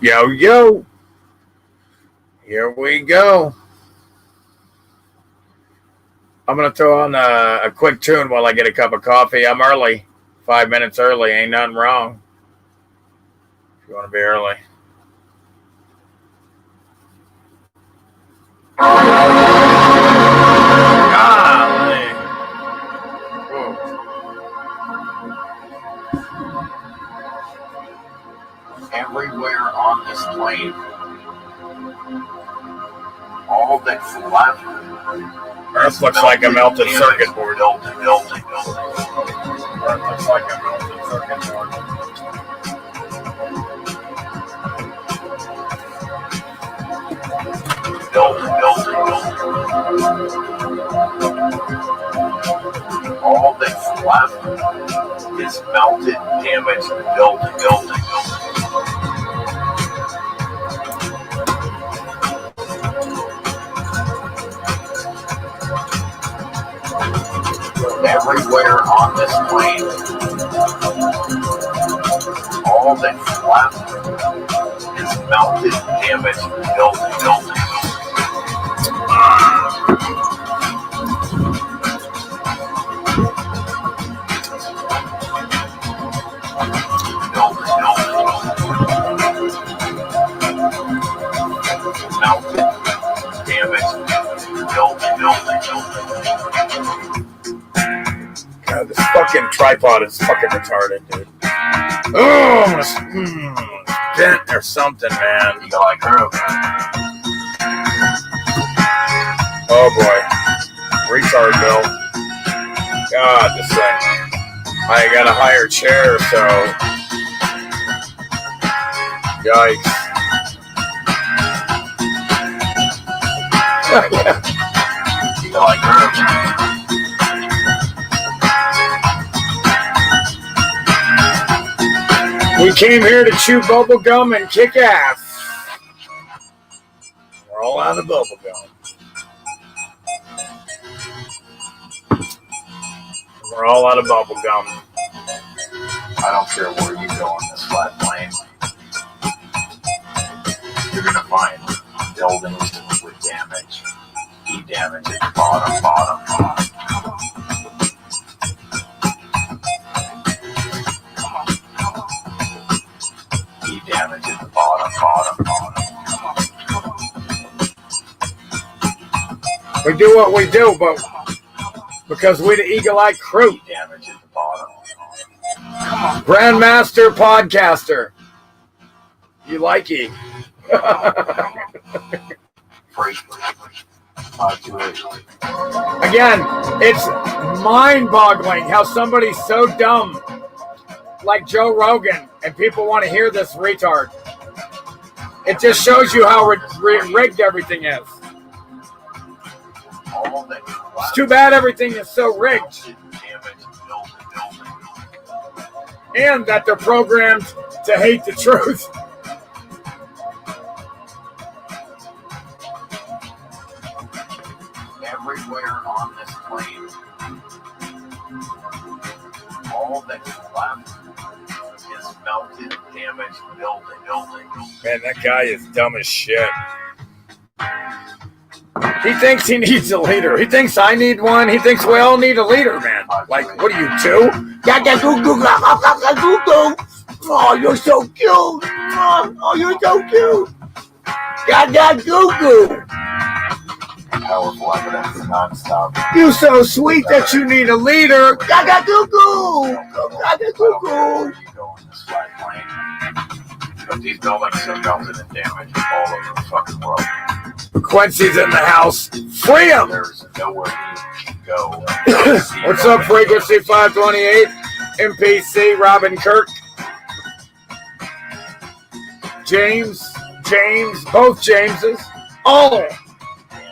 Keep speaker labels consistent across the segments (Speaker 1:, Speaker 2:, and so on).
Speaker 1: Yo, yo. Here we go. I'm going to throw on a quick tune while I get a cup of coffee. I'm early. 5 minutes early. Ain't nothing wrong. If you want to be early. Golly. Whoa.
Speaker 2: Everywhere on this plane, all that's left.
Speaker 1: Earth looks like a melted circuit board.
Speaker 2: Building.
Speaker 1: Earth looks like a melted circuit board.
Speaker 2: Building. All that's left is melted, damaged, building. Everywhere on this plane, all that's left is melted, damaged, building. Melted, damaged, building.
Speaker 1: God, this fucking tripod is fucking retarded, dude. Oh, dent or something, man.
Speaker 2: You like her?
Speaker 1: Oh boy, retard bill. God, this thing. I got a higher chair, so yikes.
Speaker 2: You like her?
Speaker 1: We came here to chew bubble gum and kick ass. We're all out of bubble gum. We're all out of bubble gum.
Speaker 2: I don't care where you go on this flat plane. You're gonna find buildings with damage. Damage at the bottom. Damage at the bottom.
Speaker 1: We do what we do, but because we're the eagle-eye crew.
Speaker 2: Damage at the bottom.
Speaker 1: Grandmaster podcaster. You like it? Again, it's mind-boggling how somebody's so dumb, like Joe Rogan, and people want to hear this retard. It just shows you how rigged everything is. It's too bad everything is so rigged. And that they're programmed to hate the truth.
Speaker 2: Everywhere on this plane, all that's left is melted, damaged, building.
Speaker 1: Man, that guy is dumb as shit. He thinks he needs a leader. He thinks I need one. He thinks we all need a leader, man. Like, what are you, two? Oh, you're so cute. Oh, you're so cute. Goo-goo.
Speaker 2: Powerful evidence, non-stop.
Speaker 1: You so sweet that you need a leader. Goo-goo.
Speaker 2: Goo-goo. You go on this flat plane. Because these buildings are melted and damaged all over the fucking world.
Speaker 1: Quincy's in the house. Free him.
Speaker 2: There's nowhere you can go.
Speaker 1: What's up, Frequency 528? MPC, Robin Kirk. James, both Jameses. All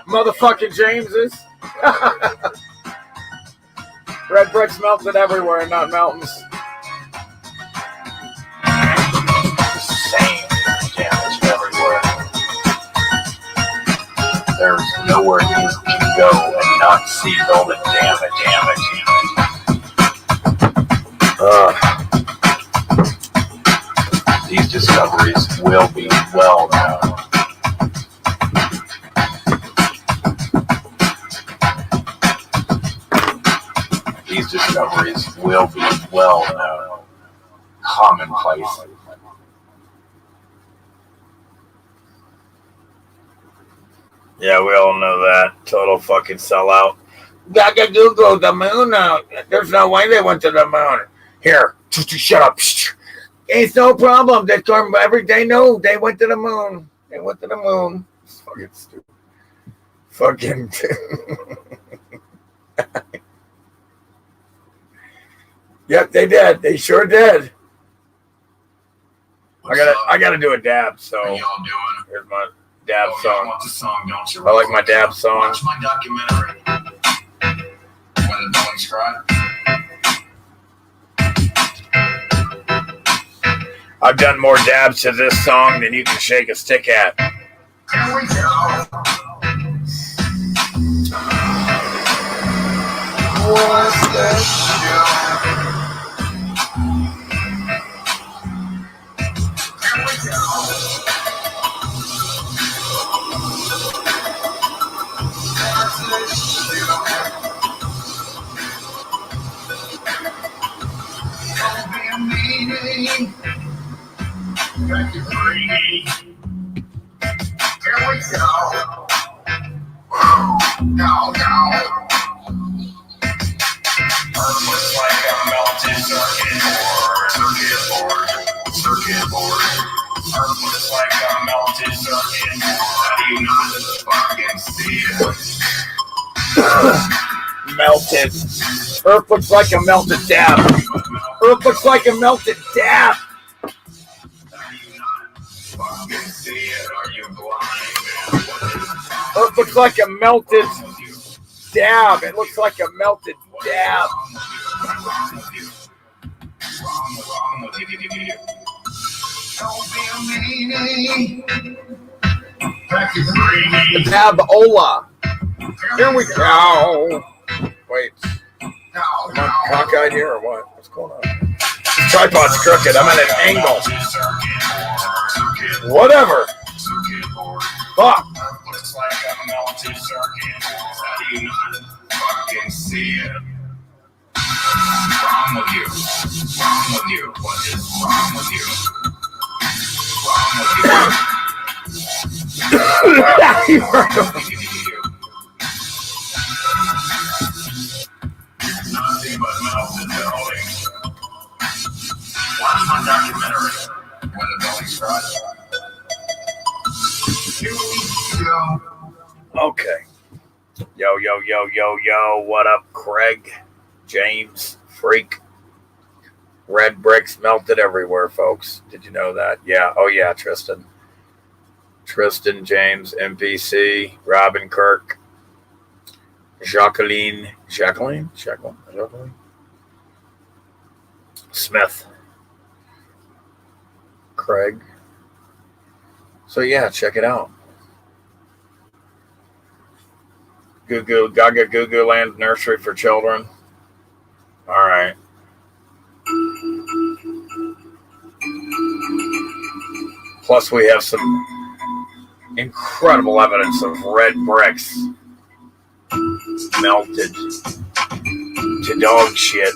Speaker 1: motherfucking Jameses. Red bricks melted everywhere, not mountains.
Speaker 2: Same damage everywhere. There's nowhere you can go and not see all the damage. These discoveries will be well known. These discoveries will be well known. Commonplace.
Speaker 1: Yeah, we all know that. Total fucking sellout. Gaga Google, the moon out. There's no way they went to the moon. Here, shut up. It's no problem. They come every day. No, they went to the moon. They went to the moon. It's fucking stupid. Fucking. Yep, they did. They sure did. I gotta do a dab. So
Speaker 2: How y'all doing?
Speaker 1: here's my dab
Speaker 2: Oh, y'all
Speaker 1: song.
Speaker 2: want the song, don't you?
Speaker 1: I like my dab song.
Speaker 2: Watch my documentary. When the Buildings Cried.
Speaker 1: I've done more dabs to this song than you can shake a stick at.
Speaker 2: Here we go. What's that show? Here we go. Don't be a meanie. Back to greedy. Here we go. No. Looks like a melted circuit board. Looks like a melted circuit board. How do you not fucking see it?
Speaker 1: Melted. Earth looks like a melted dab. Earth looks like a melted dab.
Speaker 2: How do you not fucking see it? Are you blind?
Speaker 1: Earth looks like a melted dab. It looks like a melted dab.
Speaker 2: Wrong with you. Don't be a meanie. Back to greedy.
Speaker 1: Dab-ola. Here we go. Wait, am I
Speaker 2: No.
Speaker 1: cockeyed here or what? What's going on? This tripod's crooked. I'm at an angle. Whatever. Fuck.
Speaker 2: Looks like a melted circuit. How do you not fucking see it? Wrong with you. What is wrong with you? Nothing but melted buildings. Watch my documentary. When the Buildings Cried. Here we go.
Speaker 1: Okay. Yo. What up, Craig? James, Freak. Red bricks melted everywhere, folks. Did you know that? Yeah. Oh, yeah, Tristan, James, MPC, Robin Kirk, Jacqueline Smith, Craig. So, yeah, check it out. Gaga Goo Goo Land Nursery for Children. All right. Plus, we have some incredible evidence of red bricks melted to dog shit.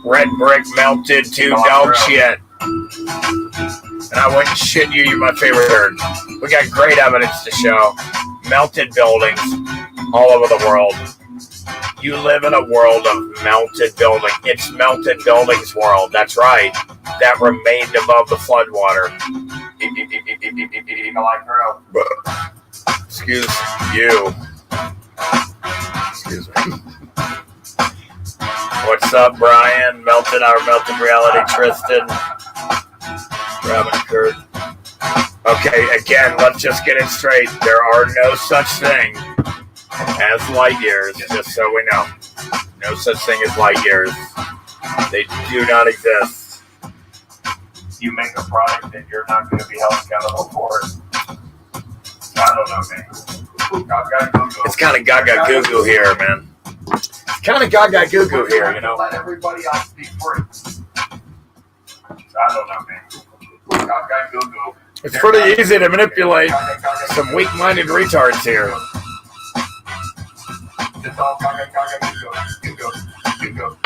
Speaker 1: Red brick melted to dog shit. And I wouldn't shit you, you're my favorite bird. We got great evidence to show. Melted buildings all over the world. You live in a world of melted building. It's melted buildings world. That's right. That remained above the floodwater. Excuse you. Excuse me. What's up, Brian? Melted reality, Tristan. Robin Kurt. Okay, again, let's just get it straight. There are no such thing as light years, just so we know. No such thing as light years. They do not exist.
Speaker 2: You make a product that you're not going to be held accountable for it. I don't know, man.
Speaker 1: It's kind of gaga goo goo here, man. It's kind of gaga goo goo here, you know.
Speaker 2: Let everybody else be free. don't know, man. Gaga Goo-Goo.
Speaker 1: It's pretty easy to manipulate some weak-minded retards here.
Speaker 2: It's all Gaga Goo-Goo.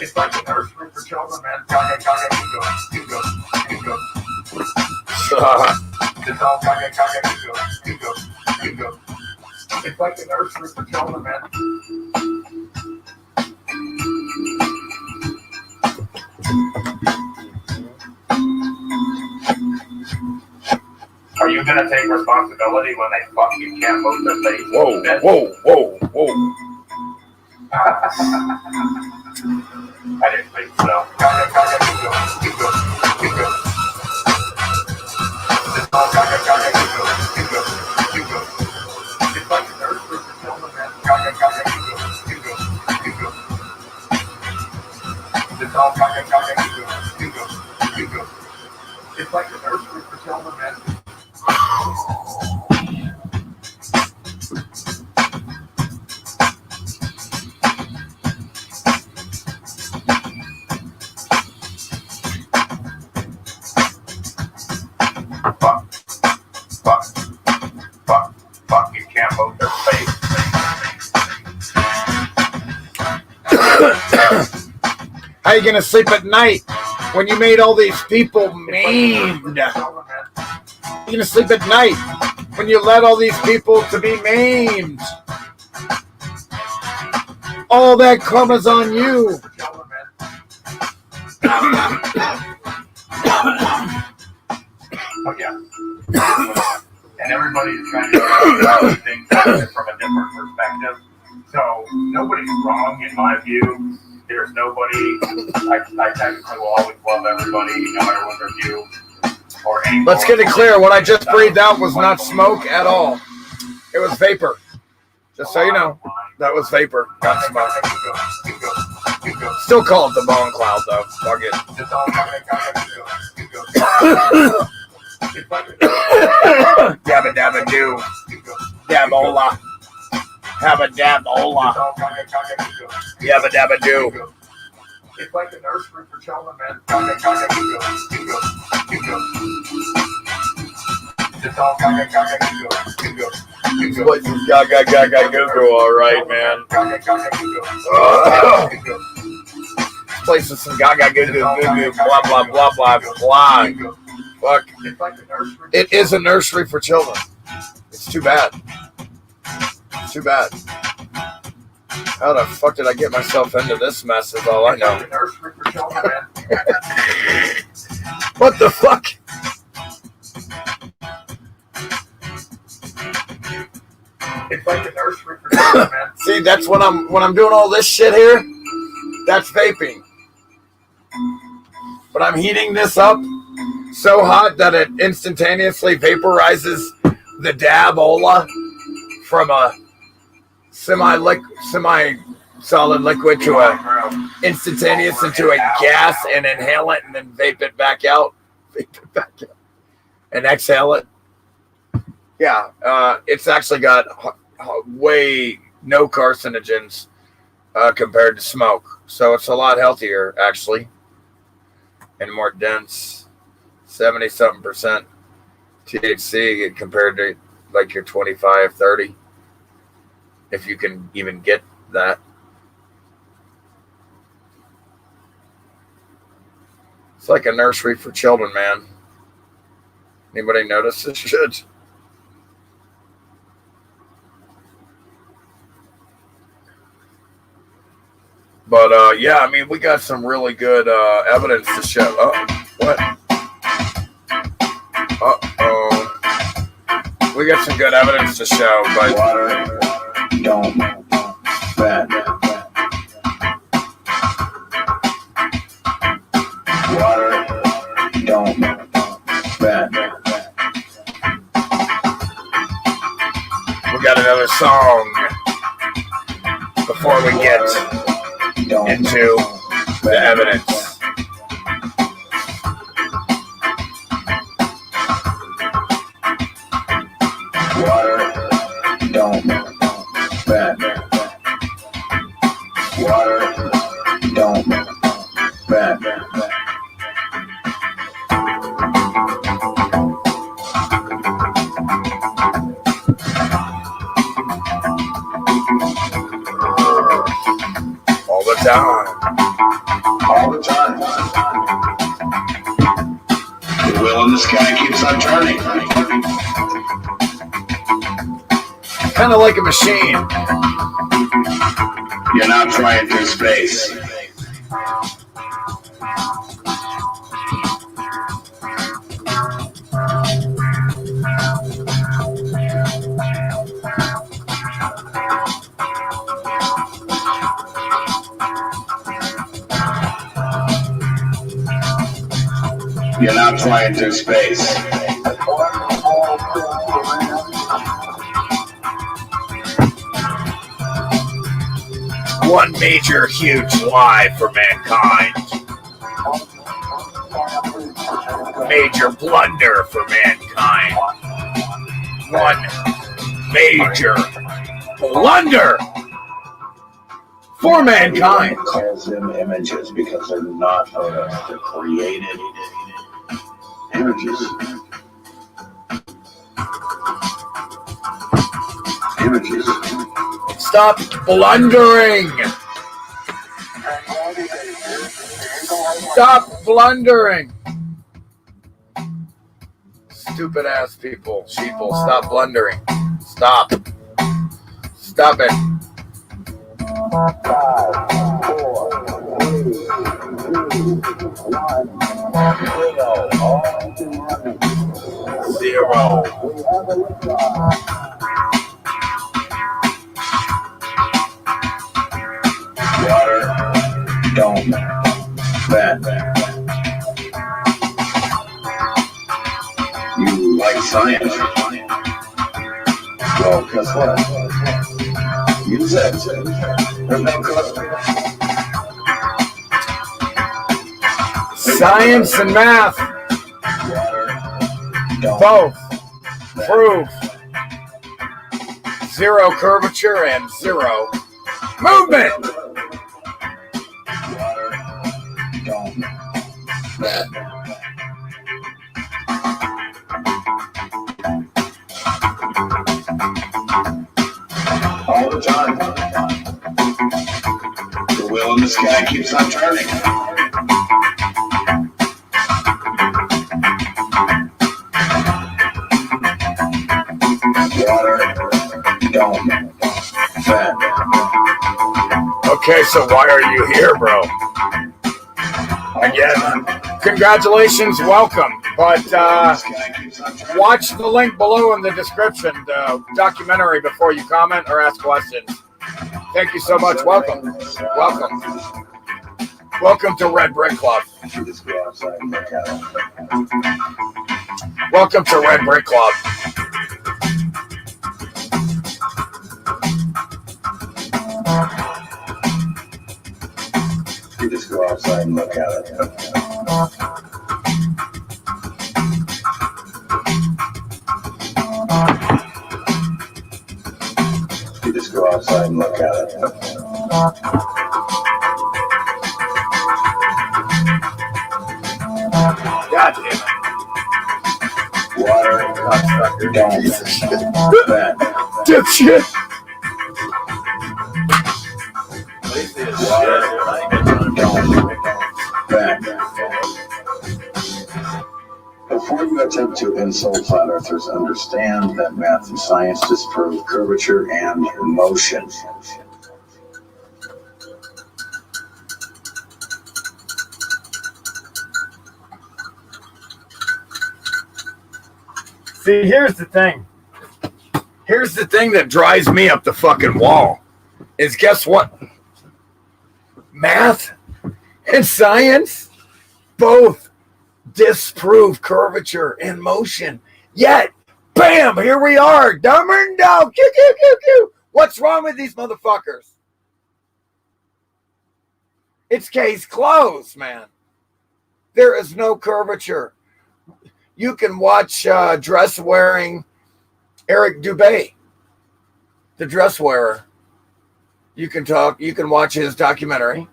Speaker 2: It's like a nursery for children, man. Gaga Goo-Goo. It's all Gaga Goo-Goo. It's like a nursery for children, man. Are you gonna take responsibility when they fucking can't move their face?
Speaker 1: Whoa.
Speaker 2: I didn't think so. Gaga Goo-Goo. It's all Gaga Goo-Goo. It's like a nursery for children, man. Gaga Goo-Goo. It's all Gaga Goo-Goo. It's like a nursery for children, man. Fuck, you can't move their face.
Speaker 1: How you gonna sleep at night when you made all these people maimed? How you gonna sleep at night when you led all these people to be maimed? All that karma's on you.
Speaker 2: Oh, yeah. And everybody's trying to do things from a different perspective. So nobody's wrong in my view. There's nobody. I technically will always love everybody, no matter what their view or any.
Speaker 1: Let's get it clear. What I just breathed out was not smoke at all. It was vapor. Just so you know, that was vapor. Got smoke. Still call it the bone cloud, though. Fuck it. Dabba dabba do. Dabola. Have a dabola. Yabba dabba do.
Speaker 2: It's like a nursery for children, man. It's all
Speaker 1: What you gaga goo-goo, all right, man. Place with some gaga goo-goo, blah, blah, blah, blah, blah. Fuck. It is a nursery for children. It's too bad. Too bad. How the fuck did I get myself into this mess is all I know. What the fuck?
Speaker 2: It's like a nursery for children, man.
Speaker 1: See, that's when I'm doing all this shit here. That's vaping. But I'm heating this up so hot that it instantaneously vaporizes the dabola from a semi-solid liquid to a instantaneous into a gas and inhale it and then vape it back out. And exhale it. Yeah, it's actually got way no carcinogens compared to smoke. So it's a lot healthier, actually, and more dense, 70-something% THC compared to like your 25, 30, if you can even get that. It's like a nursery for children, man. Anybody notice this shit? But, yeah, I mean, we got some really good evidence to show. Oh, what? Uh-oh. We got some good evidence to show, but...
Speaker 2: Water don't bad. Water don't bad.
Speaker 1: We got another song before we get into the evidence.
Speaker 2: Water don't bad. Water don't bad.
Speaker 3: all the time. The wheel in the sky keeps on turning.
Speaker 1: Kind of like a machine.
Speaker 3: You're not flying through space. You're not flying through space.
Speaker 1: One major, huge lie for mankind. Major blunder for mankind. One major blunder for mankind.
Speaker 3: Calls them images because they're not photos. They're created images. Images.
Speaker 1: Stop blundering. Stop blundering. Stupid ass people, sheeple, stop blundering. Stop. Stop it.
Speaker 3: 5, 4, 3, 2, 1,
Speaker 1: 0.
Speaker 3: Water don't bend. You like science? Well, guess what? Use it. There's no cost.
Speaker 1: Science and math, both prove 0 curvature and 0 movement.
Speaker 3: All the time. The wheel in the sky keeps on turning. Water don't bend.
Speaker 1: Okay, so why are you here, bro? Again, congratulations, welcome. But watch the link below in the description, the documentary, before you comment or ask questions. Thank you so much. Welcome. Welcome. Welcome to Red Brick Club. Welcome to Red Brick Club.
Speaker 3: You just go outside and look at it. You just go outside and look at it.
Speaker 1: God damn it.
Speaker 3: Water don't bend.
Speaker 1: Dipshit.
Speaker 3: Water don't bend. Before you attempt to insult flat earthers, understand that math and science disprove curvature and motion.
Speaker 1: See, here's the thing. Here's the thing that drives me up the fucking wall. Is guess what? Math and science both disprove curvature and motion. Yet, bam, here we are. Dumber and dumb. Q, Q, Q, Q. What's wrong with these motherfuckers? It's case closed, man. There is no curvature. You can watch dress wearing Eric Dubé, the dress wearer. You can watch his documentary.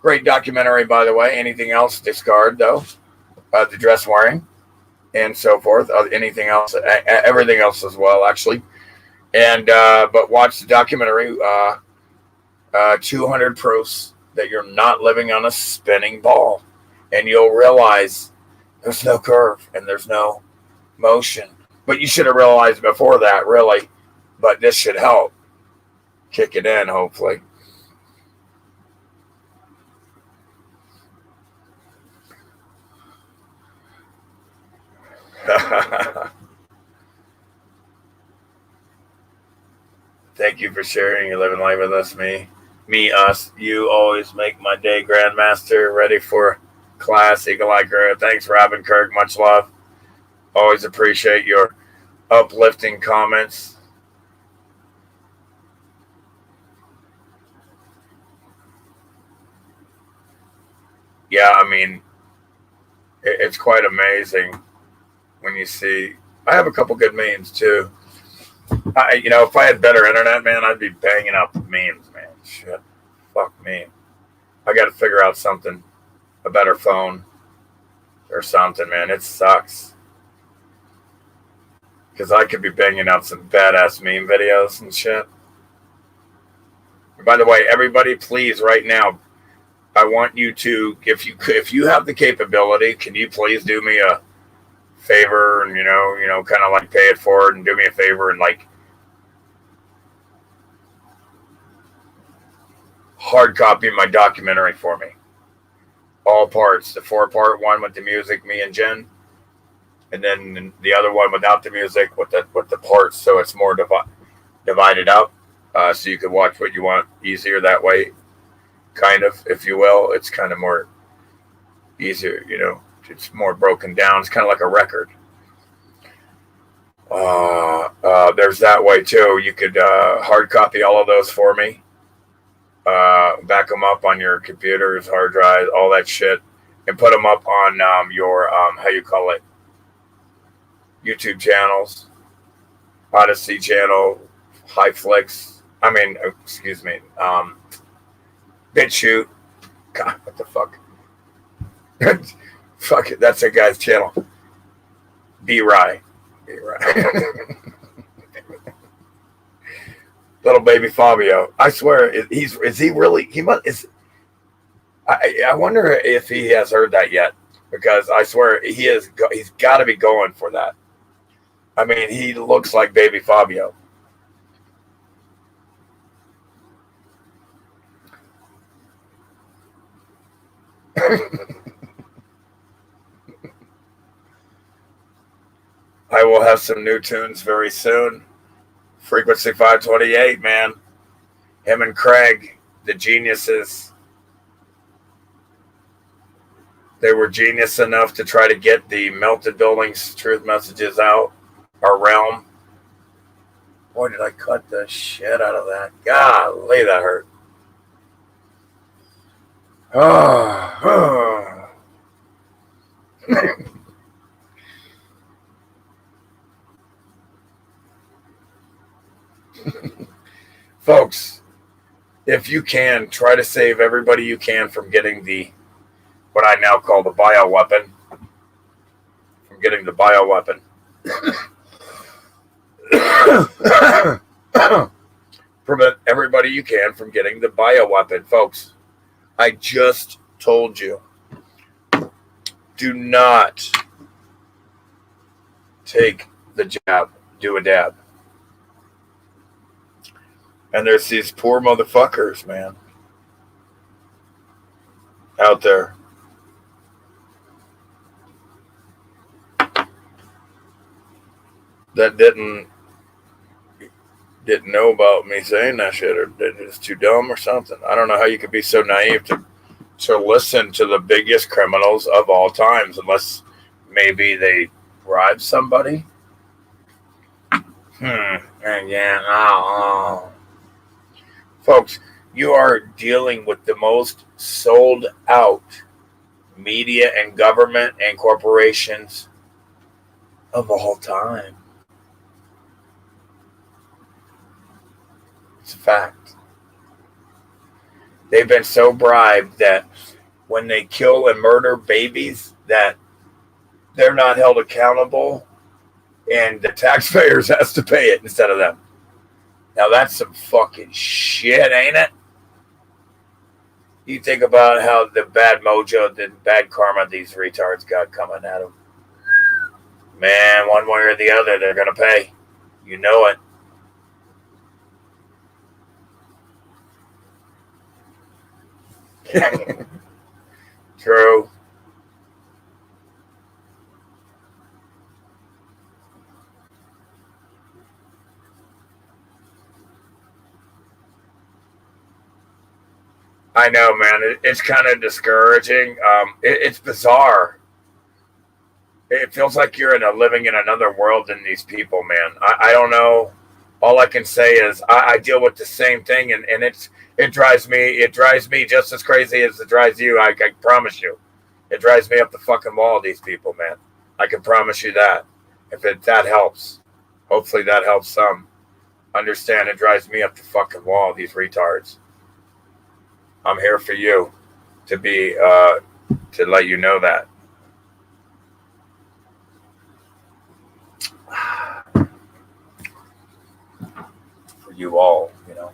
Speaker 1: Great documentary, by the way. Anything else, discard, though. The dress wearing and so forth. Anything else, everything else as well, actually. And but watch the documentary, 200 proofs that you're not living on a spinning ball. And you'll realize there's no curve and there's no motion. But you should have realized before that, really. But this should help kick it in, hopefully. Thank you for sharing your living life with us. Me, us. You always make my day, Grandmaster. Ready for class, Eagle Eye Girl. Thanks, Robin Kirk. Much love. Always appreciate your uplifting comments. Yeah, I mean, it's quite amazing when you see. I have a couple good memes too. If I had better internet, man, I'd be banging out the memes, man. Shit, fuck me. I got to figure out something, a better phone or something, man. It sucks because I could be banging out some badass meme videos and shit. By the way, everybody, please, right now, I want you to, if you have the capability, can you please do me a favor and kind of like pay it forward and do me a favor and like hard copy my documentary for me, all parts, the 4-part one with the music, me and Jen, and then the other one without the music with the parts, so it's more divided up, so you can watch what you want easier that way, kind of, if you will. It's kind of more easier, it's more broken down. It's kind of like a record. There's that way too. You could hard copy all of those for me, back them up on your computers, hard drives, all that shit, and put them up on your YouTube channels, Odyssey channel, BitChute. God, what the fuck? Fuck it, that's a guy's channel. B-Rye. Little baby Fabio. I swear, is he really? He must. I wonder if he has heard that yet, because I swear he's got to be going for that. I mean, he looks like baby Fabio. I will have some new tunes very soon. Frequency 528, man. Him and Craig, the geniuses. They were genius enough to try to get the Melted Buildings truth messages out our realm. Boy, did I cut the shit out of that. Golly, that hurt. Folks, if you can, try to save everybody you can from getting what I now call the bioweapon. From getting the bioweapon. Prevent everybody you can from getting the bioweapon, folks. I just told you. Do not take the jab. Do a dab. And there's these poor motherfuckers, man, out there. That didn't know about me saying that shit, or it's too dumb or something. I don't know how you could be so naive to listen to the biggest criminals of all times, unless maybe they bribed somebody. Folks, you are dealing with the most sold out media and government and corporations of all time. It's a fact. They've been so bribed that when they kill and murder babies, that they're not held accountable, and the taxpayers has to pay it instead of them. Now that's some fucking shit, ain't it? You think about how the bad mojo, the bad karma these retards got coming at them. Man, one way or the other, they're going to pay. You know it. True. I know, man. It's kind of discouraging. It's bizarre. It feels like you're living in another world than these people, man. I don't know. All I can say is I deal with the same thing, and it drives me just as crazy as it drives you. I promise you, it drives me up the fucking wall. These people, man. I can promise you that. If that helps, hopefully that helps some. Understand? It drives me up the fucking wall. These retards. I'm here for you, to let you know that. For you all, you know.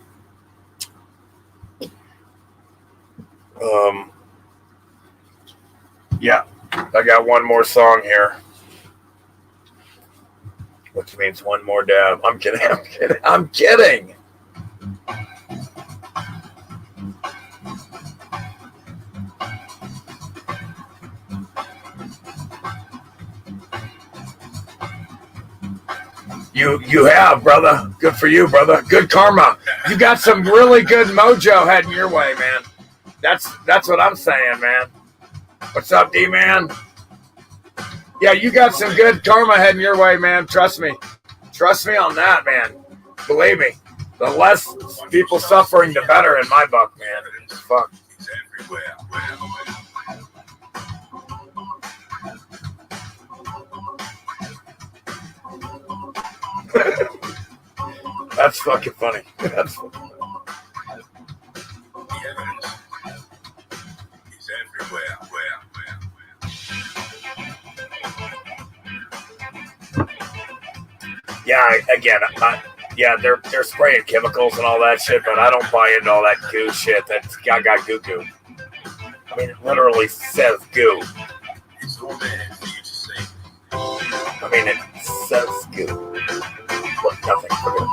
Speaker 1: Yeah, I got one more song here, which means one more dab. I'm kidding. You have, brother. Good for you, brother. Good karma. You got some really good mojo heading your way, man. That's what I'm saying, man. What's up, D-Man? Yeah, you got some good karma heading your way, man. Trust me. Trust me on that, man. Believe me. The less people suffering, the better in my book, man. Fuck. That's fucking funny. That's fucking funny.
Speaker 4: The evidence is everywhere.
Speaker 1: Yeah, again, they're spraying chemicals and all that shit, but I don't buy into all that goo shit. That's got goo goo. I mean, it literally says goo.
Speaker 4: It's all there for you to see.
Speaker 1: I mean, it says goo. Look, nothing for it.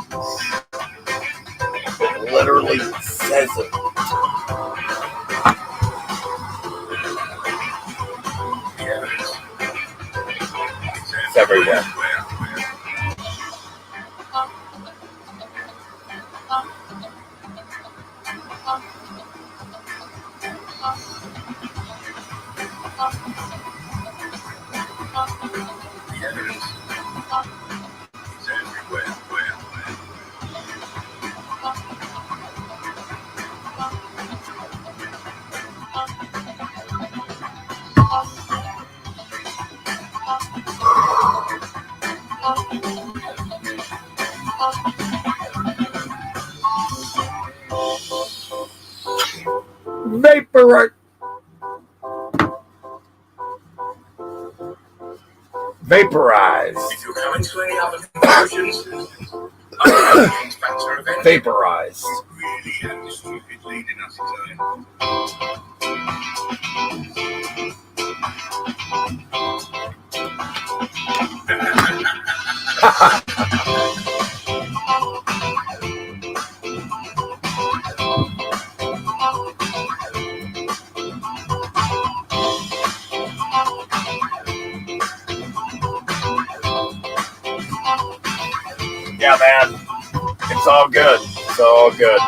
Speaker 1: It literally says it.
Speaker 4: The evidence
Speaker 1: It's everywhere.
Speaker 4: The evidence is everywhere.
Speaker 1: Vaporize.
Speaker 4: If you're coming to any other conclusions, other than the factor event,
Speaker 1: Vaporized.
Speaker 4: really have the stupid leading us
Speaker 1: Yeah, man. It's all good. It's all good.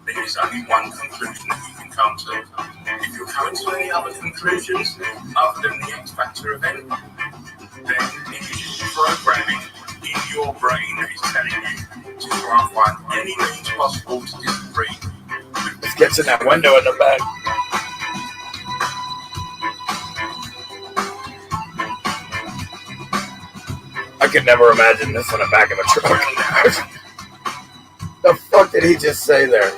Speaker 4: There is only one conclusion that you can come to. If you're coming to any other conclusions other than the X Factor event, then it is just programming in your brain that is telling you to try and find any means possible to disagree.
Speaker 1: This gets in that window in the back. I could never imagine this in the back of a truck. The fuck did he just say there?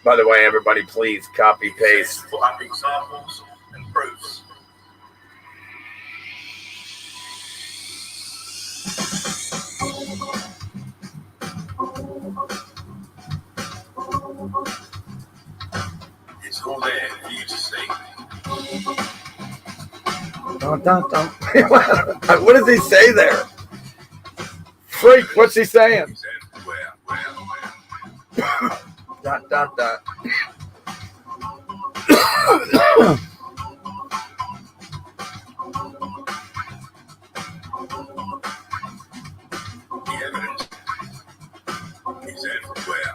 Speaker 1: By the way, everybody, please copy paste.
Speaker 4: For up examples and proofs. It's all there for you to see.
Speaker 1: Dun, dun, dun. What does he say there? Freak, what's he saying?
Speaker 4: He said, where?
Speaker 1: Dun, dun, dun.
Speaker 4: The evidence. He said, where?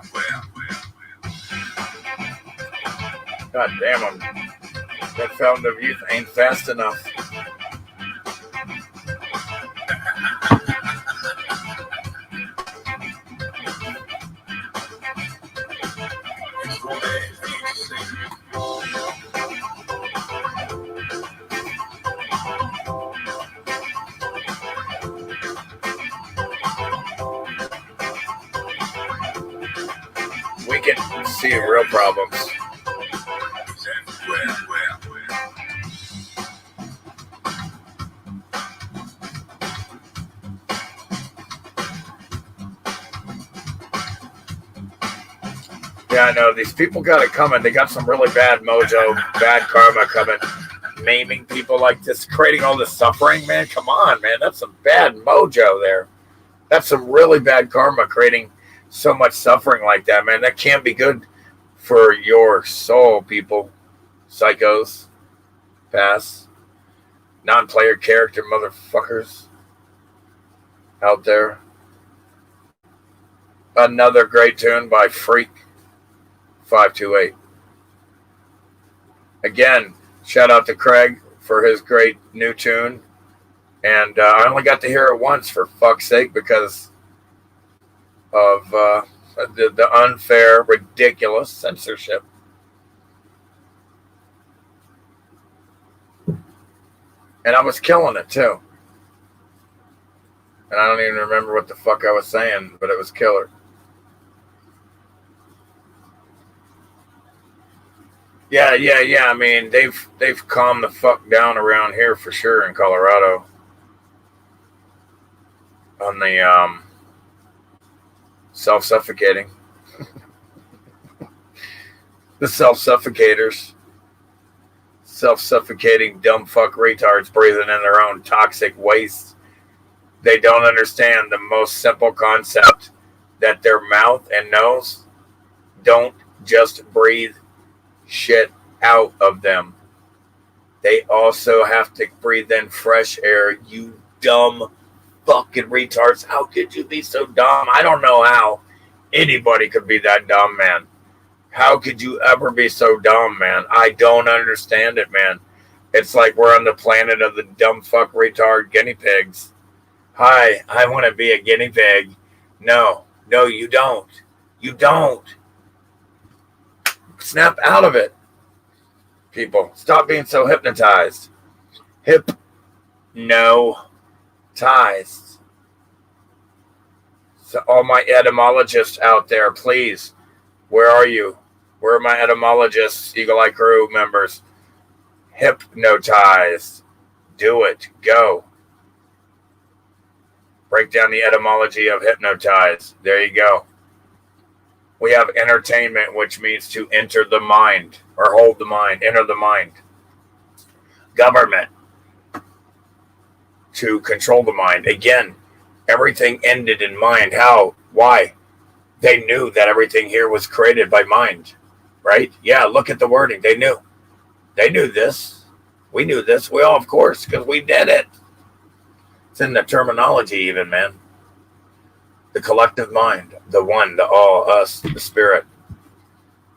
Speaker 1: God damn him. That fountain of youth ain't fast enough.
Speaker 4: It's all there for you to see.
Speaker 1: We can see real problems.
Speaker 4: He said, where?
Speaker 1: Yeah, I know. These people got it coming. They got some really bad mojo, bad karma coming. Maiming people like this, creating all this suffering, man. Come on, man. That's some bad mojo there. That's some really bad karma, creating so much suffering like that, man. That can't be good for your soul, people. Psychos. Pass. Non-player character motherfuckers out there. Another great tune by Freak 528. Again, shout out to Craig for his great new tune. And I only got to hear it once, for fuck's sake, because of the unfair, ridiculous censorship. And I was killing it, too. And I don't even remember what the fuck I was saying, but it was killer. Yeah. I mean, they've calmed the fuck down around here for sure in Colorado. On the self-suffocating. The self-suffocators. Self-suffocating dumb fuck retards breathing in their own toxic waste. They don't understand the most simple concept, that their mouth and nose don't just breathe shit out of them. They also have to breathe in fresh air. You dumb fucking retards. How could you be so dumb? I don't know how anybody could be that dumb, man. How could you ever be so dumb, man? I don't understand it, man. It's like we're on the planet of the dumb fuck retard guinea pigs. Hi, I want to be a guinea pig. No, you don't. You don't. Snap out of it. People, stop being so hypnotized. Hypnotized. So all my etymologists out there, please, where are you? Where are my etymologists, Eagle Eye Crew members? Hypnotized. Do it. Go. Break down the etymology of hypnotize. There you go. We have entertainment, which means to enter the mind or hold the mind, enter the mind. Government, to control the mind. Again, everything ended in mind. How? Why? They knew that everything here was created by mind, right? Yeah, look at the wording. They knew. They knew this. We knew this. We all, of course, because we did it. It's in the terminology even, man. The collective mind, the one, the all, us, the spirit.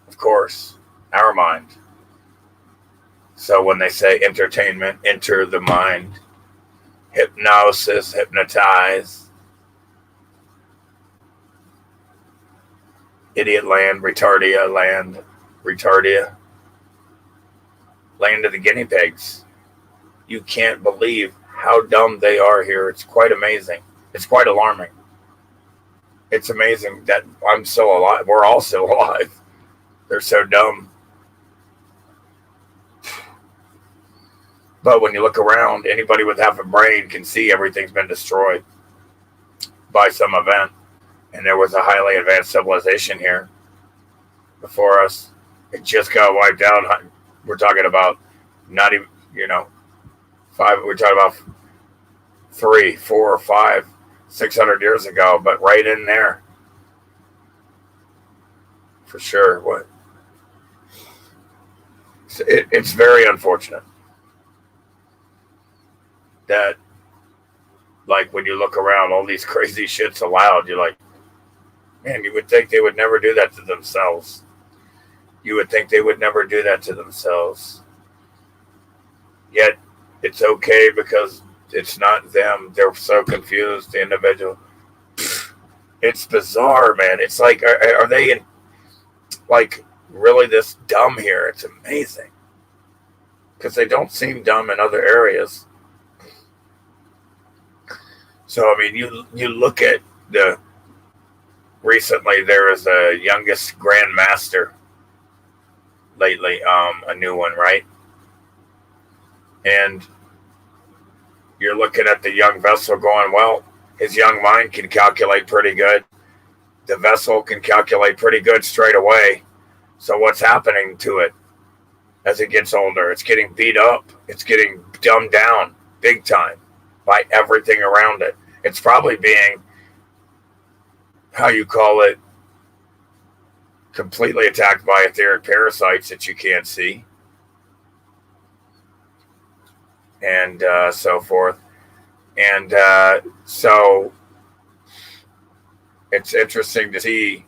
Speaker 1: Of course, our mind. So when they say entertainment, enter the mind. Hypnosis, hypnotize. Idiot land, retardia land, retardia. Land of the guinea pigs. You can't believe how dumb they are here. It's quite amazing. It's quite alarming. It's amazing that I'm still alive. We're all still alive. They're so dumb. But when you look around, anybody with half a brain can see everything's been destroyed by some event. And there was a highly advanced civilization here before us. It just got wiped out. We're talking about not even, five. We're talking about 3, 4, 5, 600 years ago, but right in there. For sure. What? It's very unfortunate that, like, when you look around, all these crazy shit's allowed. You're like, man, you would think they would never do that to themselves. You would think they would never do that to themselves. Yet, it's okay because it's not them. They're so confused, the individual. It's bizarre, man. It's like, are they really this dumb here? It's amazing. Because they don't seem dumb in other areas. So, I mean, you look at recently there was a youngest Grandmaster lately, a new one, right? And you're looking at the young vessel going, well, his young mind can calculate pretty good. The vessel can calculate pretty good straight away. So what's happening to it as it gets older? It's getting beat up. It's getting dumbed down big time by everything around it. It's probably being, how you call it, completely attacked by etheric parasites that you can't see. And so forth. And so it's interesting to see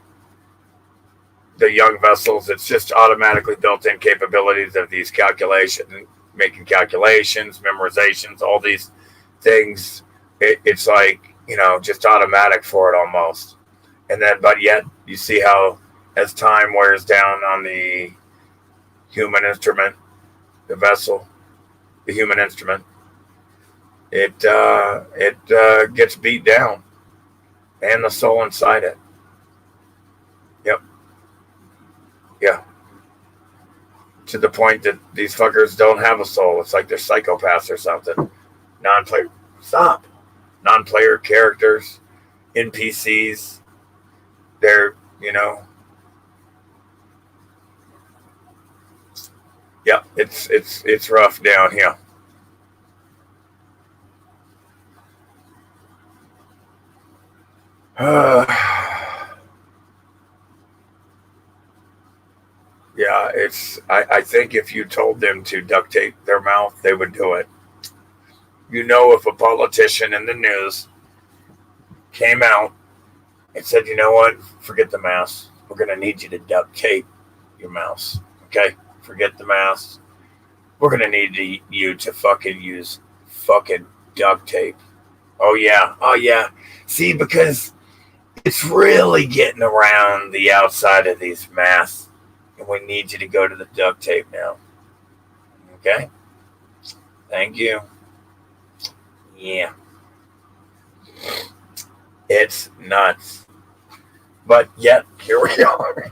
Speaker 1: the young vessels. It's just automatically built-in capabilities of these calculations, making calculations, memorizations, all these things. It's like, just automatic for it almost. And then, but yet you see how as time wears down on the human instrument, the vessel, the human instrument, it gets beat down, and the soul inside it. Yep. Yeah. To the point that these fuckers don't have a soul. It's like they're psychopaths or something. Non-player characters, NPCs. They're, yeah, it's rough down here. Yeah, I think if you told them to duct tape their mouth, they would do it. If a politician in the news came out and said, you know what, forget the mask. We're going to need you to duct tape your mouth. Okay? Forget the mask. We're going to need you to fucking use fucking duct tape. Oh, yeah. See, because it's really getting around the outside of these masks, and we need you to go to the duct tape now. Okay? Thank you. Yeah. It's nuts. But yet, here we are.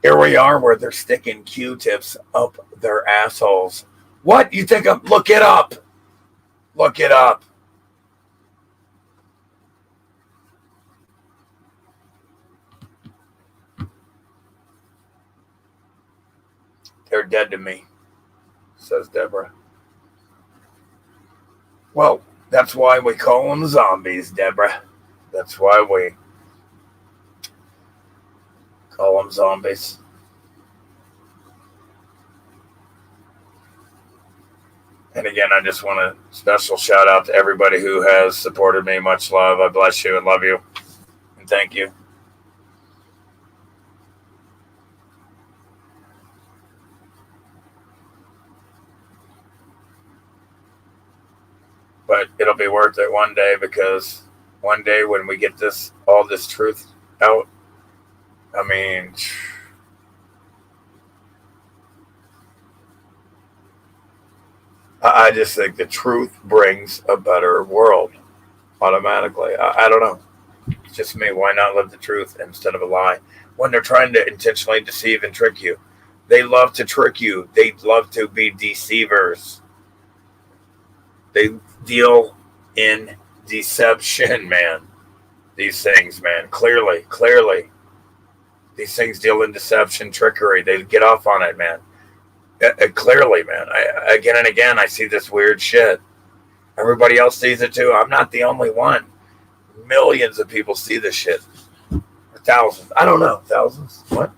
Speaker 1: Here we are where they're sticking Q-tips up their assholes. What? You think of? Look it up. Look it up. They're dead to me, says Deborah. Well, that's why we call them zombies, Deborah. That's why we call them zombies. And again, I just want a special shout out to everybody who has supported me. Much love. I bless you and love you. And thank you. But it'll be worth it one day, because one day when we get all this truth out, I mean, I just think the truth brings a better world automatically. I don't know. It's just me. Why not live the truth instead of a lie? when they're trying to intentionally deceive and trick you. They love to trick you. They love to be deceivers. They deal in deception, man. These things, man. Clearly. These things deal in deception, trickery. They get off on it, man. Clearly, man. Again and again, I see this weird shit. Everybody else sees it too. I'm not the only one. Millions of people see this shit. Or thousands. I don't know. Thousands? What?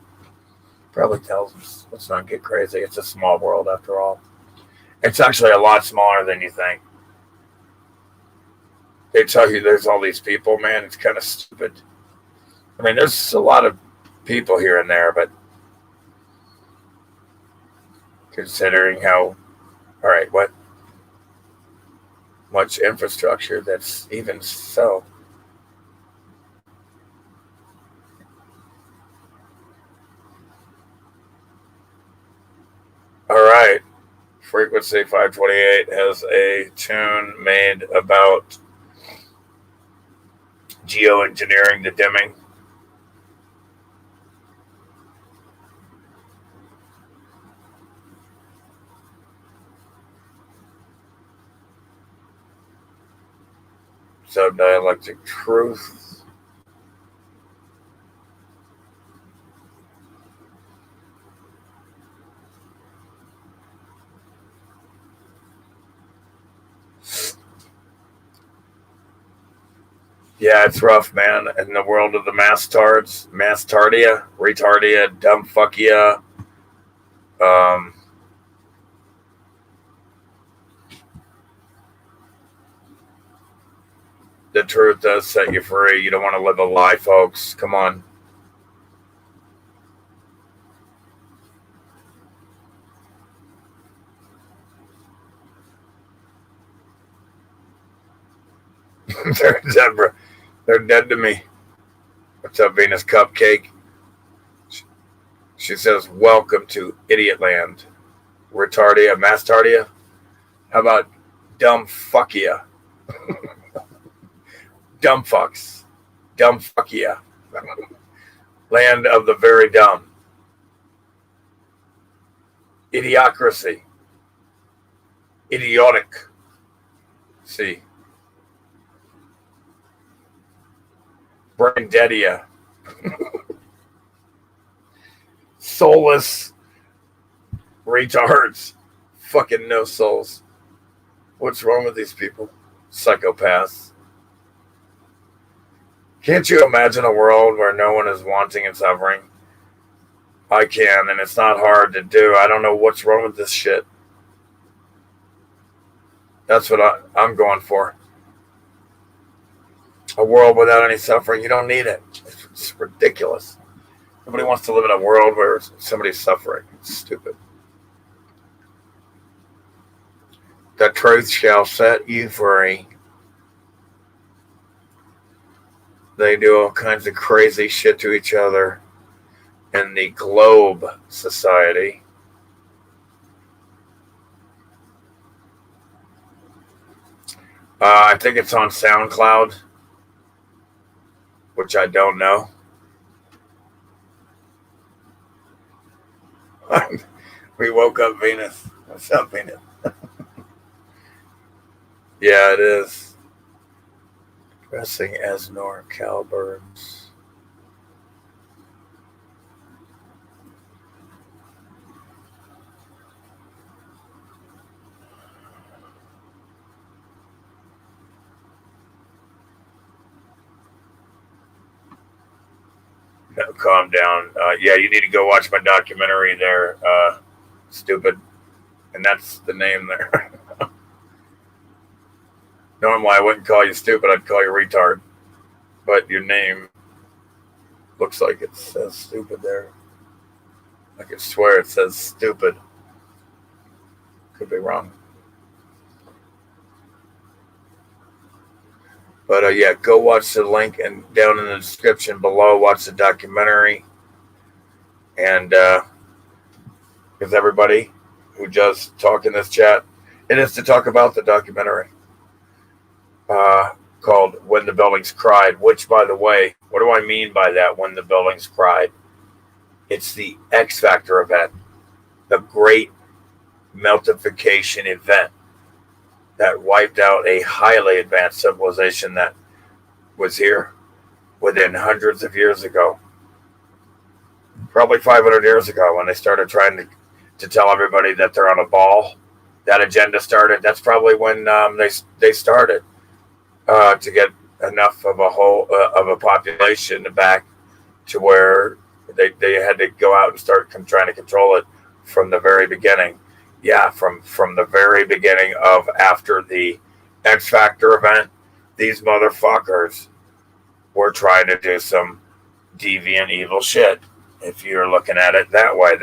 Speaker 1: Probably thousands. Let's not get crazy. It's a small world after all. It's actually a lot smaller than you think. They tell you there's all these people, man. It's kind of stupid. I mean, there's a lot of people here and there, but considering how, all right, what much infrastructure that's even so. All right. Frequency 528 has a tune made about geoengineering the dimming. Subdialectic truth. Yeah, it's rough, man. In the world of the mastards, mastardia, retardia, dumbfuckia, the truth does set you free. You don't want to live a lie, folks. Come on. They're dead to me. What's up, Venus Cupcake? She says, welcome to Idiot Land. Retardia, mastardia. How about dumbfuckia? Dumb fucks. Dumbfuckia. Land of the very dumb. Idiocracy. Idiotic. See. Brain deadia. Soulless retards. Fucking no souls. What's wrong with these people? Psychopaths. Can't you imagine a world where no one is wanting and suffering? I can, and it's not hard to do. I don't know what's wrong with this shit. That's what I'm going for. A world without any suffering. You don't need it. It's ridiculous. Nobody wants to live in a world where somebody's suffering. It's stupid. The truth shall set you free. They do all kinds of crazy shit to each other in the Globe Society. I think it's on SoundCloud, which I don't know. We woke up Venus. What's up, Venus? Yeah, it is. Dressing as NorCalBirds. No, calm down. Yeah, you need to go watch my documentary there, stupid. And that's the name there. Normally, I wouldn't call you stupid. I'd call you retard. But your name looks like it says stupid there. I could swear it says stupid. Could be wrong. But yeah, go watch the link and down in the description below. Watch the documentary. And because everybody who just talk in this chat, it is to talk about the documentary. Called When the Buildings Cried, which, by the way, what do I mean by that, When the Buildings Cried?
Speaker 5: It's the X Factor event, the great meltification event that wiped out a highly advanced civilization that was here within hundreds of years ago. Probably 500 years ago when they started trying to tell everybody that they're on a ball. That agenda started. That's probably when they started to get enough of a population back to where they had to go out and start trying to control it from the very beginning. Yeah, from the very beginning of after the X Factor event, these motherfuckers were trying to do some deviant, evil shit. If you're looking at it that way,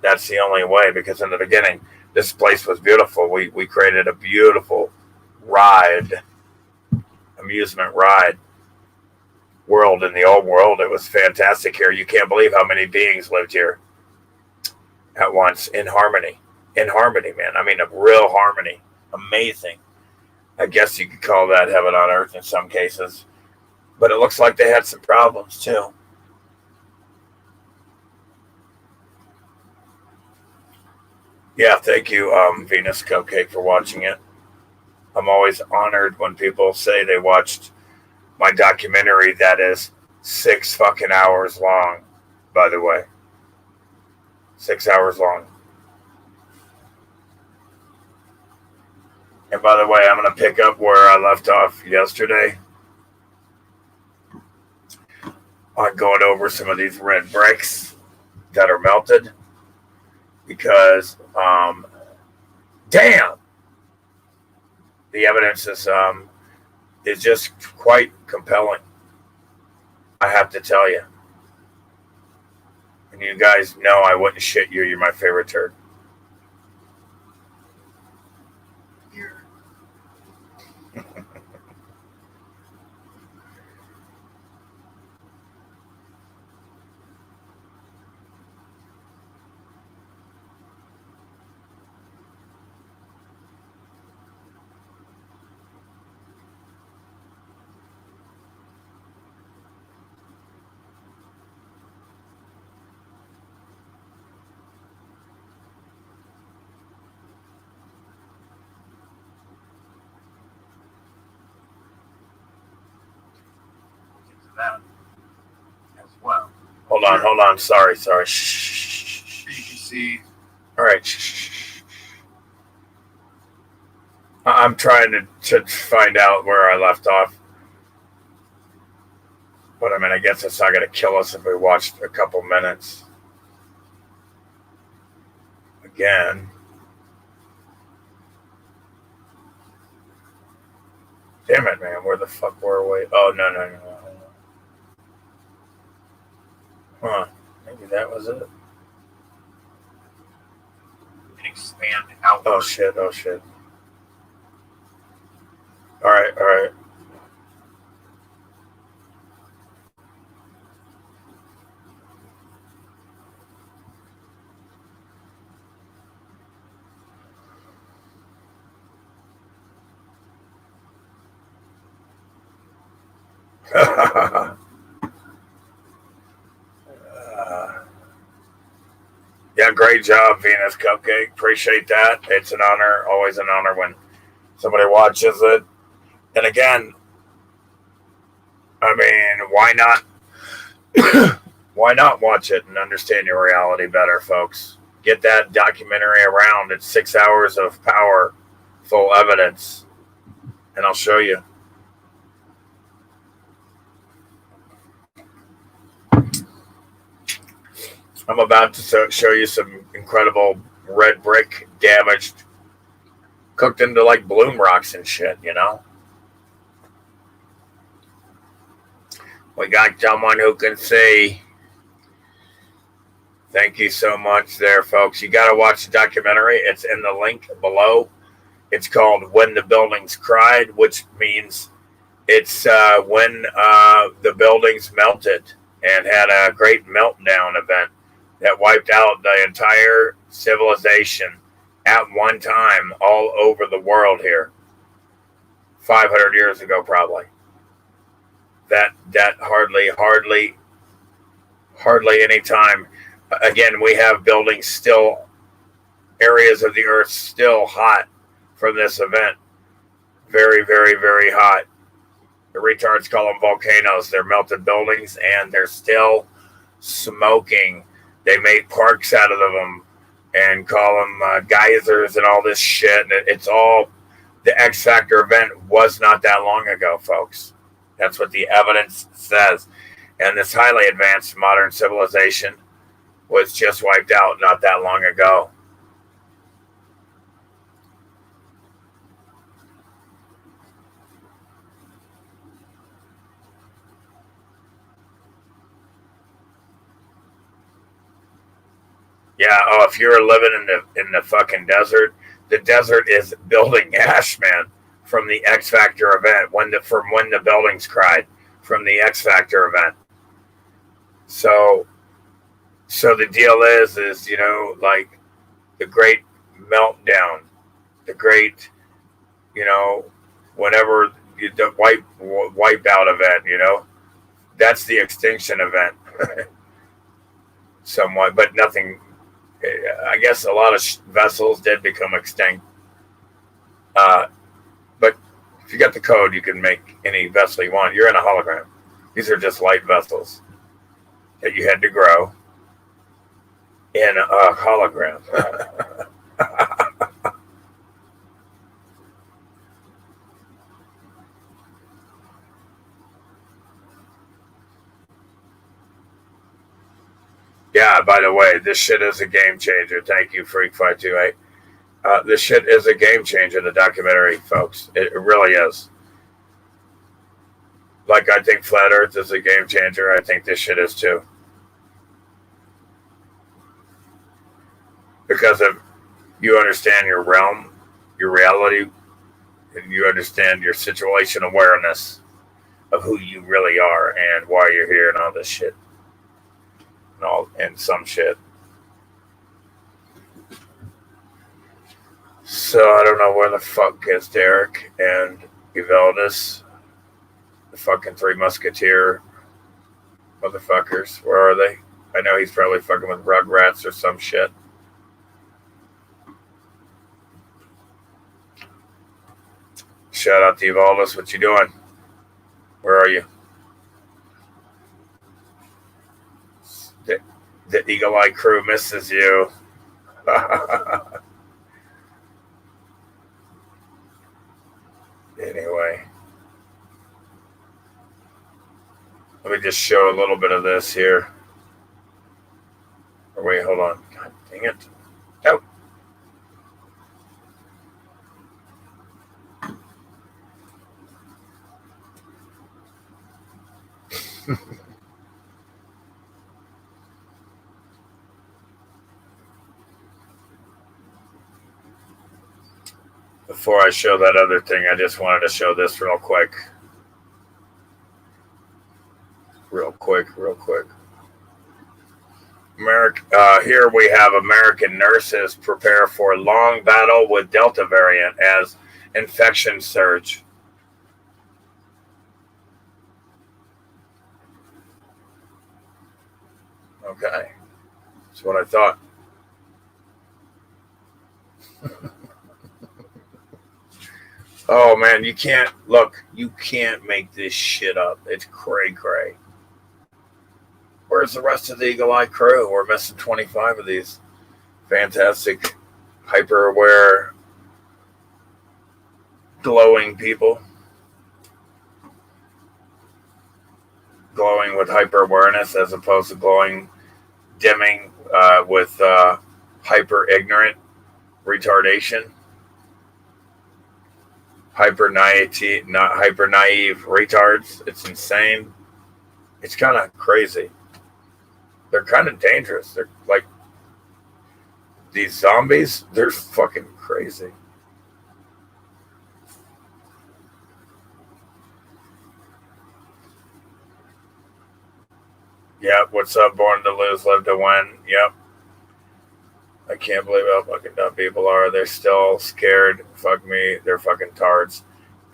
Speaker 5: that's the only way. Because in the beginning, this place was beautiful. We created a beautiful amusement ride world in the old world. It was fantastic here. You can't believe how many beings lived here at once in harmony. In harmony, man. I mean, a real harmony. Amazing. I guess you could call that heaven on earth in some cases. But it looks like they had some problems too. Yeah, thank you, Venus Cupcake, for watching it. I'm always honored when people say they watched my documentary that is 6 fucking hours long, by the way. 6 hours long. And by the way, I'm going to pick up where I left off yesterday on going over some of these red bricks that are melted. Because, damn, the evidence is just quite compelling. I have to tell you. And you guys know I wouldn't shit you. You're my favorite turd. That as well. Hold on. Sorry. Shh. BBC. All right. Shh. I'm trying to find out where I left off. But I mean, I guess it's not going to kill us if we watched a couple minutes. Again. Damn it, man. Where the fuck were we? Oh, no. Huh. Maybe that was it. Expand out. Oh, shit. All right. Yeah, great job, Venus Cupcake. Appreciate that. It's an honor, always an honor when somebody watches it. And again, I mean, why not? Why not watch it and understand your reality better, folks? Get that documentary around. It's 6 hours of powerful evidence, and I'll show you. I'm about to show you some incredible red brick damaged, cooked into like bloom rocks and shit, you know? We got someone who can see. Thank you so much there, folks. You got to watch the documentary. It's in the link below. It's called When the Buildings Cried, which means it's when the buildings melted and had a great meltdown event that wiped out the entire civilization at one time all over the world here. 500 years ago, probably. That hardly any time Again, we have buildings still, areas of the earth still hot from this event. Very, very, very hot. The retards call them volcanoes. They're melted buildings, and they're still smoking. They made parks out of them and call them geysers and all this shit. And it's all, the X Factor event was not that long ago, folks. That's what the evidence says. And this highly advanced modern civilization was just wiped out not that long ago. Yeah, oh, if you're living in the fucking desert, the desert is building ash, man, from the X Factor event, from when the buildings cried, from the X Factor event. So the deal is, you know, like the great meltdown, the great, you know, whenever the wipe out event, you know, that's the extinction event. Somewhat, but nothing. I guess a lot of vessels did become extinct. But if you got the code, you can make any vessel you want. You're in a hologram. These are just light vessels that you had to grow in a hologram. Yeah, by the way, this shit is a game changer. Thank you, Freak528. This shit is a game changer, the documentary, folks. It really is. Like, I think Flat Earth is a game changer. I think this shit is too. Because if you understand your realm, your reality, and you understand your situation awareness of who you really are and why you're here and all this shit. And some shit. So I don't know where the fuck is Derek and Evaldus, the fucking Three Musketeer motherfuckers. Where are they? I know he's probably fucking with Rugrats or some shit. Shout out to Evaldus. What you doing? Where are you? The Eagle Eye crew misses you. Anyway. Let me just show a little bit of this here. Or wait, hold on. God dang it. Oh. Before I show that other thing, I just wanted to show this real quick. Real quick. Here we have American nurses prepare for long battle with Delta variant as infection surge. Okay. That's what I thought. Oh man, you can't make this shit up. It's cray. Where's the rest of the Eagle Eye crew? We're missing 25 of these fantastic, hyper aware, glowing people. Glowing with hyper awareness as opposed to glowing, dimming with hyper ignorant retardation. Hyper naive retards. It's insane. It's kind of crazy. They're kind of dangerous. They're like these zombies. They're fucking crazy. Yep. What's up? Born to lose, live to win. Yep. I can't believe how fucking dumb people are. They're still scared. Fuck me. They're fucking tards.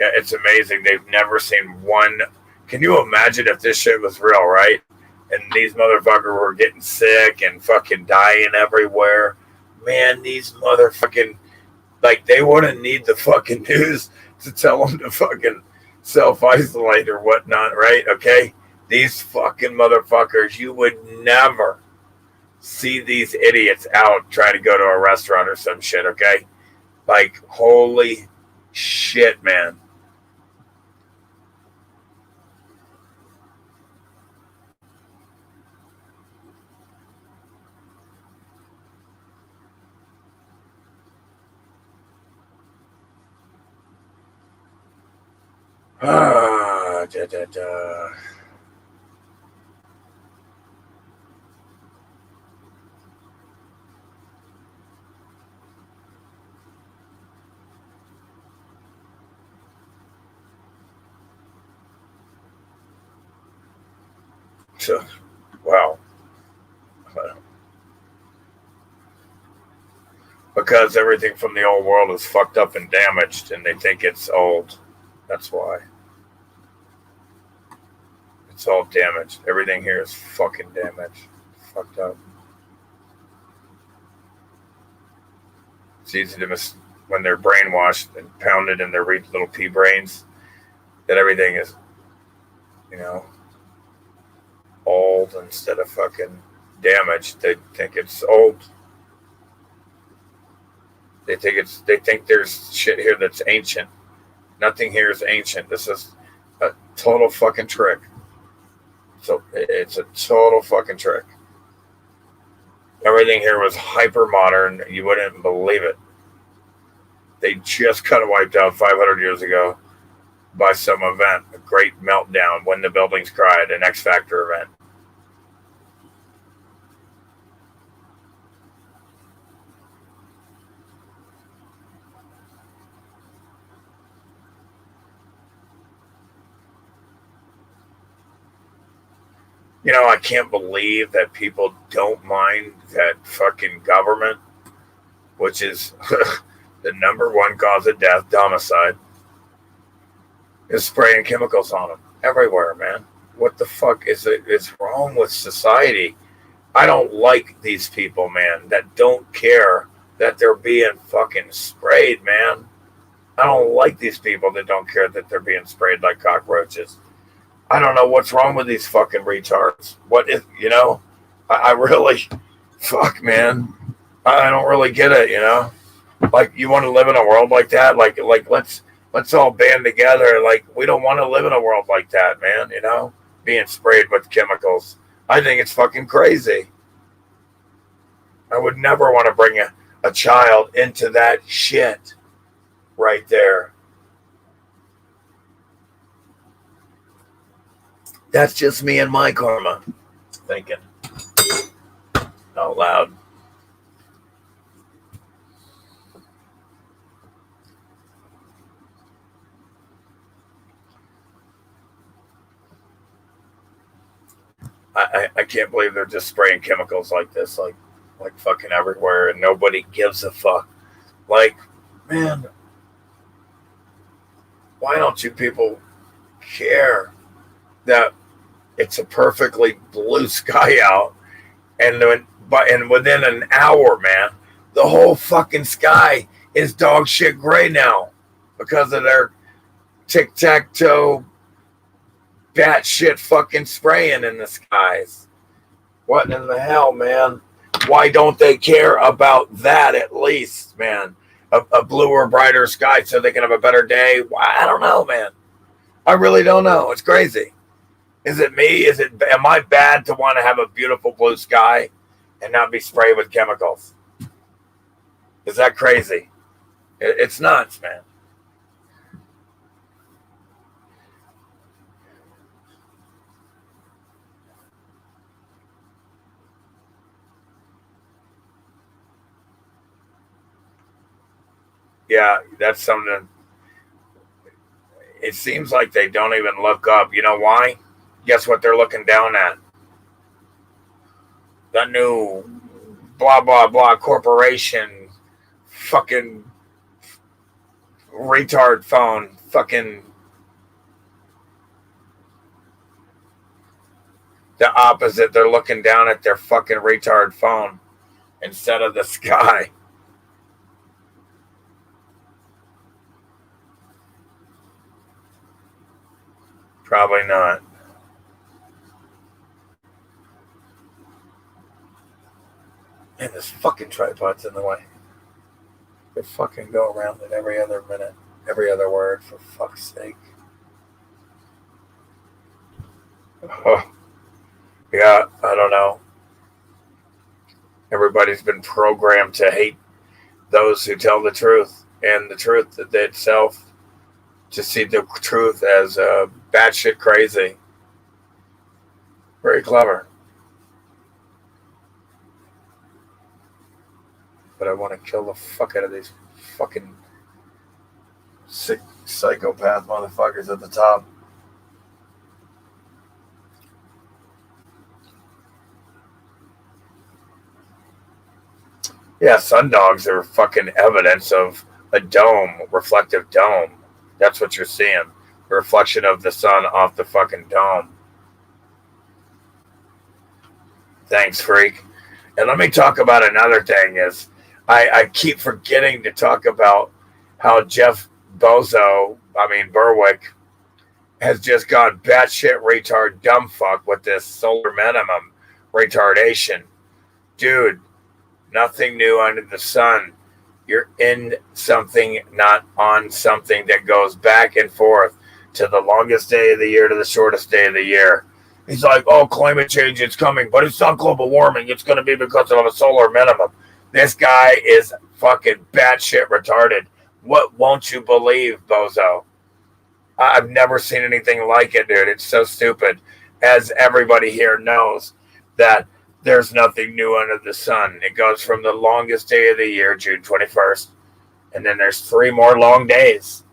Speaker 5: Yeah, it's amazing. They've never seen one. Can you imagine if this shit was real, right? and these motherfuckers were getting sick and fucking dying everywhere. Man, these motherfucking, like, they wouldn't need the fucking news to tell them to fucking self-isolate or whatnot, right? Okay? These fucking motherfuckers, you would never see these idiots out trying to go to a restaurant or some shit, okay? Like, holy shit, man. Da, da, da. So, wow. Because everything from the old world is fucked up and damaged, and they think it's old. That's why. It's all damaged. Everything here is fucking damaged. Fucked up. It's easy to miss when they're brainwashed and pounded in their little pea brains that everything is, old instead of fucking damaged. They think it's old. They think there's shit here that's ancient. Nothing here is ancient. This is a total fucking trick. So it's a total fucking trick. Everything here was hyper modern. You wouldn't believe it. They just kind of wiped out 500 years ago by some event, a great meltdown, When the Buildings Cried, an X Factor event. I can't believe that people don't mind that fucking government, which is the number one cause of death, homicide, is spraying chemicals on them everywhere, man. What the fuck is wrong with society? I don't like these people, man, that don't care that they're being fucking sprayed, man. I don't like these people that don't care that they're being sprayed like cockroaches. I don't know what's wrong with these fucking retards. What is, I really, fuck, man. I don't really get it, Like, you want to live in a world like that? Like let's all band together. Like, we don't want to live in a world like that, man, being sprayed with chemicals. I think it's fucking crazy. I would never want to bring a child into that shit right there. That's just me and my karma thinking out loud. I can't believe they're just spraying chemicals like this, like fucking everywhere, and nobody gives a fuck. Like, man, why don't you people care that it's a perfectly blue sky out, and within an hour, man, the whole fucking sky is dog shit gray now because of their tic-tac-toe batshit fucking spraying in the skies. What in the hell, man? Why don't they care about that at least, man? A bluer, brighter sky so they can have a better day? I don't know, man. I really don't know. It's crazy. Is it me? Am I bad to want to have a beautiful blue sky and not be sprayed with chemicals? Is that crazy? It's nuts, man. Yeah, that's something. It seems like they don't even look up. You know why? Guess what they're looking down at? The new blah, blah, blah corporation fucking retard phone fucking The opposite. They're looking down at their fucking retard phone instead of the sky. Probably not. Man, this fucking tripod's in the way. They fucking go around it every other minute, every other word, for fuck's sake. Oh. Yeah, I don't know. Everybody's been programmed to hate those who tell the truth, and the truth itself, to see the truth as batshit crazy. Very clever. But I want to kill the fuck out of these fucking sick psychopath motherfuckers at the top. Yeah, sundogs are fucking evidence of a dome, reflective dome. That's what you're seeing. The reflection of the sun off the fucking dome. Thanks, freak. And let me talk about another thing is I keep forgetting to talk about how Jeff Berwick, has just gone batshit retard dumb fuck with this solar minimum retardation. Dude, nothing new under the sun. You're in something, not on something, that goes back and forth to the longest day of the year to the shortest day of the year. He's like, oh, climate change, it's coming, but it's not global warming. It's going to be because of a solar minimum. This guy is fucking batshit retarded. What won't you believe, bozo? I've never seen anything like it, dude. It's so stupid. As everybody here knows, that there's nothing new under the sun. It goes from the longest day of the year, June 21st, and then there's 3 more long days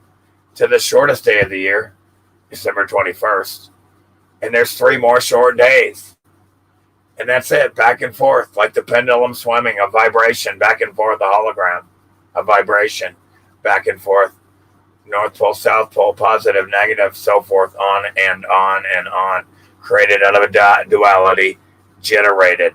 Speaker 5: to the shortest day of the year, December 21st. And there's 3 more short days. And that's it, back and forth, like the pendulum swimming, a vibration, back and forth, a hologram, a vibration, back and forth, North Pole, South Pole, positive, negative, so forth, on and on and on, created out of a duality, generated.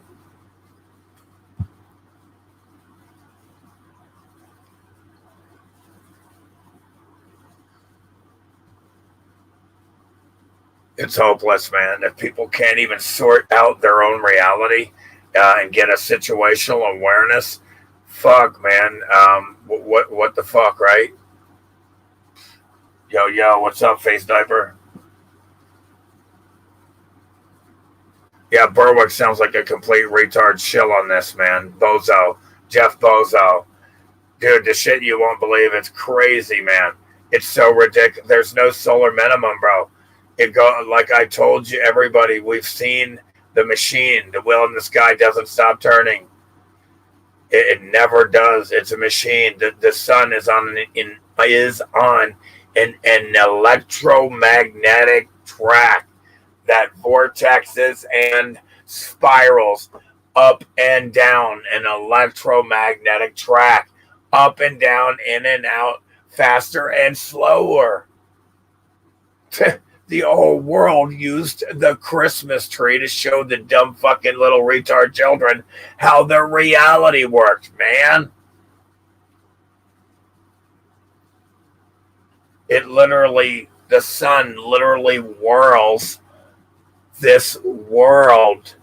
Speaker 5: It's hopeless, man. If people can't even sort out their own reality and get a situational awareness, fuck, man. What the fuck, right? Yo, what's up, Face Diaper? Yeah, Berwick sounds like a complete retard shill on this, man. Bozo. Jeff Bozo. Dude, the shit you won't believe. It's crazy, man. It's so ridiculous. There's no solar minimum, bro. It go like I told you, everybody. We've seen the machine. The wheel in the sky doesn't stop turning. It never does. It's a machine. The sun is on an electromagnetic track that vortexes and spirals up and down. An electromagnetic track up and down, in and out, faster and slower. The whole world used the Christmas tree to show the dumb fucking little retard children how the reality worked, man. The sun literally whirls this world.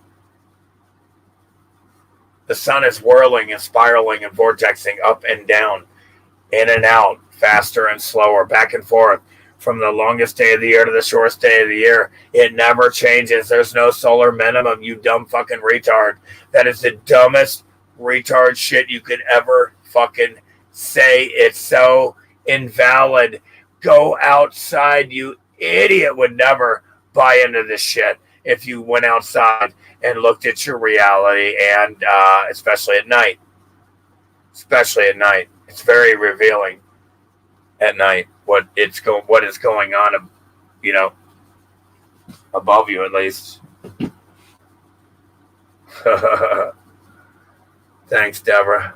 Speaker 5: The sun is whirling and spiraling and vortexing up and down, in and out, faster and slower, back and forth. From the longest day of the year to the shortest day of the year. It never changes. There's no solar minimum, you dumb fucking retard. That is the dumbest retard shit you could ever fucking say. It's so invalid. Go outside, you idiot. Would never buy into this shit if you went outside and looked at your reality, and especially at night. Especially at night. It's very revealing at night. What is going on, above you at least. Thanks, Deborah.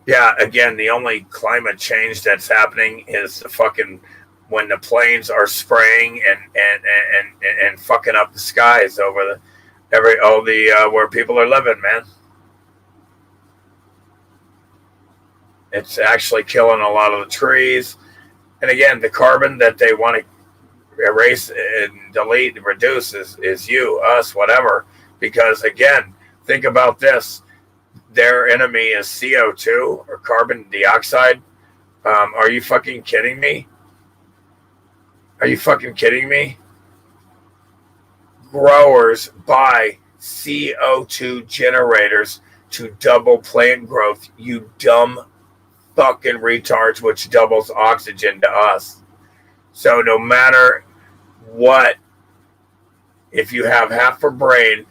Speaker 5: Yeah, again, the only climate change that's happening is the fucking when the planes are spraying and fucking up the skies over where people are living, man. It's actually killing a lot of the trees. And again, the carbon that they want to erase and delete and reduce is you, us, whatever. Because again, think about this. Their enemy is CO2 or carbon dioxide. Are you fucking kidding me? Are you fucking kidding me? Growers buy CO2 generators to double plant growth, you dumb fucking retards, which doubles oxygen to us. So no matter what, if you have half a brain,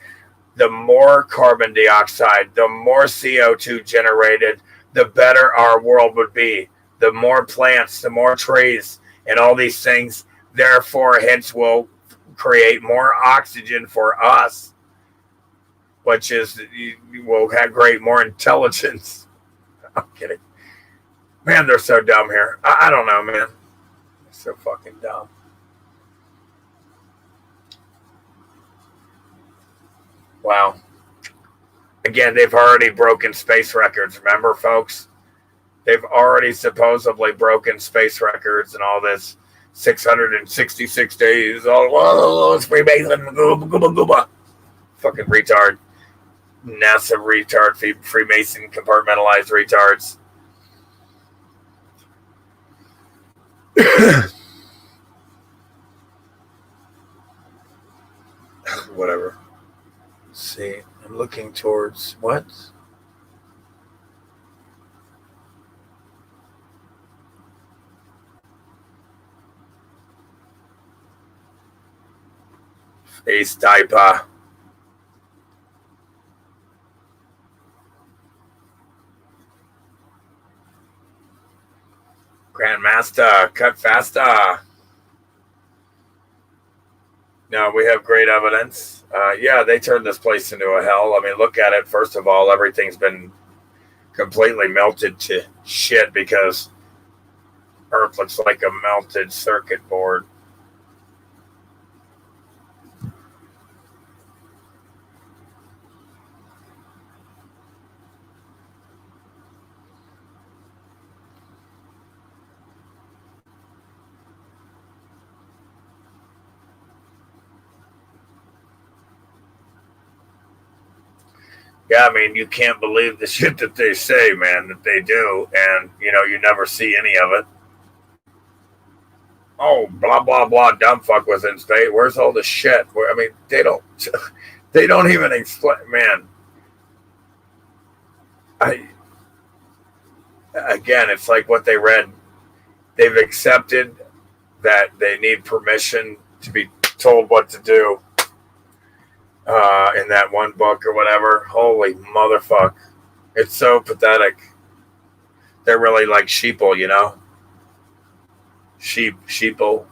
Speaker 5: the more carbon dioxide, the more CO2 generated, the better our world would be. The more plants, the more trees, and all these things, therefore, hence will create more oxygen for us, which is, will have great more intelligence. I'm kidding. Man, they're so dumb here. I don't know, man. They're so fucking dumb. Wow. Again, they've already broken space records. Remember, folks? They've already supposedly broken space records and all this 666 days. Oh, it's Freemason. Gooba. Fucking retard. NASA retard. Freemason compartmentalized retards. Whatever. Let's see. I'm looking towards what? Face diaper. Grandmaster, cut faster. No, we have great evidence. Yeah, they turned this place into a hell. I mean, look at it. First of all, everything's been completely melted to shit because Earth looks like a melted circuit board. Yeah, I mean, you can't believe the shit that they say, man, that they do. And, you know, you never see any of it. Oh, blah, blah, blah, dumb fuck was in space. Where's all the shit? I mean, they don't even explain, man. Again, it's like what they read. They've accepted that they need permission to be told what to do. In that one book or whatever. Holy motherfuck. It's so pathetic. They're really like sheeple, you know? Sheeple.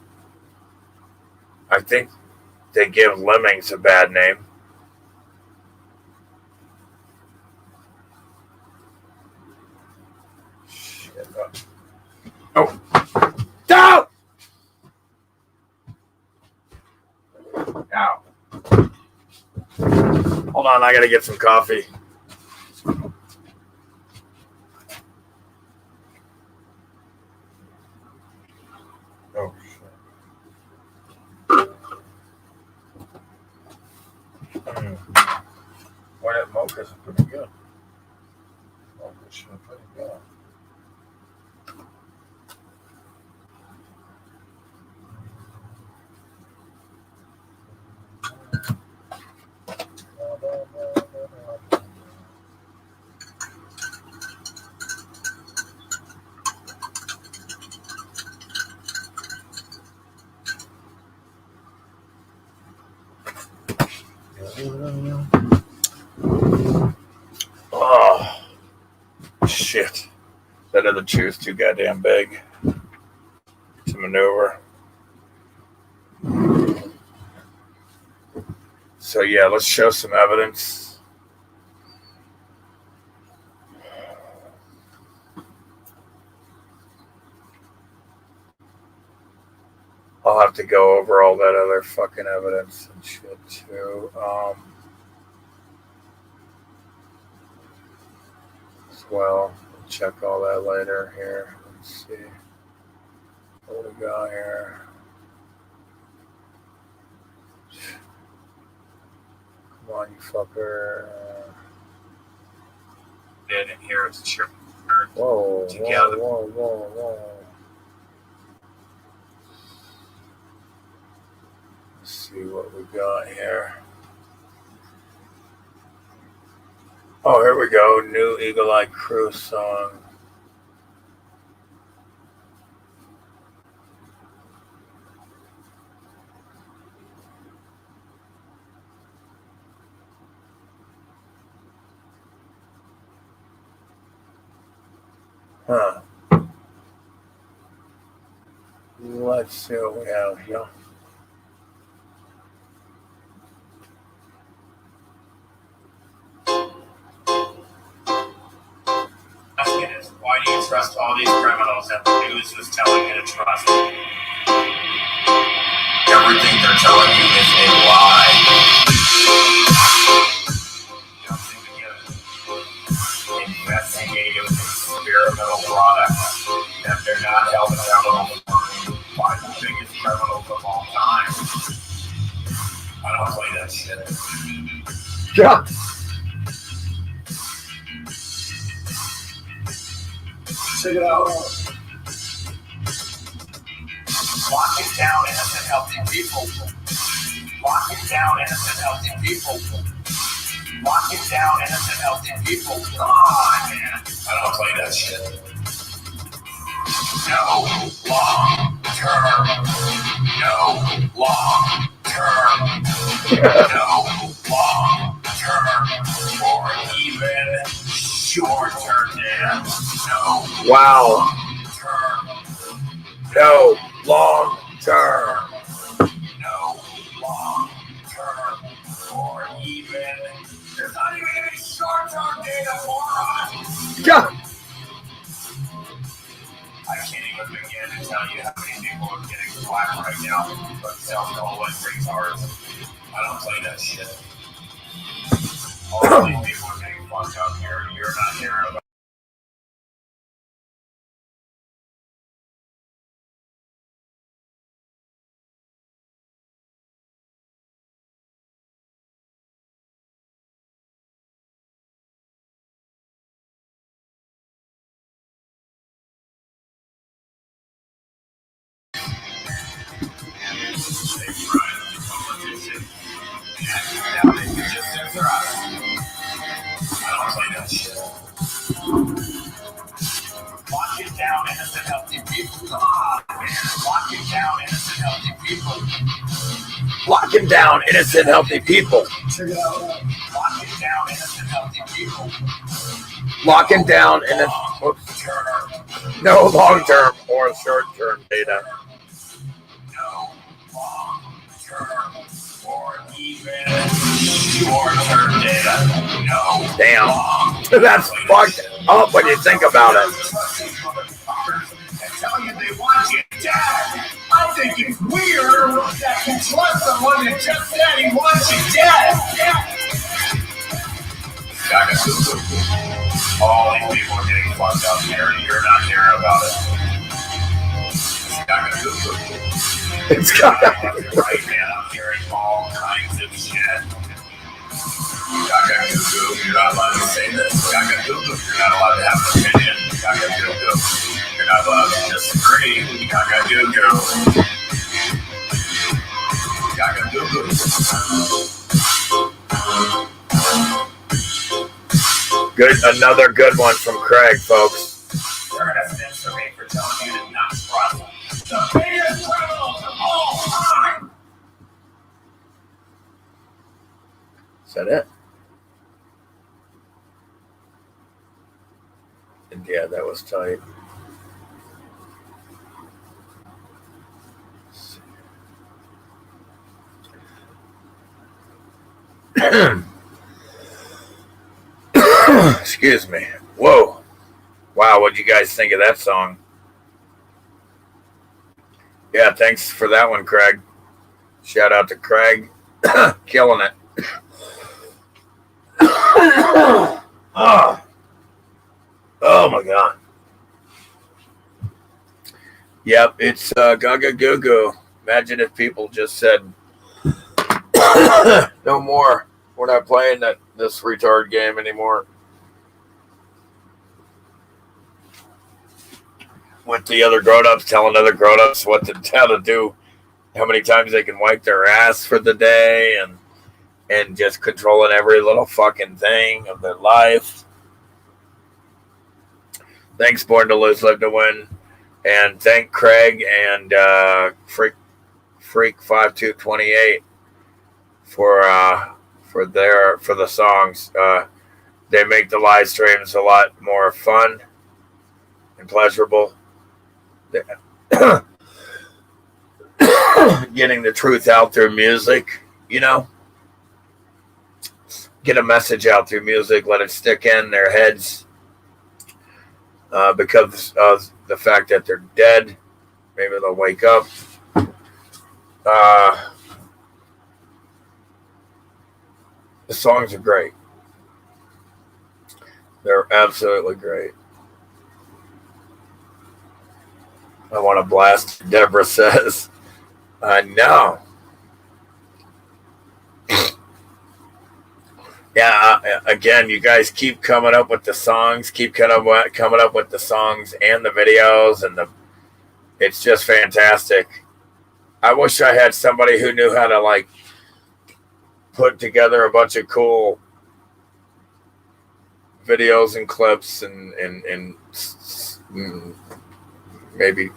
Speaker 5: I think they give lemmings a bad name. Shit. Oh. No! Ow. Hold on, I gotta get some coffee. Oh, shit. Boy, that mocha's pretty good. Mocha's pretty good. Oh, shit. That other chair's too goddamn big to maneuver. So, yeah, let's show some evidence. I'll have to go over all that other fucking evidence and shit too. As well, we'll check all that later here. Let's see what we got here. Come on, you fucker.
Speaker 4: And here it's sure.
Speaker 5: Whoa,
Speaker 4: Together.
Speaker 5: whoa. Let's see what we got here. Oh, here we go. New Eagle Eye Crew song. Huh. Let's see what we have here.
Speaker 4: Asking is, why do you trust all these criminals that the news was telling you to trust? Everything they're telling you is a lie. Nothing together. Investigative experimental products that they're not held accountable for by the biggest criminals of all time. I don't play that shit.
Speaker 1: Yeah.
Speaker 4: Check it out. Locking down innocent, healthy people. Locking down innocent, healthy people. Locking down innocent, healthy people. Come on, man. I don't play that shit. No long term. No long term. No long term. Or even short term data. No.
Speaker 5: Wow.
Speaker 4: Term.
Speaker 5: No long term.
Speaker 4: No long term. Or even. There's not even any short term data for us.
Speaker 1: Yeah.
Speaker 4: I can't even begin to tell you how many people are getting slapped right now, but self-colon retards. I don't play that shit. All these people are getting fucked up here. You're not hearing about. Locking down innocent, healthy people. Come on, man. Locking down innocent, healthy people.
Speaker 5: Locking down innocent, healthy people.
Speaker 4: Check it out. Locking down innocent, healthy people.
Speaker 5: Locking down innocent. No long term or short term data.
Speaker 4: No long term or even short term data. No.
Speaker 5: Damn. That's fucked up when you think about it.
Speaker 4: Tell you they want you dead. I think it's weird that you trust someone that just said he wants you dead. All these people are getting fucked up here. You're not hearing about it.
Speaker 5: It's got
Speaker 4: Right now, I'm hearing all kinds of shit. You're not allowed to say this. You're not allowed to have an opinion. You're not allowed to disagree.
Speaker 5: good. Another good one from Craig, folks.
Speaker 4: You're gonna censor me for telling you to not trust the biggest criminals of all time.
Speaker 5: Is that it? And yeah, that was tight. Excuse me. Whoa. Wow, what'd you guys think of that song? Yeah, thanks for that one, Craig. Shout out to Craig. Killing it. Oh. Oh my God. Yep, it's gaga goo goo. Imagine if people just said, no more. We're not playing this retard game anymore. With the other grown-ups telling other grown-ups how to do, how many times they can wipe their ass for the day, and just controlling every little fucking thing of their life. Thanks, Born to Lose, Live to Win. And thank Craig and Freak 5228 for the songs. They make the live streams a lot more fun and pleasurable. Getting the truth out through music, you know. Get a message out through music, let it stick in their heads. Because of the fact that they're dead, maybe they'll wake up. The songs are great. They're absolutely great. I want to blast, Deborah says. I know. Yeah, again, you guys keep coming up with the songs, coming up with the songs and the videos, and it's just fantastic. I wish I had somebody who knew how to like put together a bunch of cool videos and clips and maybe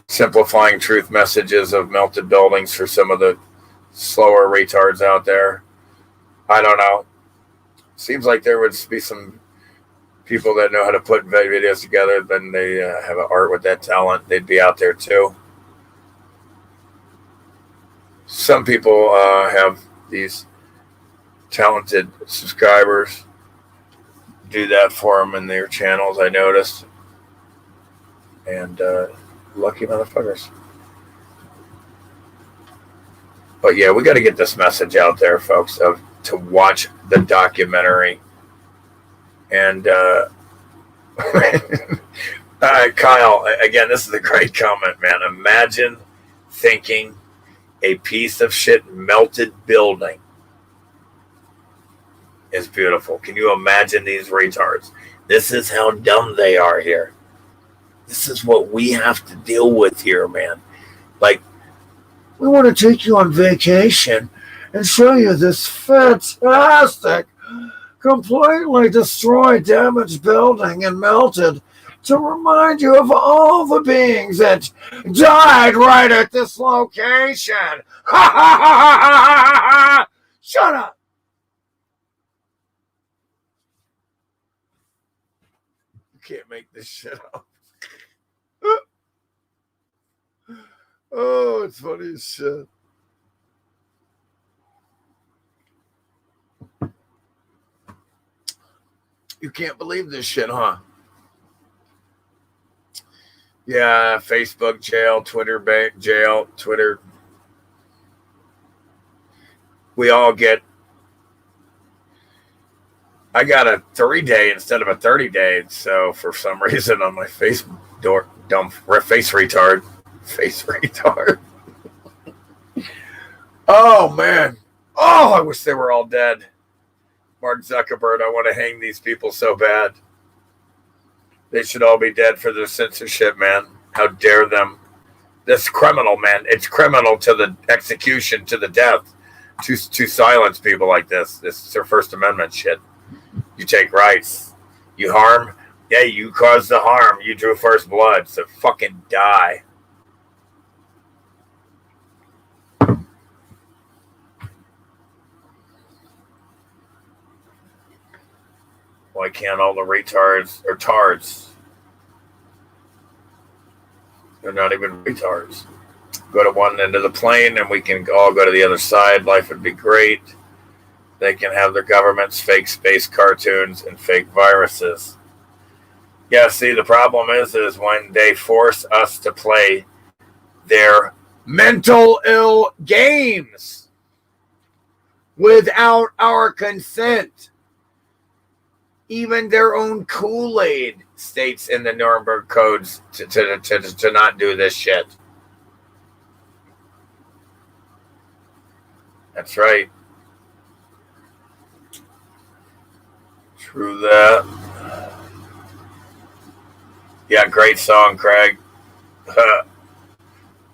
Speaker 5: simplifying truth messages of melted buildings for some of the slower retards out there. I don't know. Seems like there would be some people that know how to put videos together. Then they have an art with that talent. They'd be out there too. Some people have these talented subscribers do that for them in their channels, I noticed. And lucky motherfuckers. But yeah, we got to get this message out there, folks, to watch the documentary. And Kyle, again, this is a great comment, man. Imagine thinking a piece of shit melted building is beautiful. Can you imagine these retards? This is how dumb they are here. This is what we have to deal with here, man. Like, we want to take you on vacation and show you this fantastic, completely destroyed, damaged building and melted to remind you of all the beings that died right at this location. Ha ha ha ha ha ha! Shut up! You can't make this shit up. Oh, it's funny as shit. You can't believe this shit, huh? Yeah, Facebook jail, Twitter jail, Twitter. We all get. I got a 3-day instead of a 30-day, so for some reason on my face retard. Oh man. Oh, I wish they were all dead. Mark Zuckerberg, I want to hang these people so bad. They should all be dead for their censorship, man. How dare them? This criminal, man. It's criminal to the execution, to the death, to silence people like this. This is their First Amendment shit. You take rights. You harm. Yeah, you caused the harm. You drew first blood. So fucking die. Why can't all the retards or tards? They're not even retards. Go to one end of the plane and we can all go to the other side. Life would be great. They can have their government's fake space cartoons and fake viruses. Yeah, see, the problem is when they force us to play their mental ill games without our consent. Even their own Kool-Aid states in the Nuremberg codes to not do this shit. That's right. True that. Yeah, great song, Craig.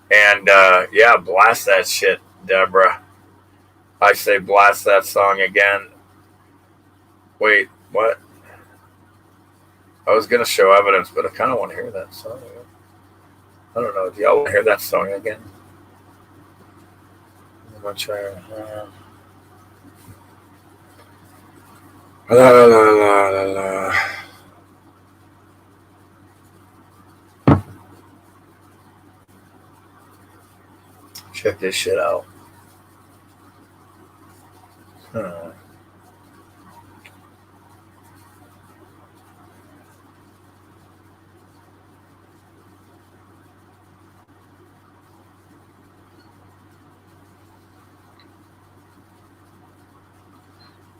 Speaker 5: And yeah, blast that shit, Deborah. I say blast that song again. Wait, what? I was going to show evidence, but I kind of want to hear that song again. I don't know. Do y'all want to hear that song again? I'm going to try. La, la, la, la, la. Check this shit out.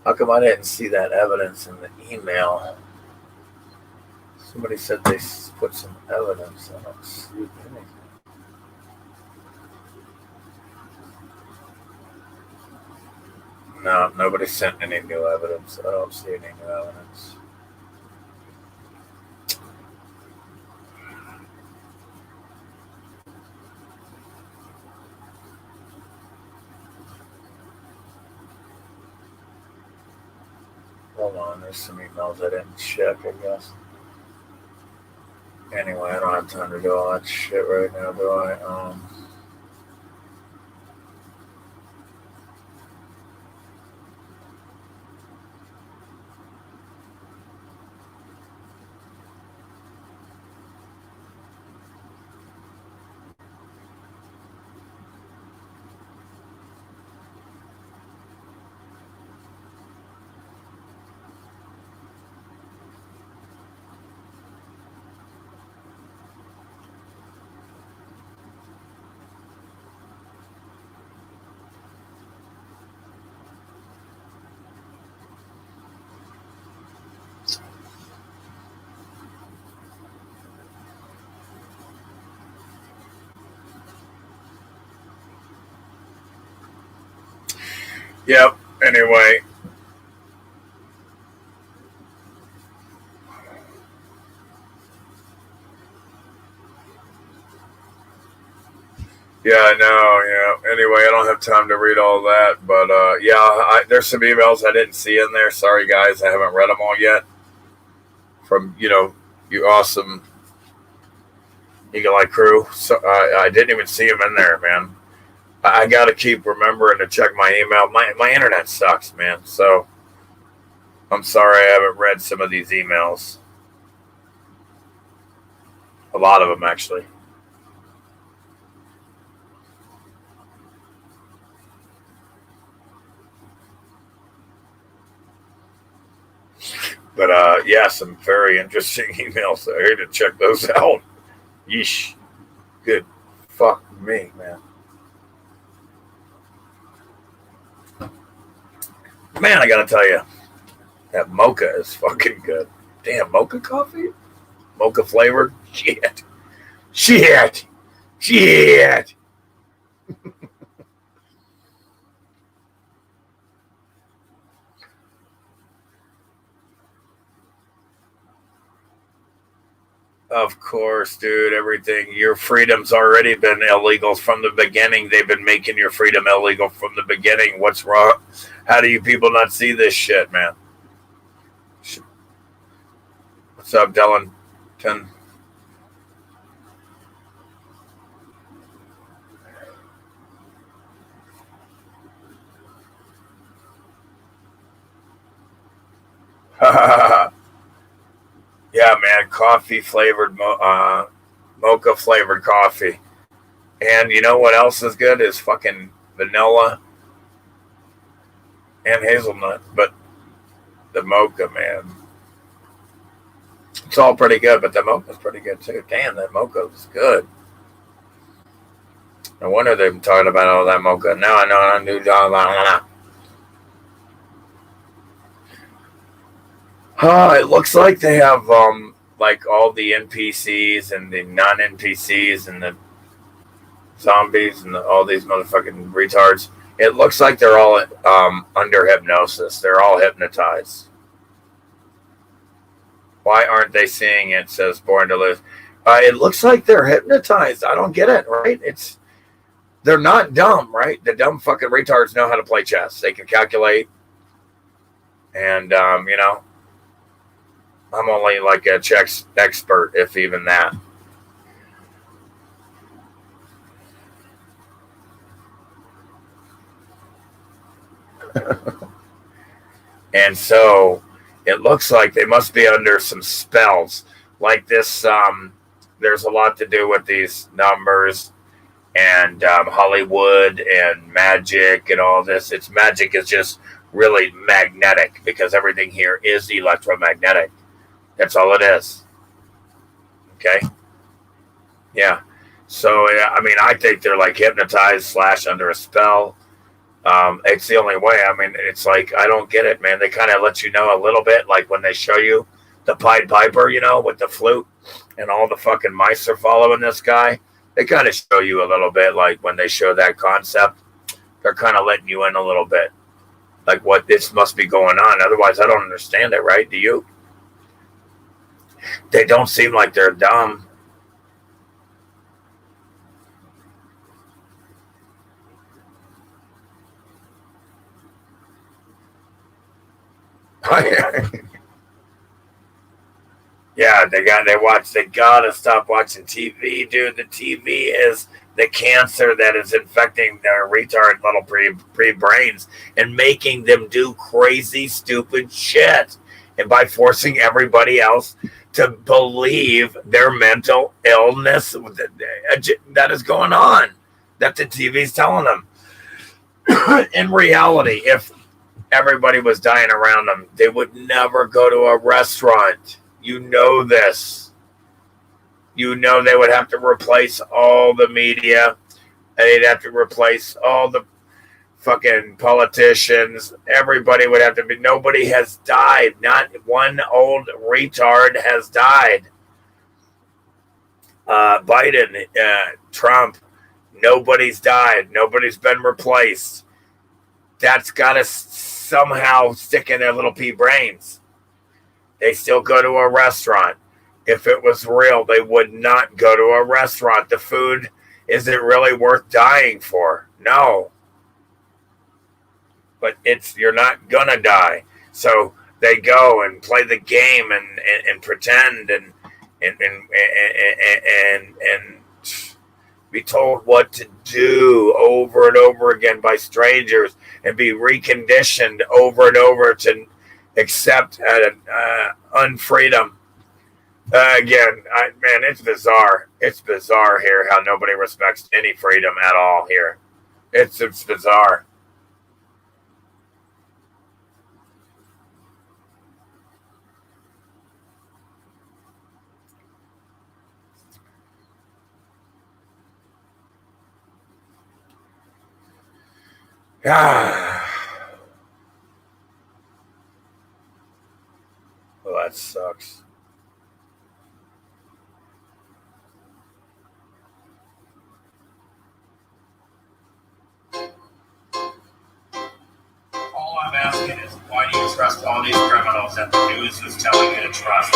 Speaker 5: How come I didn't see that evidence in the email? Somebody said they put some evidence. I don't see anything. No, nobody sent any new evidence. I don't see any new evidence. Hold on, there's some emails I didn't check, I guess. Anyway, I don't have time to do all that shit right now, do I? Yep, anyway. Yeah, I know, yeah. Anyway, I don't have time to read all that, but yeah, there's some emails I didn't see in there. Sorry, guys, I haven't read them all yet. From, you awesome Eagle Eye crew. So I didn't even see them in there, man. I got to keep remembering to check my email. My internet sucks, man. So I'm sorry I haven't read some of these emails. A lot of them, actually. But yeah, some very interesting emails. I had to check those out. Yeesh. Good. Fuck me, man. Man, I gotta tell you, that mocha is fucking good. Damn, mocha coffee? Mocha flavored? Shit. Of course, dude, everything. Your freedom's already been illegal from the beginning. They've been making your freedom illegal from the beginning. What's wrong? How do you people not see this shit, man? What's up, Dylan? Yeah, man, coffee flavored, mocha flavored coffee. And you know what else is good is fucking vanilla and hazelnut. But the mocha, man, it's all pretty good. But the mocha's pretty good too. Damn, that mocha was good. No wonder they've been talking about all that mocha. Now I know I do. It looks like they have like all the NPCs and the non-NPCs and the zombies and all these motherfucking retards. It looks like they're all under hypnosis. They're all hypnotized. Why aren't they seeing it? Says Born to Lose. It looks like they're hypnotized. I don't get it, right? They're not dumb, right? The dumb fucking retards know how to play chess. They can calculate. And, you know, I'm only like a chess expert, if even that. And so it looks like they must be under some spells. Like this, there's a lot to do with these numbers and Hollywood and magic and all this. Magic is just really magnetic because everything here is electromagnetic. That's all it is. Okay? Yeah. So, I mean, I think they're like hypnotized / under a spell. It's the only way. I mean, it's like, I don't get it, man. They kind of let you know a little bit, like when they show you the Pied Piper, you know, with the flute and all the fucking mice are following this guy. They kind of show you a little bit, like when they show that concept, they're kind of letting you in a little bit, like what this must be going on. Otherwise, I don't understand it, right? Do you? They don't seem like they're dumb. Yeah, they gotta stop watching TV, dude. The TV is the cancer that is infecting their retard little pre-brains and making them do crazy, stupid shit. And by forcing everybody else to believe their mental illness that is going on, that the TV's telling them. In reality, if everybody was dying around them, they would never go to a restaurant. You know this. You know they would have to replace all the media. They'd have to replace all the fucking politicians. Everybody would have to be. Nobody has died. Not one old retard has died. Biden, Trump, nobody's died. Nobody's been replaced. That's got to somehow stick in their little pea brains. They still go to a restaurant. If it was real, they would not go to a restaurant. The food, is it really worth dying for? No. But you're not gonna die. So they go and play the game and pretend and be told what to do over and over again by strangers and be reconditioned over and over to accept unfreedom. Again, man, it's bizarre. It's bizarre here how nobody respects any freedom at all here. It's bizarre. Well, that sucks.
Speaker 2: All I'm asking is, why do you trust all these criminals that the news is telling you to trust?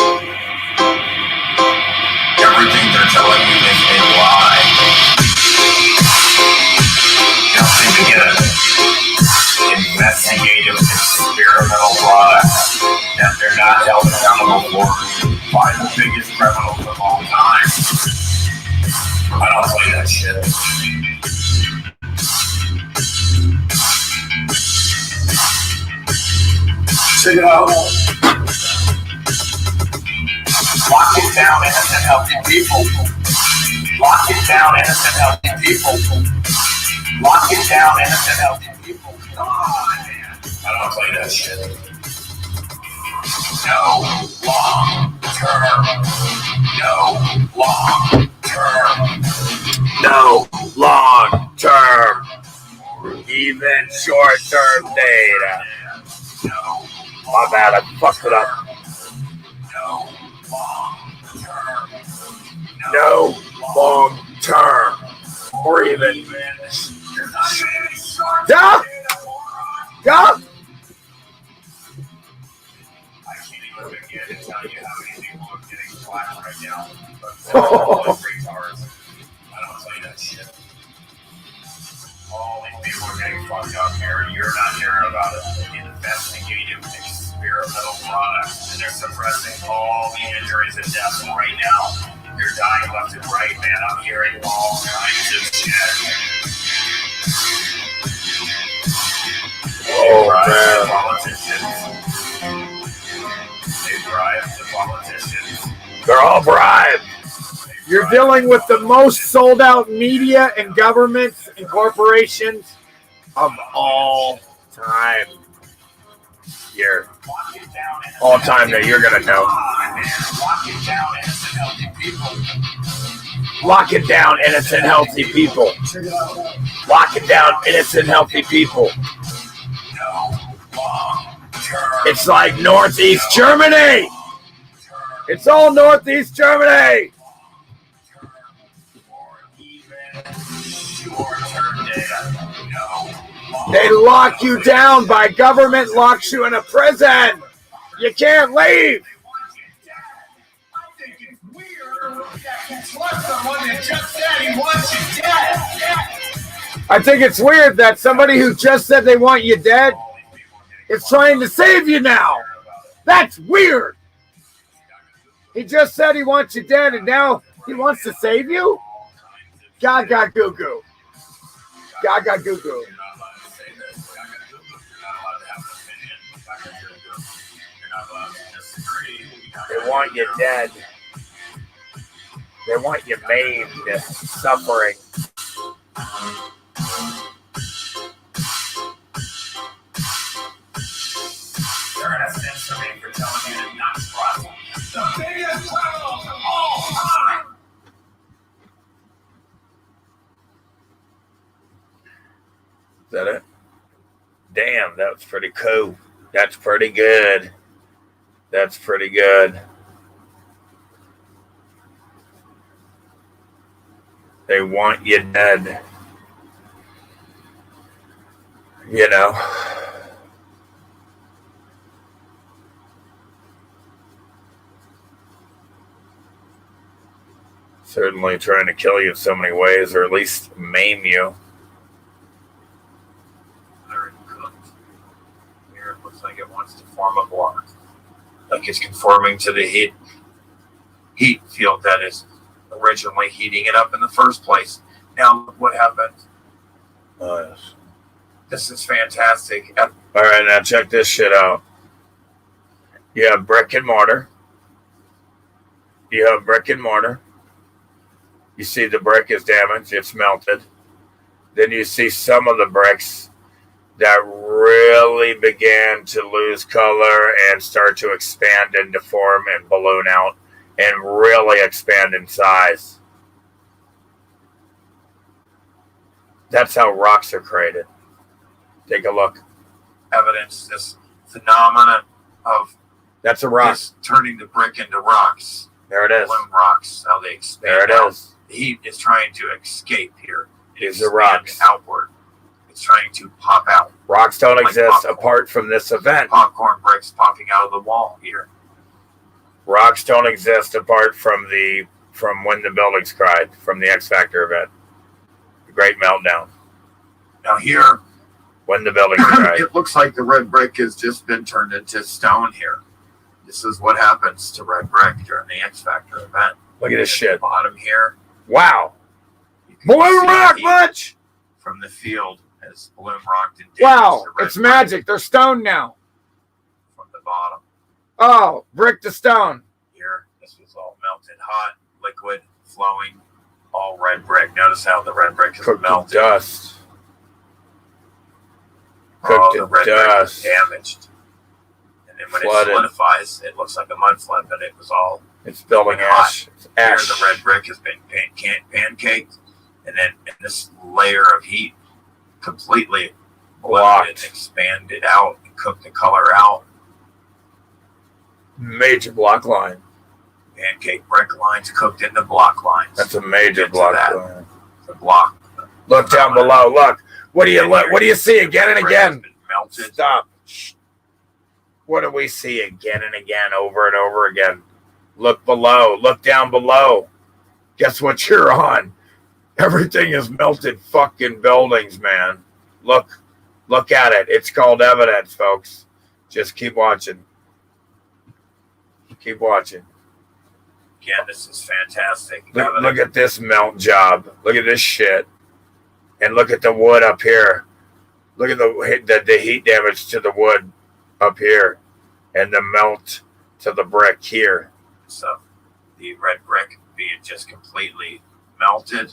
Speaker 4: Everything they're telling you is a lie. You don't seem to get it. Investigative experimental products that they're not held accountable for by the biggest criminals of all time. I don't play that shit. Check it out. Lock it down, innocent, healthy people. Lock it down, innocent, healthy people. Lock it down, innocent, healthy people. Come on, man. I don't play that shit. No long term. No long term.
Speaker 5: No long even short-term data. My bad, I fucked it up. No long-term or even. Yeah. Yeah.
Speaker 2: All these people are getting fucked up here. You're not hearing about it. Investigative experimental products. And they're suppressing all the injuries and deaths right now. They're dying left and right, man. I'm hearing all kinds of shit.
Speaker 5: Oh, man.
Speaker 2: They bribe the politicians.
Speaker 5: They're all bribed.
Speaker 1: You're dealing with the most sold out media and governments and corporations of all time.
Speaker 5: Here. All time that you're going to know. Locking down innocent, healthy people. Locking down innocent, healthy people. It's like Northeast Germany. It's all Northeast Germany. They lock you down by government, locks you in a prison. You can't leave. I think it's weird that somebody who just said they want you dead is trying to save you now. That's weird. He just said he wants you dead and now he wants to save you? Gaga goo goo. Gaga goo goo. They want you dead. They want you maimed, suffering.
Speaker 2: They're gonna censor me for telling you to not trust the biggest criminals of all time.
Speaker 5: Is that it? Damn, that was pretty cool. That's pretty good. That's pretty good. They want you dead. You know. Certainly trying to kill you in so many ways, or at least maim you.
Speaker 2: They're cooked. Here it looks like it wants to form a block. Like it's conforming to the heat field that is originally heating it up in the first place. Now look what happened.
Speaker 5: Yes.
Speaker 2: This is fantastic.
Speaker 5: All right, now check this shit out. You have brick and mortar. You have brick and mortar. You see the brick is damaged. It's melted. Then you see some of the bricks that really began to lose color and start to expand and deform and balloon out and really expand in size. That's how rocks are created. Take a look.
Speaker 2: Evidence, this phenomenon of
Speaker 5: That's a rock.
Speaker 2: turning the brick into rocks.
Speaker 5: There it is.
Speaker 2: Balloon rocks, how they expand.
Speaker 5: There it
Speaker 2: out.
Speaker 5: is.
Speaker 2: The heat is trying to escape here.
Speaker 5: These are rocks.
Speaker 2: Outward. It's trying to pop out.
Speaker 5: Rocks don't
Speaker 2: Like
Speaker 5: exist
Speaker 2: popcorn.
Speaker 5: apart from this event.
Speaker 2: Popcorn bricks popping out of the wall here.
Speaker 5: Rocks don't exist apart from when the buildings cried, from the X Factor event. The Great Meltdown.
Speaker 2: Now here,
Speaker 5: When the buildings cried.
Speaker 2: it looks like the red brick has just been turned into stone here. This is what happens to red brick during the X Factor event.
Speaker 5: Look at this shit.
Speaker 2: Bottom here.
Speaker 5: Wow.
Speaker 2: You can
Speaker 5: Balloon
Speaker 2: see
Speaker 5: rock
Speaker 2: heat
Speaker 5: much?
Speaker 2: from the field as balloon rocked and damaged
Speaker 1: Wow,
Speaker 2: the red
Speaker 1: it's
Speaker 2: brick
Speaker 1: magic. They're stone now.
Speaker 2: from the bottom.
Speaker 1: Oh, brick to stone.
Speaker 2: Here, this was all melted hot, liquid, flowing, all red brick. Notice how the red brick is
Speaker 5: Cooked to
Speaker 2: melted.
Speaker 5: dust.
Speaker 2: Oh,
Speaker 5: Cooked
Speaker 2: the
Speaker 5: to
Speaker 2: red brick was
Speaker 5: dust.
Speaker 2: damaged. And then when
Speaker 5: Flooded.
Speaker 2: it solidifies, it looks like a mud flood, but it was all
Speaker 5: It's building ash. It's
Speaker 2: here.
Speaker 5: ash.
Speaker 2: The red brick has been pancaked, and then in this layer of heat, completely
Speaker 5: Blocked.
Speaker 2: and expanded out and cooked the color out.
Speaker 5: Major block line.
Speaker 2: Pancake brick lines cooked into block lines.
Speaker 5: That's a major block line.
Speaker 2: The block.
Speaker 5: Look down below. Look. What do you see again and again?
Speaker 2: Melted.
Speaker 5: Stop. What do we see again and again, over and over again? Look below. Look down below. Guess what you're on? Everything is melted fucking buildings, man. Look at it. It's called evidence, folks. Just keep watching. Keep watching.
Speaker 2: Yeah, this is fantastic.
Speaker 5: Look at this melt job. Look at this shit. And look at the wood up here. Look at the heat damage to the wood up here. And the melt to the brick here.
Speaker 2: So the red brick being just completely melted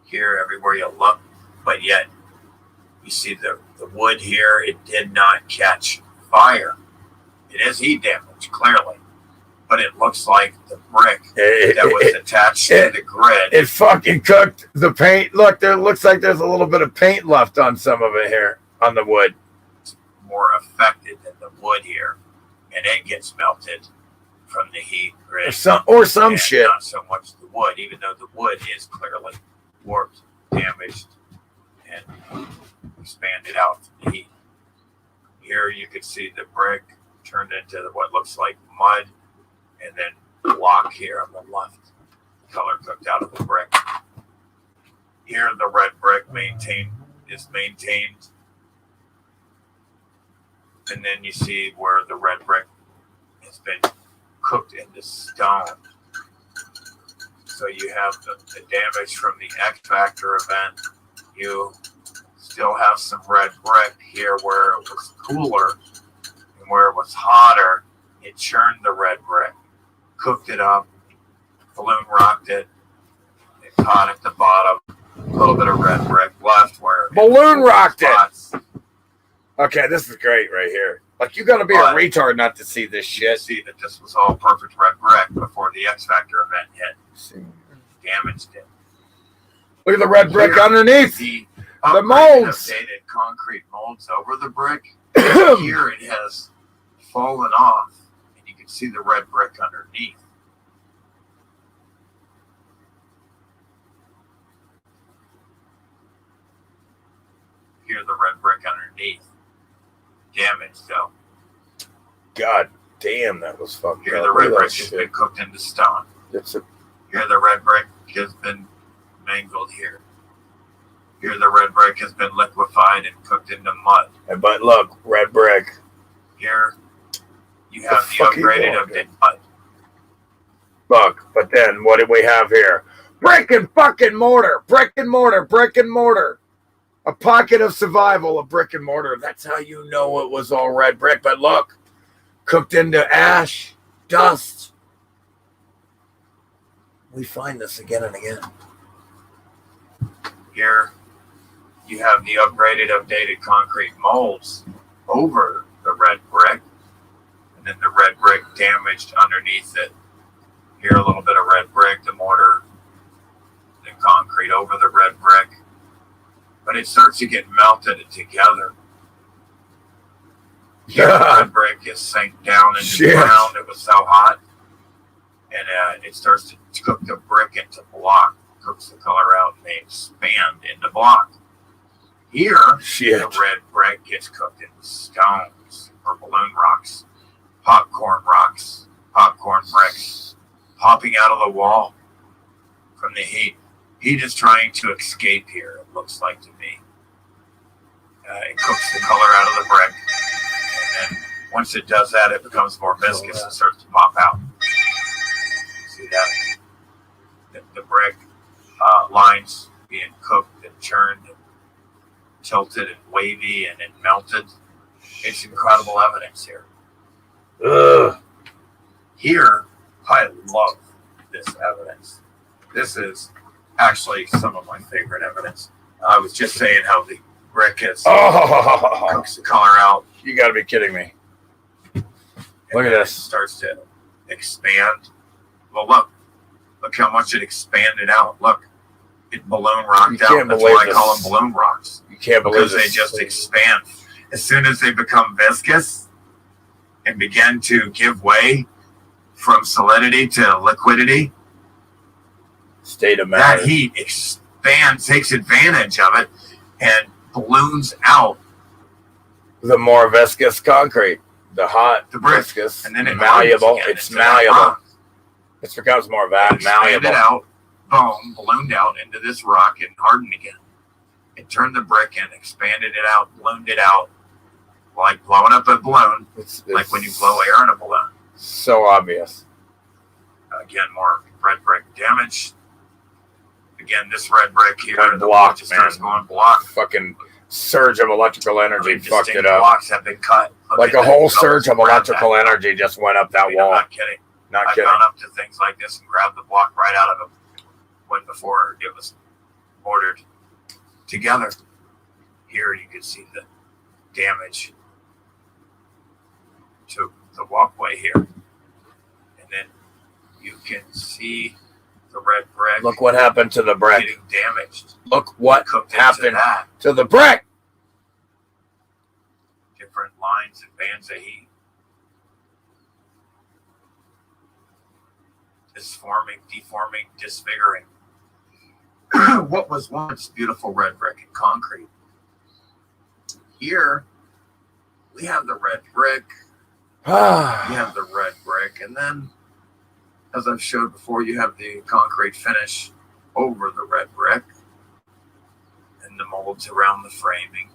Speaker 2: here everywhere you look. But yet you see the wood here, it did not catch fire. It is heat damage, clearly. But it looks like the brick that was attached to the grid.
Speaker 5: It fucking cooked the paint. Look, there looks like there's a little bit of paint left on some of it here, on the wood.
Speaker 2: It's more affected than the wood here. And it gets melted from the heat grid.
Speaker 5: Or some shit.
Speaker 2: Not so much the wood, even though the wood is clearly warped, damaged, and expanded out from the heat. Here you can see the brick turned into what looks like mud. And then block here on the left, color cooked out of the brick. Here the red brick is maintained. And then you see where the red brick has been cooked into stone. So you have the damage from the X Factor event. You still have some red brick here where it was cooler and where it was hotter. It churned the red brick. Cooked it up, balloon rocked it, it caught at the bottom, a little bit of red brick left where
Speaker 5: balloon rocked it. Okay, this is great right here. Like, you gotta be a retard not to see this shit.
Speaker 2: You see that this was all perfect red brick before the X Factor event hit. Damaged it.
Speaker 5: Look at the red brick underneath.
Speaker 2: The
Speaker 5: molds.
Speaker 2: Updated concrete molds over the brick. Here it has fallen off. You can see the red brick underneath. Here the red brick underneath. Damaged though.
Speaker 5: God damn, that was fucked
Speaker 2: Here
Speaker 5: up.
Speaker 2: the red brick has been cooked into stone. Here the red brick has been mangled here. Here the red brick has been liquefied and cooked into mud.
Speaker 5: But look, red brick.
Speaker 2: Here you have the upgraded updated mud.
Speaker 5: Look, but then what do we have here? Brick and fucking mortar. Brick and mortar. Brick and mortar. A pocket of survival of brick and mortar. That's how you know it was all red brick. But look, cooked into ash, dust. We find this again and again.
Speaker 2: Here you have the upgraded, updated concrete molds over the red brick. And then the red brick damaged underneath it. Here a little bit of red brick, the mortar, the concrete over the red brick. But it starts to get melted together. Here the red brick is sank down into the ground. It was so hot. And it starts to cook the brick into block. Cooks the color out and they expand into block. Here, the red brick gets cooked into stones or balloon rocks. Popcorn rocks, popcorn bricks, popping out of the wall from the heat. Heat is trying to escape here, it looks like to me. It cooks the color out of the brick. And then once it does that, it becomes more viscous and starts to pop out. See that? The brick lines being cooked and churned and tilted and wavy and then melted. It's incredible evidence here. Here, I love this evidence. This is actually some of my favorite evidence. I was just saying how the brick is cooks the color out.
Speaker 5: You got to be kidding me. Look at this.
Speaker 2: It starts to expand. Well, look how much it expanded out. Look,
Speaker 6: it balloon rocked out. That's why I call them balloon rocks.
Speaker 5: You can't believe
Speaker 6: because they just expand. As soon as they become viscous and begin to give way from solidity to liquidity,
Speaker 5: state of matter.
Speaker 6: That heat expands, takes advantage of it, and balloons out.
Speaker 5: The more viscous concrete, the hot,
Speaker 6: the brick,
Speaker 5: viscous,
Speaker 6: and then it
Speaker 5: malleable. It's malleable. It becomes more malleable.
Speaker 6: It out, boom, ballooned out into this rock and hardened again. It turned the brick and expanded it out, ballooned it out, like blowing up a balloon, like when you blow air in a balloon.
Speaker 5: So obvious.
Speaker 6: Again, more red brick damage. Again, this red brick here,
Speaker 5: the block just
Speaker 6: starts going block.
Speaker 5: Fucking surge of electrical energy fucked it up.
Speaker 6: Blocks have been cut.
Speaker 5: Like a whole surge of electrical energy just went up that wall.
Speaker 6: I'm not kidding. I've gone up to things like this and grabbed the block right out of it when before it was ordered together. Here you can see the damage to the walkway here. And then you can see the red brick.
Speaker 5: Look what happened to the brick.
Speaker 6: Getting damaged.
Speaker 5: Look what happened to the brick.
Speaker 6: Different lines and bands of heat. Deforming, disfiguring. What was once beautiful red brick and concrete. Here, we have the red brick. You have the red brick, and then, as I've showed before, you have the concrete finish over the red brick and the molds around the framing.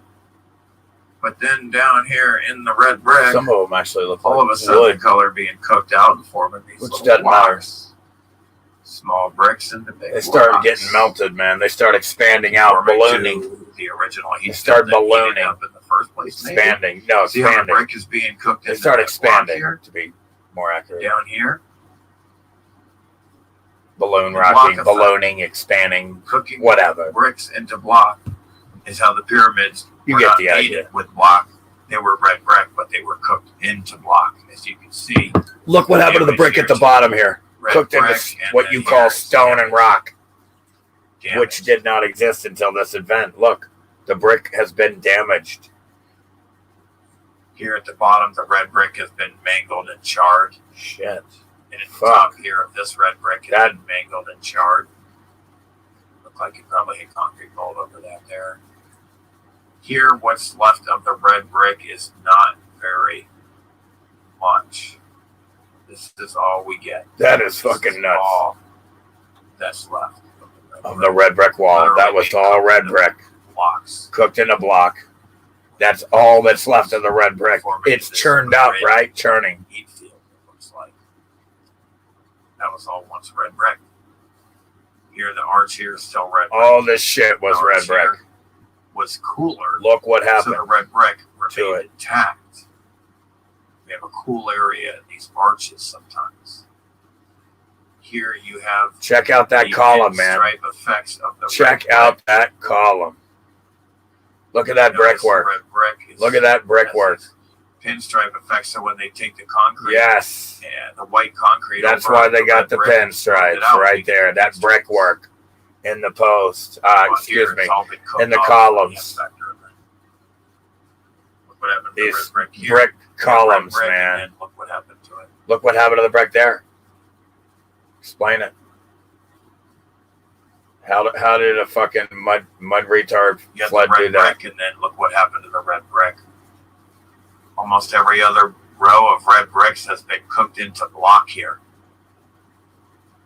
Speaker 6: But then down here in the red brick,
Speaker 5: some of them actually look
Speaker 6: all
Speaker 5: like
Speaker 6: of a sudden the color being cooked out and forming these
Speaker 5: which
Speaker 6: little
Speaker 5: doesn't matter.
Speaker 6: Small bricks into big
Speaker 5: They started
Speaker 6: blocks.
Speaker 5: getting melted, man. They start expanding out, ballooning.
Speaker 6: The original heat.
Speaker 5: They start ballooning
Speaker 6: up in the first place.
Speaker 5: Expanding. No,
Speaker 6: See how the
Speaker 5: expanding.
Speaker 6: brick is being cooked.
Speaker 5: They start expanding here, to be more accurate.
Speaker 6: Down here,
Speaker 5: balloon rocking, ballooning, expanding,
Speaker 6: cooking
Speaker 5: whatever.
Speaker 6: Bricks into block is how the pyramids
Speaker 5: You get the idea.
Speaker 6: with block. They were red brick, but they were cooked into block, as you can see.
Speaker 5: Look what happened to the brick at the bottom here. Cooked into what you call stone and rock, which did not exist until this event. Look, the brick has been damaged.
Speaker 6: Here at the bottom, the red brick has been mangled and charred.
Speaker 5: Shit.
Speaker 6: And at the top here of this red brick has been mangled and charred. Look like it probably hit concrete mold over that there. Here, what's left of the red brick is not very much. This is all we get.
Speaker 5: That is fucking nuts.
Speaker 6: All that's left
Speaker 5: of the red brick wall. That was all red brick.
Speaker 6: Blocks.
Speaker 5: Cooked in a block. That's all that's left of the red brick. It's churned out, right? Churning.
Speaker 6: Heat field, it looks like. That was all once red brick. Here, the arch here is still red brick.
Speaker 5: All this shit was red brick.
Speaker 6: Was cooler.
Speaker 5: Look what happened.
Speaker 6: So the red brick remained intact. We have a cool area in these arches sometimes. Here you have.
Speaker 5: Check out that column, man.
Speaker 6: Effects of the
Speaker 5: Check out that column. Look at that brickwork. Look at that brickwork.
Speaker 6: Pinstripe effects. So when they take the concrete,
Speaker 5: yes,
Speaker 6: and the white concrete.
Speaker 5: That's why they got the pinstripes right there. That brickwork in the post. Excuse me, in the columns. These brick columns, man.
Speaker 6: Look what happened to it.
Speaker 5: Look what happened to the brick there. Explain it. How did a fucking mud retard flood do that?
Speaker 6: And then look what happened to the red brick. Almost every other row of red bricks has been cooked into block here.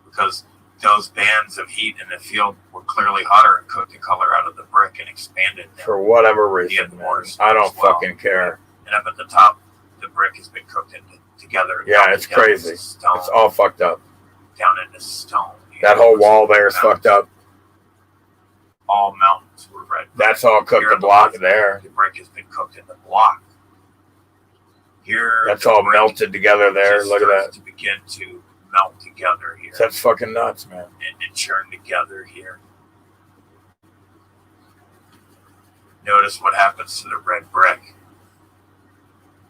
Speaker 6: Because those bands of heat in the field were clearly hotter and cooked the color out of the brick and expanded them.
Speaker 5: For whatever reason, I don't fucking care.
Speaker 6: And up at the top, the brick has been cooked together.
Speaker 5: Yeah, it's crazy. It's all fucked up.
Speaker 6: Down into stone.
Speaker 5: That whole wall there is fucked up.
Speaker 6: All mountains were red brick.
Speaker 5: That's all cooked in block there.
Speaker 6: The brick has been cooked in the block. Here,
Speaker 5: that's all melted together there. Look at that.
Speaker 6: To begin to melt together here.
Speaker 5: That's fucking nuts, man.
Speaker 6: And churn together here. Notice what happens to the red brick.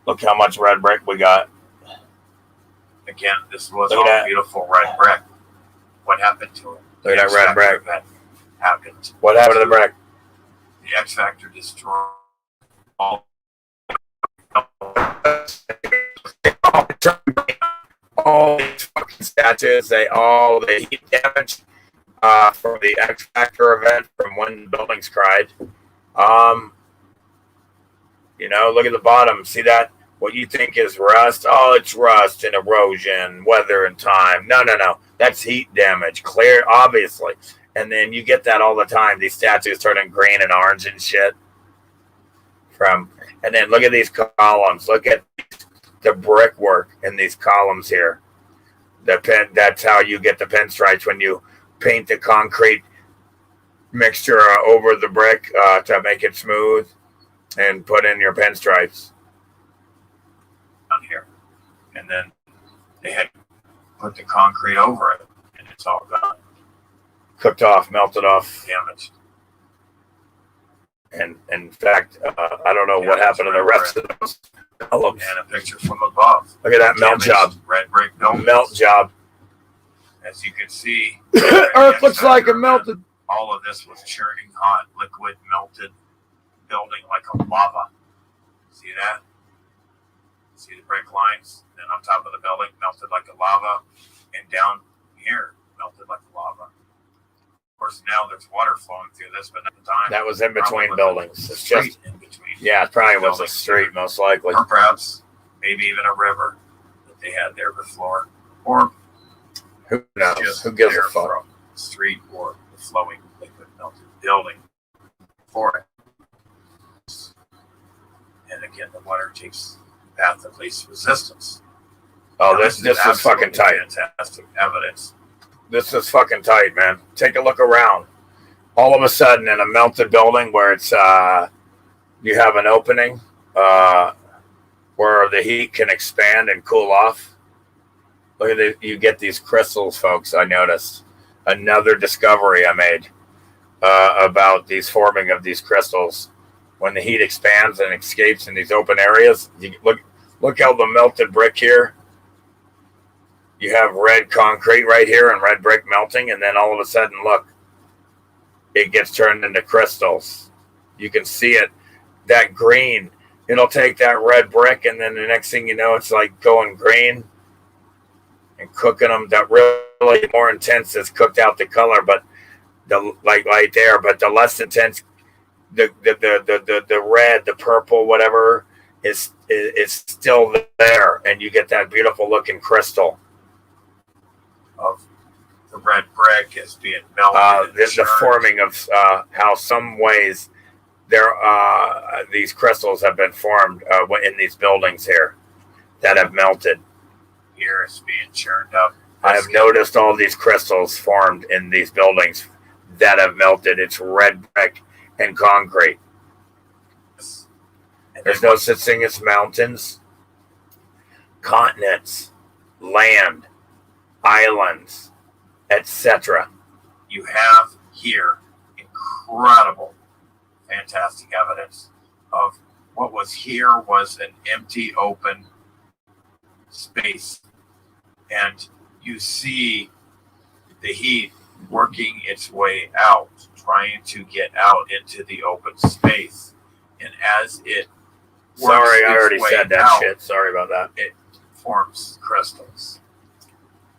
Speaker 5: Look how much red brick we got.
Speaker 6: Again, this was all beautiful red brick. What happened to it?
Speaker 5: Look at that red brick.
Speaker 6: happened.
Speaker 5: What happened to the brick?
Speaker 6: The X Factor destroyed all.
Speaker 5: All these fucking statues, they heat damage from the X Factor event from When the Buildings Cried. You know, look at the bottom. See that? What you think is rust? Oh, it's rust and erosion, weather and time. No. That's heat damage. Clear, obviously. And then you get that all the time. These statues turning green and orange and shit. And then look at these columns. Look at the brickwork in these columns here. That's how you get the pinstripes when you paint the concrete mixture over the brick to make it smooth and put in your pinstripes.
Speaker 6: On here. And then they had put the concrete over it, and it's all gone.
Speaker 5: Cooked off, melted off.
Speaker 6: Damaged.
Speaker 5: And in fact, I don't know what happened to the rest of those columns.
Speaker 6: And a picture from above.
Speaker 5: Look at that melt job.
Speaker 6: Red brick buildings.
Speaker 5: Melt job.
Speaker 6: As you can see,
Speaker 5: Earth looks like it melted.
Speaker 6: All of this was churning hot, liquid, melted, building like a lava. See that? See the brick lines? Then on top of the building, melted like a lava. And down here, melted like a lava. Of course, now there's water flowing through this, but at the time,
Speaker 5: that was in between buildings. It's just
Speaker 6: in between.
Speaker 5: Yeah, it probably was a street, most likely.
Speaker 6: Or perhaps maybe even a river that they had there before. Or
Speaker 5: who knows?
Speaker 6: Just
Speaker 5: who gives a fuck?
Speaker 6: From the street or the flowing liquid melted building for it. And again, the water takes the path of least resistance.
Speaker 5: Oh, this is fucking tight.
Speaker 6: Fantastic evidence.
Speaker 5: This is fucking tight, man. Take a look around. All of a sudden, in a melted building where it's you have an opening where the heat can expand and cool off. Look at it. You get these crystals, folks. I noticed another discovery I made about these forming of these crystals. When the heat expands and escapes in these open areas, you look how the melted brick here. You have red concrete right here and red brick melting, and then all of a sudden, look, it gets turned into crystals. You can see it, that green. It'll take that red brick, and then the next thing you know, it's like going green and cooking them. That really more intense is cooked out the color, but the like right there. But the less intense, the red, the purple, whatever is still there, and you get that beautiful looking crystal.
Speaker 6: Of the red brick is being melted.
Speaker 5: The forming of how some ways there these crystals have been formed in these buildings here that have melted.
Speaker 6: Here it's being churned up.
Speaker 5: I have noticed all these crystals formed in these buildings that have melted. It's red brick and concrete. And there's no such thing as mountains, continents, land, islands, etc.
Speaker 6: You have here incredible, fantastic evidence of what was here was an empty, open space. And you see the heat working its way out, trying to get out into the open space. And as it
Speaker 5: Sorry, I already said that shit. Sorry about that.
Speaker 6: It forms crystals.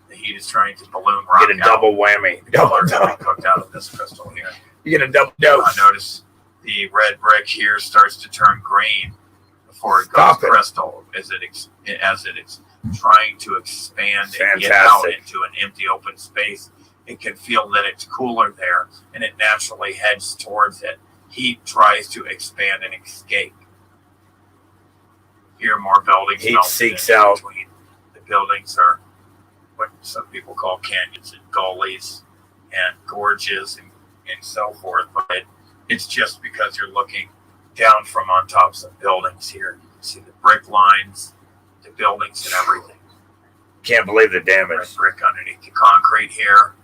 Speaker 6: The heat is trying to balloon rock out.
Speaker 5: Get a double whammy.
Speaker 6: The colors are being cooked out of this crystal here.
Speaker 5: You get a double dose.
Speaker 6: I notice the red brick here starts to turn green before it goes crystal as it is trying to expand and get out into an empty open space. It can feel that it's cooler there, and it naturally heads towards it. Heat tries to expand and escape. Here, more buildings.
Speaker 5: Heat seeks out.
Speaker 6: The buildings are what some people call canyons and gullies and gorges and so forth. But it's just because you're looking down from on tops of buildings here. You can see the brick lines, the buildings, and everything.
Speaker 5: Can't believe the damage.
Speaker 6: Red brick underneath the concrete here.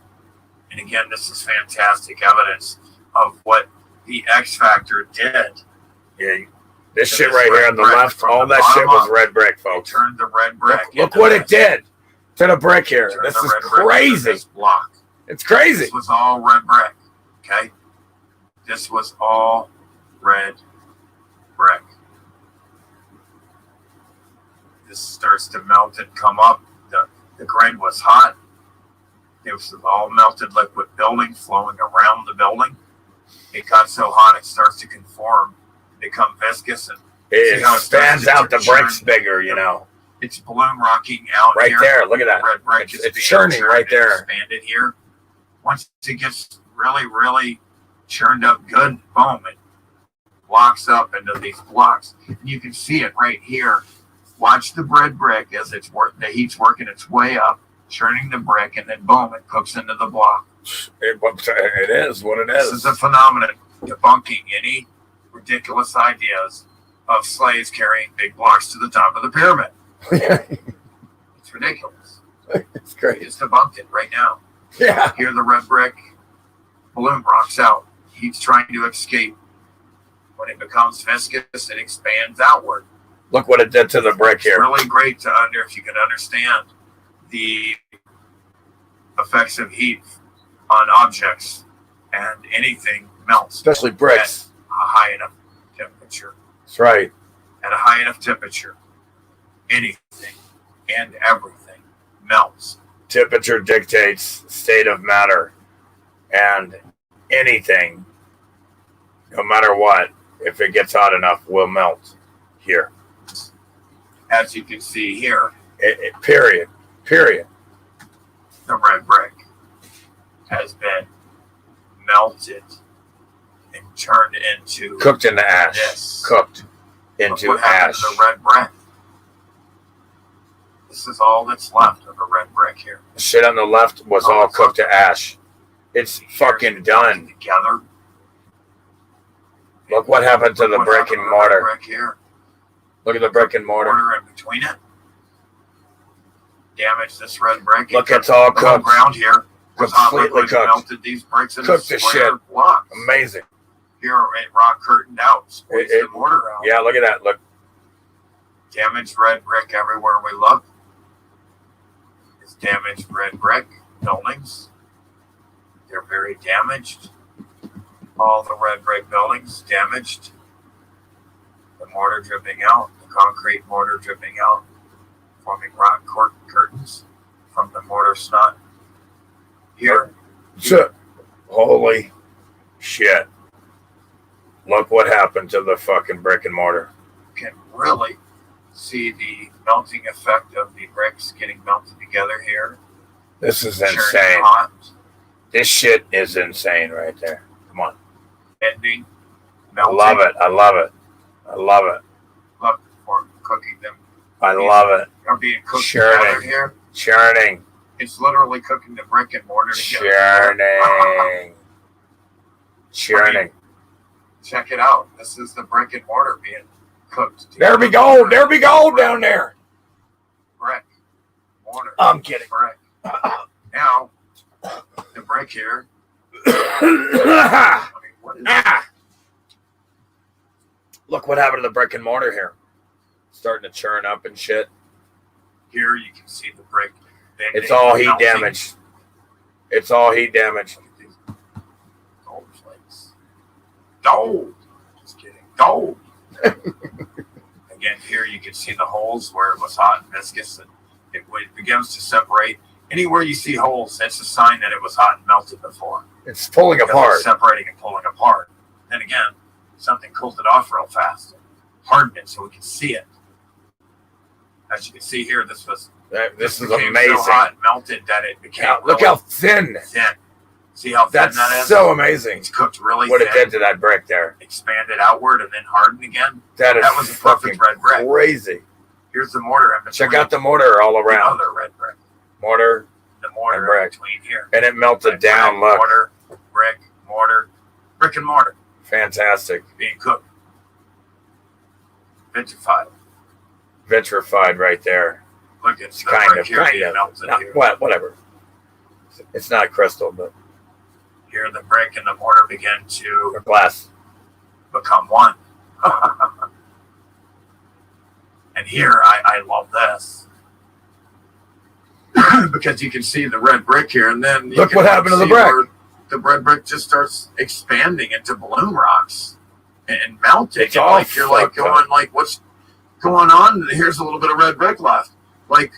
Speaker 6: And again, this is fantastic evidence of what the X Factor did.
Speaker 5: Yeah, this shit right here on the left, all that shit was red brick, folks.
Speaker 6: It turned the red brick.
Speaker 5: Look what it did to the brick here. This is crazy.
Speaker 6: Block.
Speaker 5: It's crazy.
Speaker 6: This was all red brick. Okay? This was all red brick. This starts to melt and come up. The grain was hot. It was all melted liquid building flowing around the building. It got so hot it starts to conform, become viscous, and
Speaker 5: It expands out the bricks bigger, you know.
Speaker 6: It's balloon rocking out
Speaker 5: right
Speaker 6: here.
Speaker 5: there. Look at that.
Speaker 6: Red brick
Speaker 5: It's churning right there.
Speaker 6: Expanded here. Once it gets really, really churned up good, boom, it locks up into these blocks. And you can see it right here. Watch the red brick as the heat's working its way up, churning the brick, and then boom, it cooks into the block.
Speaker 5: It is what it is.
Speaker 6: This is a phenomenon debunking any ridiculous ideas of slaves carrying big blocks to the top of the pyramid. It's ridiculous.
Speaker 5: It's great.
Speaker 6: It's debunked it right now.
Speaker 5: Yeah.
Speaker 6: Here the red brick balloon rocks out. He's trying to escape. When it becomes viscous, it expands outward.
Speaker 5: Look what it did to the brick here.
Speaker 6: It's really great to if you can understand the effects of heat on objects, and anything melts.
Speaker 5: Especially bricks.
Speaker 6: At a high enough temperature.
Speaker 5: That's right.
Speaker 6: At a high enough temperature, anything and everything melts.
Speaker 5: Temperature dictates state of matter, and anything, no matter what, if it gets hot enough, will melt here.
Speaker 6: As you can see here,
Speaker 5: Period.
Speaker 6: the red brick has been melted and turned into
Speaker 5: cooked into ash.
Speaker 6: This.
Speaker 5: Cooked into
Speaker 6: what happened
Speaker 5: ash.
Speaker 6: to the red brick? This is all that's left of a red brick here.
Speaker 5: The shit on the left was all cooked to ash. It's fucking done.
Speaker 6: Together.
Speaker 5: Look what happened to the brick and mortar.
Speaker 6: Brick here.
Speaker 5: Look at the brick and mortar.
Speaker 6: In between it. Damage this red brick.
Speaker 5: Look, it's all
Speaker 6: the whole
Speaker 5: cooked.
Speaker 6: ground here was hot
Speaker 5: Completely
Speaker 6: liquid,
Speaker 5: cooked.
Speaker 6: melted these bricks into
Speaker 5: Cooked the
Speaker 6: square
Speaker 5: shit.
Speaker 6: blocks.
Speaker 5: Amazing.
Speaker 6: Here it rock curtained out, squeezed the mortar out.
Speaker 5: Yeah, look at that. Look.
Speaker 6: Damaged red brick everywhere we look. It's damaged red brick buildings. They're very damaged. All the red brick buildings damaged. The mortar dripping out, the concrete mortar dripping out, forming rock curtains from the mortar snot. Here.
Speaker 5: Holy shit. Look what happened to the fucking brick and mortar.
Speaker 6: You can really see the melting effect of the bricks getting melted together here.
Speaker 5: This is
Speaker 6: Churning
Speaker 5: insane.
Speaker 6: hot,
Speaker 5: This shit is insane right there. Come on.
Speaker 6: ending,
Speaker 5: I
Speaker 6: melting.
Speaker 5: love it. I love it. I love it.
Speaker 6: Look for cooking them.
Speaker 5: I love it.
Speaker 6: Are being cooked together
Speaker 5: Churning.
Speaker 6: here.
Speaker 5: Churning.
Speaker 6: It's literally cooking the brick and mortar together.
Speaker 5: Churning. Churning.
Speaker 6: Check it out. This is the brick and mortar being cooked together.
Speaker 5: There we go. There we go down there.
Speaker 6: Brick, mortar.
Speaker 5: I'm kidding.
Speaker 6: Brick. Now, the brick here.
Speaker 5: Ah!
Speaker 6: I mean, what is it?
Speaker 5: Look what happened to the brick and mortar here. Starting to churn up and shit.
Speaker 6: Here you can see the brick. bending,
Speaker 5: It's all heat
Speaker 6: melting.
Speaker 5: damage. It's all heat damage.
Speaker 6: Look at these gold flakes. Gold. Just kidding. Gold. Again, here you can see the holes where it was hot and viscous, and it begins to separate. Anywhere you see holes, that's a sign that it was hot and melted before.
Speaker 5: It's pulling
Speaker 6: Because
Speaker 5: apart.
Speaker 6: it's separating and pulling apart. Then again, something cooled it off real fast, hardened it so we can see it. As you can see here, this
Speaker 5: This is
Speaker 6: became
Speaker 5: amazing.
Speaker 6: so hot and melted that it became
Speaker 5: Yeah, look how thin.
Speaker 6: thin. See how thin
Speaker 5: That's
Speaker 6: that is?
Speaker 5: so amazing.
Speaker 6: It's cooked really
Speaker 5: What it
Speaker 6: thin,
Speaker 5: did to that brick there.
Speaker 6: expanded outward, and then hardened again.
Speaker 5: That
Speaker 6: was a
Speaker 5: is
Speaker 6: perfect
Speaker 5: fucking
Speaker 6: red brick.
Speaker 5: crazy.
Speaker 6: Here's the mortar in between.
Speaker 5: Check out the mortar all
Speaker 6: the
Speaker 5: around.
Speaker 6: other red brick.
Speaker 5: Mortar,
Speaker 6: The mortar
Speaker 5: And brick.
Speaker 6: in between here.
Speaker 5: and it melted
Speaker 6: Red
Speaker 5: down.
Speaker 6: brick,
Speaker 5: Look,
Speaker 6: Mortar, brick and mortar
Speaker 5: fantastic.
Speaker 6: being cooked. Vitrified.
Speaker 5: Vitrified right there.
Speaker 6: Look, it's the
Speaker 5: Kind
Speaker 6: brick
Speaker 5: of,
Speaker 6: here being
Speaker 5: kind of.
Speaker 6: melted
Speaker 5: Not,
Speaker 6: here.
Speaker 5: whatever. It's not crystal, but
Speaker 6: Here the brick and the mortar begin to
Speaker 5: glass.
Speaker 6: become one. And here, I love this. Because you can see the red brick here, and then you
Speaker 5: Look
Speaker 6: can
Speaker 5: what happened to the
Speaker 6: see
Speaker 5: brick.
Speaker 6: where the red brick just starts expanding into balloon rocks and melting.
Speaker 5: It's
Speaker 6: and
Speaker 5: all
Speaker 6: like you're like going
Speaker 5: up.
Speaker 6: like, what's going on? Here's a little bit of red brick left. Like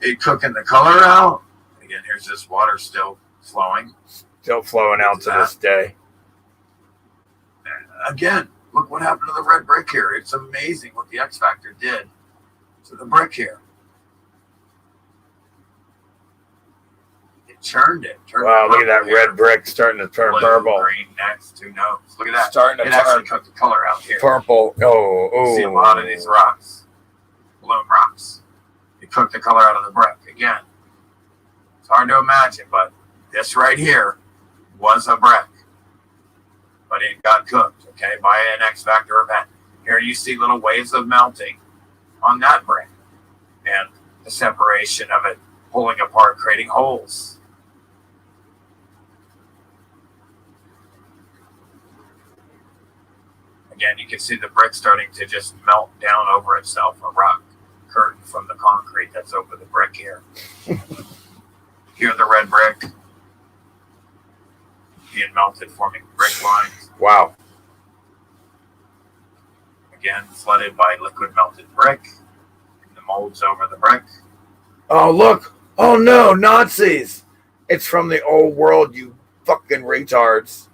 Speaker 6: it cooking the color out. Again, here's this water still flowing.
Speaker 5: Still flowing out to this day.
Speaker 6: Again, look what happened to the red brick here. It's amazing what the X Factor did to the brick here. It churned it.
Speaker 5: Wow, look at that red brick starting to turn
Speaker 6: blue,
Speaker 5: purple.
Speaker 6: Green, next, who knows? Look at that.
Speaker 5: Starting to
Speaker 6: it actually
Speaker 5: turn
Speaker 6: cooked the color out here.
Speaker 5: purple. Oh.
Speaker 6: See a lot of these rocks, balloon rocks. It cooked the color out of the brick. Again, it's hard to imagine, but this right here was a brick. But it got cooked, okay, by an X Factor event. Here you see little waves of melting on that brick. And the separation of it pulling apart, creating holes. Again, you can see the brick starting to just melt down over itself, a rock curtain from the concrete that's over the brick here. Here the red brick being melted, forming brick lines.
Speaker 5: Wow.
Speaker 6: Again, flooded by liquid melted brick. The molds over the brick.
Speaker 5: Oh, look. Oh, no, Nazis. It's from the old world, you fucking retards.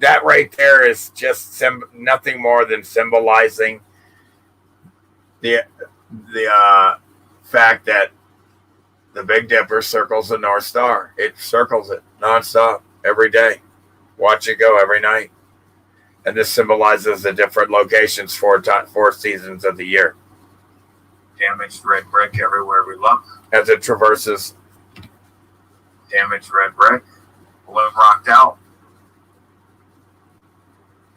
Speaker 5: That right there is just nothing more than symbolizing the fact that the Big Dipper circles the North Star. It circles it nonstop every day. Watch it go every night. And this symbolizes the different locations for 4 seasons of the year.
Speaker 6: Damaged red brick everywhere we look.
Speaker 5: As it traverses.
Speaker 6: Damaged red brick. Balloon rocked out.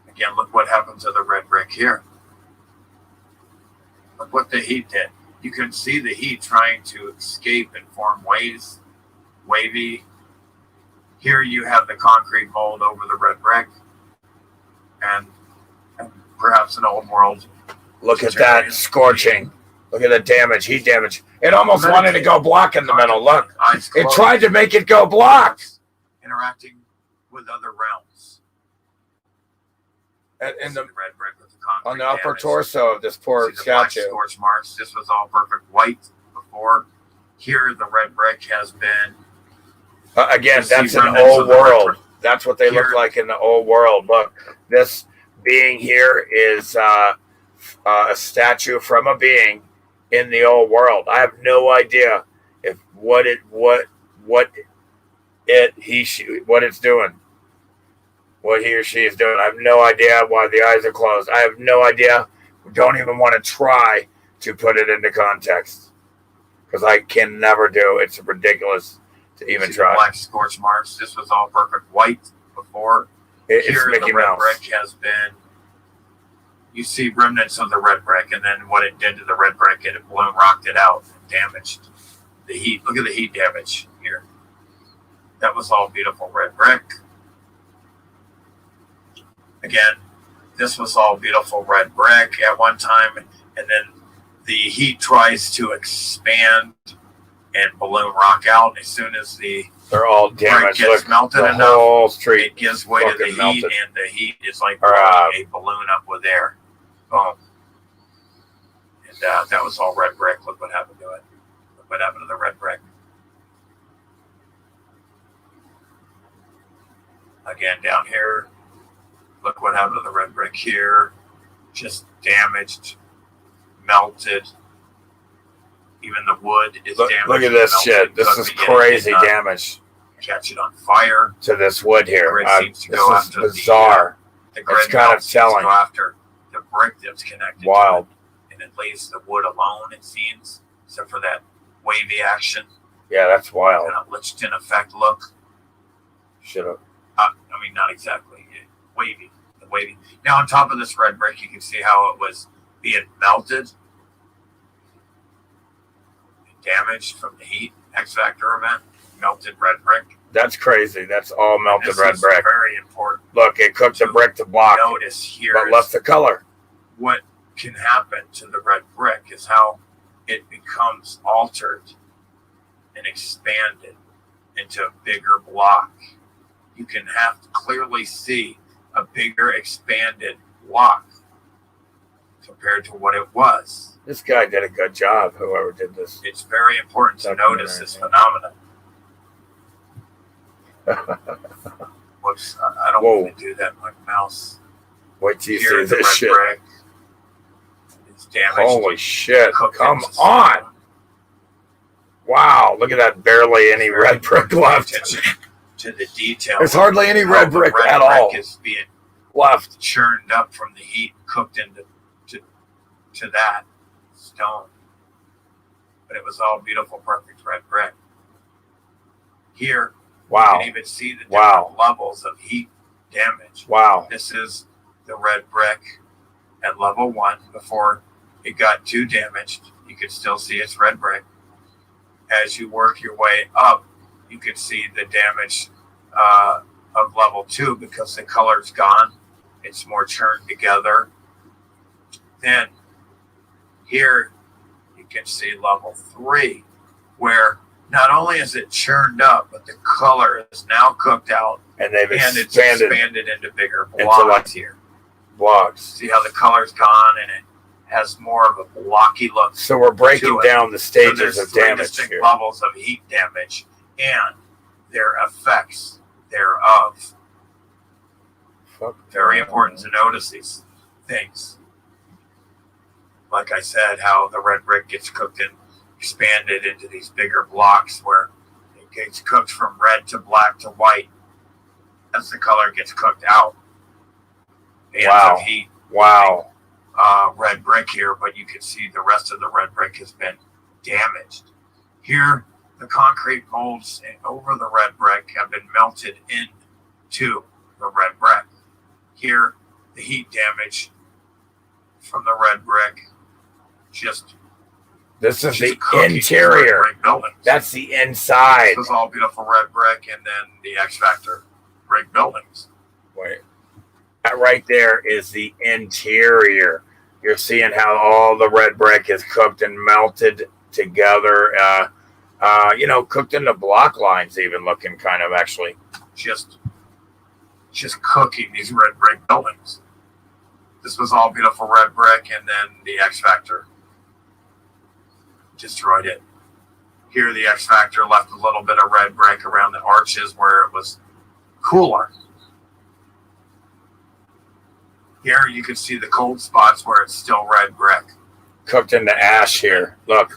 Speaker 6: Again, look what happened to the red brick here. Look what the heat did. You can see the heat trying to escape and form waves. Wavy. Here you have the concrete mold over the red brick. And perhaps an old world.
Speaker 5: Look at that scorching. Look at the damage, heat damage. It almost wanted to go black in the middle. Look. It tried to make it go black.
Speaker 6: Interacting with other realms.
Speaker 5: And the
Speaker 6: red brick with the concrete
Speaker 5: on the upper
Speaker 6: damage.
Speaker 5: torso of this poor
Speaker 6: See the black
Speaker 5: statue.
Speaker 6: scorch marks. This was all perfect white before. Here, the red brick has been.
Speaker 5: Again, that's an
Speaker 6: remnants
Speaker 5: old
Speaker 6: of the red
Speaker 5: world.
Speaker 6: brick.
Speaker 5: That's what they
Speaker 6: Here-
Speaker 5: look like in the old world. Look, this being here is a statue from a being in the old world. I have no idea if what it's doing, what he or she is doing. I have no idea why the eyes are closed. I have no idea. Don't even want to try to put it into context because I can never do. It's ridiculous to even
Speaker 6: See
Speaker 5: try.
Speaker 6: the black scorch marks. This was all perfect white before.
Speaker 5: It's
Speaker 6: Here,
Speaker 5: Mickey
Speaker 6: the red
Speaker 5: Mouse.
Speaker 6: brick has been. You see remnants of the red brick, and then what it did to the red brick, it balloon rocked it out, damaged the heat. Look at the heat damage here. That was all beautiful red brick. Again, this was all beautiful red brick at one time, and then the heat tries to expand and balloon rock out. As soon as the
Speaker 5: They're all
Speaker 6: brick
Speaker 5: damaged.
Speaker 6: gets
Speaker 5: Look,
Speaker 6: melted
Speaker 5: the
Speaker 6: enough,
Speaker 5: whole street
Speaker 6: it gives way to the
Speaker 5: fucking
Speaker 6: heat,
Speaker 5: melted.
Speaker 6: and the heat is like
Speaker 5: Or,
Speaker 6: blowing a balloon up with air. Boom. And that was all red brick. Look what happened to it. Look what happened to the red brick. Again, down here, look what happened to the red brick here. Just damaged, melted. Even the wood is damaged.
Speaker 5: Look at this
Speaker 6: melted,
Speaker 5: shit. This
Speaker 6: cooked,
Speaker 5: is
Speaker 6: but yet it did
Speaker 5: crazy
Speaker 6: not
Speaker 5: damage
Speaker 6: Catch it on fire.
Speaker 5: to this wood here.
Speaker 6: Grid seems to
Speaker 5: This
Speaker 6: go
Speaker 5: is
Speaker 6: after
Speaker 5: bizarre.
Speaker 6: The grid
Speaker 5: kind of
Speaker 6: melts, seems to
Speaker 5: telling.
Speaker 6: go after the brick that's connected
Speaker 5: Wild.
Speaker 6: to it, and it leaves the wood alone, it seems, except for that wavy action,
Speaker 5: Yeah, that's wild.
Speaker 6: kind of Lichtenstein effect look.
Speaker 5: Should have.
Speaker 6: I mean, not exactly. Wavy. The wavy. Now, on top of this red brick, you can see how it was being melted and damaged from the heat. X Factor event. Melted red brick.
Speaker 5: That's crazy. That's all melted
Speaker 6: This
Speaker 5: red
Speaker 6: is
Speaker 5: brick.
Speaker 6: very important.
Speaker 5: Look, it cooked the brick to block,
Speaker 6: Notice here
Speaker 5: but
Speaker 6: is
Speaker 5: left the color.
Speaker 6: what can happen to the red brick is how it becomes altered and expanded into a bigger block. you can have to clearly see a bigger expanded block compared to what it was.
Speaker 5: This guy did a good job, whoever did this.
Speaker 6: It's very important to notice this phenomenon. Whoops, I don't want to do that with my mouse.
Speaker 5: Wait till you
Speaker 6: Here,
Speaker 5: see this shit.
Speaker 6: Brick. It's damaged.
Speaker 5: Holy shit. Come
Speaker 6: into
Speaker 5: on. Wow, look at that. Barely any red brick left.
Speaker 6: To the detail.
Speaker 5: There's hardly any red brick
Speaker 6: red
Speaker 5: at
Speaker 6: brick
Speaker 5: all
Speaker 6: is being
Speaker 5: left.
Speaker 6: churned up from the heat, cooked into to that stone. But it was all beautiful, perfect red brick. Here,
Speaker 5: Wow.
Speaker 6: you can even see the different levels of heat damage.
Speaker 5: Wow.
Speaker 6: This is the red brick at level 1 before it got too damaged. You can still see it's red brick. As you work your way up, you can see the damage of level 2 because the color's gone. It's more churned together. Then here you can see level 3, where not only is it churned up, but the color is now cooked out
Speaker 5: And they've
Speaker 6: and it's
Speaker 5: expanded
Speaker 6: expanded into bigger
Speaker 5: into
Speaker 6: blocks
Speaker 5: like
Speaker 6: here.
Speaker 5: blocks.
Speaker 6: See how the color's gone and it has more of a blocky look.
Speaker 5: So we're breaking
Speaker 6: to it.
Speaker 5: down the
Speaker 6: So
Speaker 5: stages
Speaker 6: there's
Speaker 5: of
Speaker 6: 3
Speaker 5: damage
Speaker 6: distinct
Speaker 5: here.
Speaker 6: levels of heat damage and their effects thereof. Very important to notice these things. Like I said, how the red brick gets cooked and expanded into these bigger blocks where it gets cooked from red to black to white as the color gets cooked out. Bands
Speaker 5: Wow.
Speaker 6: of heat.
Speaker 5: Wow.
Speaker 6: Red brick here, but you can see the rest of the red brick has been damaged. Here, the concrete molds over the red brick have been melted into the red brick. Here, the heat damage from the red brick just
Speaker 5: This is the
Speaker 6: cooking
Speaker 5: interior.
Speaker 6: red brick buildings.
Speaker 5: That's the inside.
Speaker 6: This is all beautiful red brick, and then the X Factor brick buildings.
Speaker 5: Wait. That right there is the interior. You're seeing how all the red brick is cooked and melted together. Cooked into block lines, even looking kind of actually.
Speaker 6: Just cooking these red brick buildings. This was all beautiful red brick, and then the X Factor destroyed it. Here, the X Factor left a little bit of red brick around the arches where it was cooler. Here, you can see the cold spots where it's still red brick.
Speaker 5: Cooked into ash here. Look.
Speaker 6: The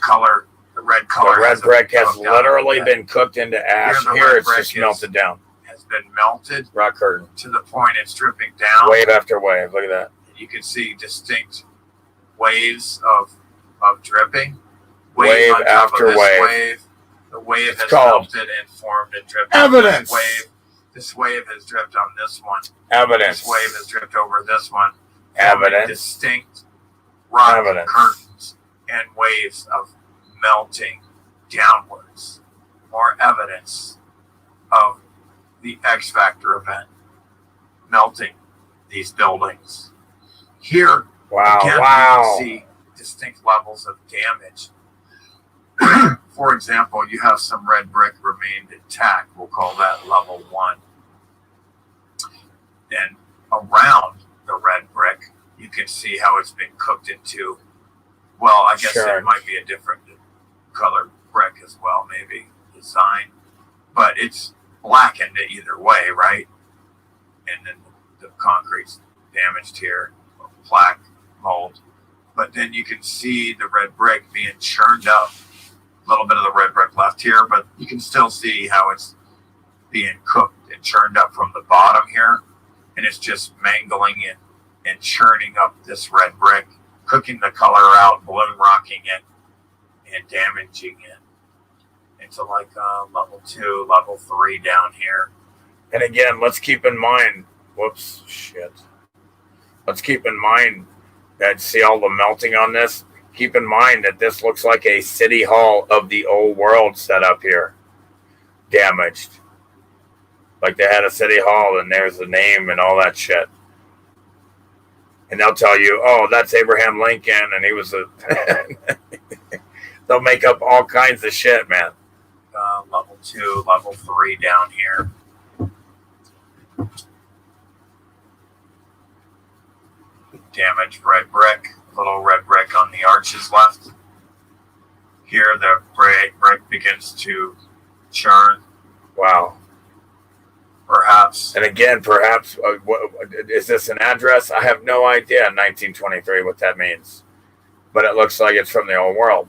Speaker 6: red color.
Speaker 5: The red brick has literally been cooked into ash.
Speaker 6: the
Speaker 5: Here
Speaker 6: red
Speaker 5: it's
Speaker 6: brick
Speaker 5: just melted down.
Speaker 6: Has been melted
Speaker 5: Rock curtain.
Speaker 6: to the point it's dripping down.
Speaker 5: Wave after wave. Look at that.
Speaker 6: You can see distinct waves of dripping.
Speaker 5: Wave
Speaker 6: on top
Speaker 5: after
Speaker 6: of this
Speaker 5: wave.
Speaker 6: The wave
Speaker 5: It's
Speaker 6: has
Speaker 5: called
Speaker 6: melted and formed and dripped.
Speaker 5: evidence.
Speaker 6: This wave has dripped on this one.
Speaker 5: Evidence.
Speaker 6: This wave has dripped over this one.
Speaker 5: Evidence.
Speaker 6: Distinct rock
Speaker 5: Evidence.
Speaker 6: curtains and waves of melting downwards. More evidence of the X Factor event melting these buildings. Here,
Speaker 5: Wow.
Speaker 6: again,
Speaker 5: Wow.
Speaker 6: you can see distinct levels of damage. For example, you have some red brick remained intact. We'll call that level 1. Then around the red brick, you can see how it's been cooked into, well, I guess
Speaker 5: Sure.
Speaker 6: it might be a different colored brick as well, maybe design, but it's blackened either way, right? And then the concrete's damaged here, plaque, mold. But then you can see the red brick being churned up. A little bit of the red brick left here, but you can still see how it's being cooked and churned up from the bottom here. And it's just mangling it and churning up this red brick, cooking the color out, balloon rocking it, and damaging it into like level 2, level 3 down here.
Speaker 5: And again, let's keep in mind, let's keep in mind that, see all the melting on this? Keep in mind that this looks like a city hall of the old world set up here. Damaged. Like they had a city hall and there's the name and all that shit. And they'll tell you, oh, that's Abraham Lincoln and he was a... They'll make up all kinds of shit, man.
Speaker 6: Level 2, level 3 down here. damaged red brick, little red brick on the arches left. Here the brick begins to churn.
Speaker 5: Wow.
Speaker 6: Perhaps.
Speaker 5: And again, perhaps, is this an address? I have no idea, 1923, what that means. But it looks like it's from the old world.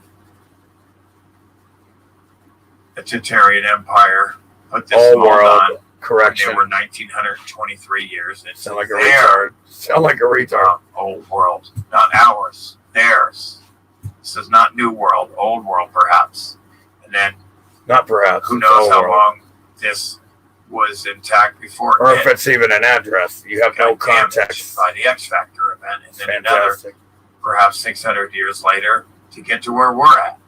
Speaker 6: The Tatarian Empire put this
Speaker 5: Old
Speaker 6: mold
Speaker 5: world,
Speaker 6: on.
Speaker 5: correction.
Speaker 6: They were 1923 years. It's
Speaker 5: Sound like a retard. Sound like a retard.
Speaker 6: Old world, not ours, theirs. This is not new world, old world perhaps. And then
Speaker 5: Not perhaps.
Speaker 6: who
Speaker 5: it's
Speaker 6: knows
Speaker 5: old
Speaker 6: how
Speaker 5: world.
Speaker 6: long this was intact before
Speaker 5: Or if it's even an address. You have no
Speaker 6: got damaged
Speaker 5: context.
Speaker 6: by the X Factor event, and then another,
Speaker 5: Fantastic.
Speaker 6: perhaps 600 years later, to get to where we're at.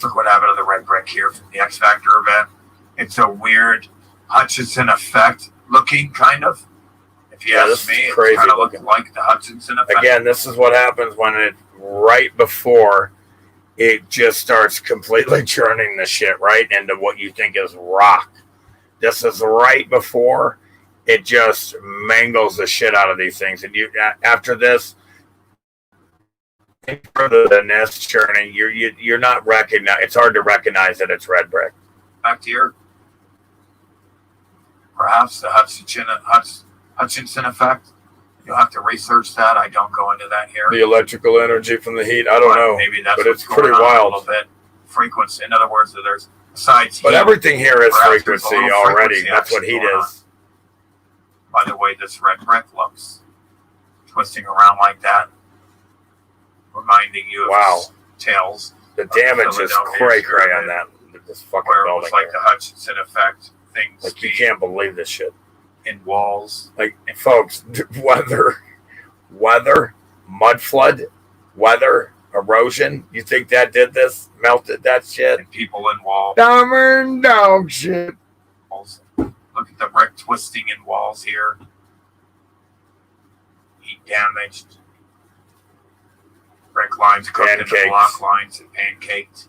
Speaker 6: Look what happened to the red brick here from the X Factor event. It's a weird Hutchinson effect looking, kind of. If you
Speaker 5: Yeah,
Speaker 6: ask
Speaker 5: this
Speaker 6: me,
Speaker 5: is
Speaker 6: it's
Speaker 5: crazy
Speaker 6: kind of
Speaker 5: looking.
Speaker 6: looking like the Hutchinson effect.
Speaker 5: Again, this is what happens when it, right before it just starts completely churning the shit right into what you think is rock. This is right before it just mangles the shit out of these things. And you, after this, further than this churning, you're not recognize. It's hard to recognize that it's red brick.
Speaker 6: Back here, perhaps the Hutchinson effect. You'll have to research that. I don't go into that here.
Speaker 5: The electrical energy from the heat, I don't know.
Speaker 6: Maybe that's
Speaker 5: but
Speaker 6: what's
Speaker 5: it's
Speaker 6: going
Speaker 5: pretty
Speaker 6: on
Speaker 5: wild.
Speaker 6: a little bit. Frequency. In other words, there's besides
Speaker 5: But
Speaker 6: heat,
Speaker 5: everything here is
Speaker 6: perhaps there's a
Speaker 5: frequency
Speaker 6: little
Speaker 5: already.
Speaker 6: frequency
Speaker 5: That's what
Speaker 6: action
Speaker 5: heat
Speaker 6: going on.
Speaker 5: is.
Speaker 6: By the way, this red brick looks twisting around like that, reminding you of
Speaker 5: Wow.
Speaker 6: tales.
Speaker 5: The damage is
Speaker 6: Philadelphia
Speaker 5: cray
Speaker 6: here,
Speaker 5: cray on that. This fucking
Speaker 6: where it
Speaker 5: building.
Speaker 6: was like
Speaker 5: here.
Speaker 6: the Hutchinson effect. Things
Speaker 5: Like you can't believe this shit.
Speaker 6: in walls.
Speaker 5: Like folks, weather, mud flood, weather, erosion. You think that did this? Melted that shit?
Speaker 6: And people in walls.
Speaker 5: Dumber and dog shit.
Speaker 6: Look at the brick twisting in walls here. Heat damaged. Brick lines cooked into
Speaker 5: Pancakes.
Speaker 6: block lines and pancaked.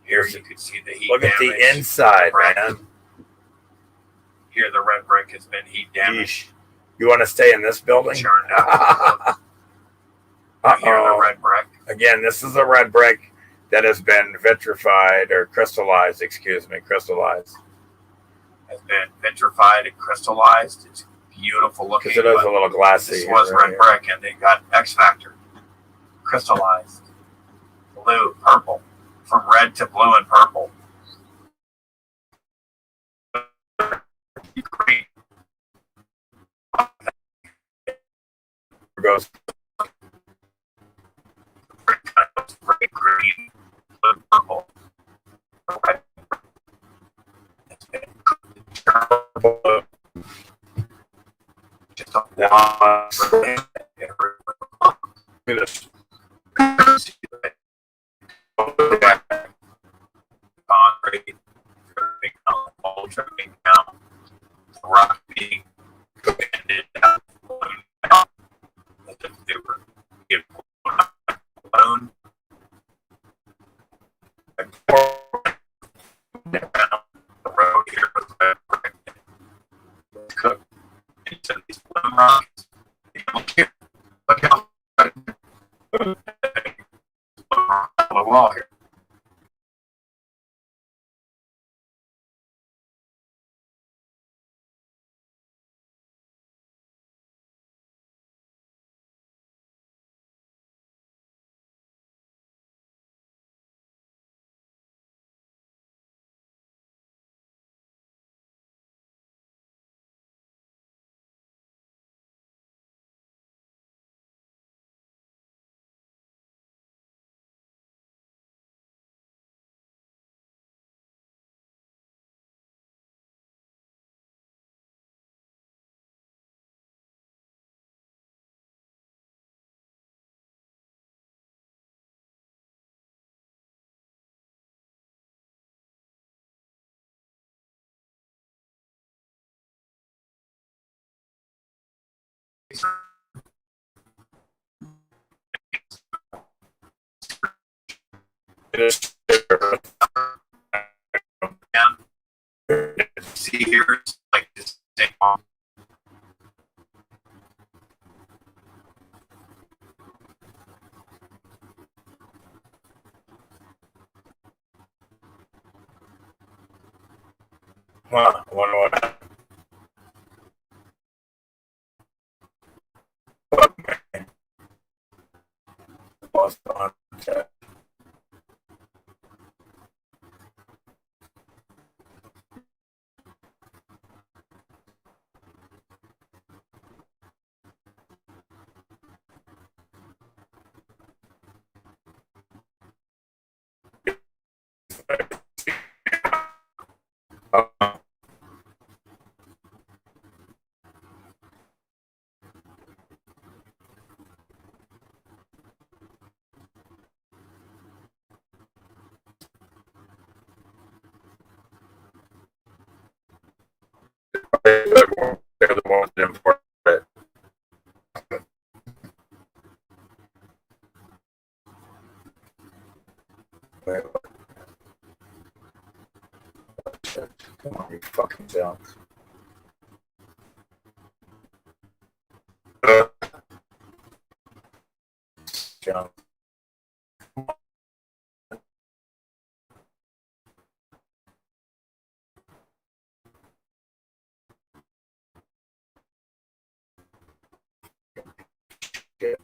Speaker 6: Here you can see the heat
Speaker 5: Look
Speaker 6: damage.
Speaker 5: at the inside,
Speaker 6: Right.
Speaker 5: man.
Speaker 6: Here the red brick has been heat damaged.
Speaker 5: Yeesh. You want to stay in this building?
Speaker 6: Churned out. Here the red brick.
Speaker 5: Again, this is a red brick that has been vitrified or crystallized, crystallized.
Speaker 6: Has been vitrified and crystallized. It's beautiful looking.
Speaker 5: Because it is
Speaker 6: but
Speaker 5: a little glassy.
Speaker 6: This
Speaker 5: here,
Speaker 6: was
Speaker 5: right
Speaker 6: red
Speaker 5: here.
Speaker 6: brick, and they got X Factor. Crystallized. Blue, purple. From red to blue and purple. Green.
Speaker 5: Here goes.
Speaker 6: Very green. Blue, purple. Red. It's been just a
Speaker 5: Now,
Speaker 6: concrete, tripping down, the rock being commanded down, as if they were getting blown down the road here was red brick. Cooked into these blown rocks. Look here. Look how blown rock on the wall here. See here,
Speaker 5: Huh, I wonder what happened. Fuck, man. Lost contact. They're the ones that import it. Wait, what? Shit. Come on, you fucking junk. Junk. Shit.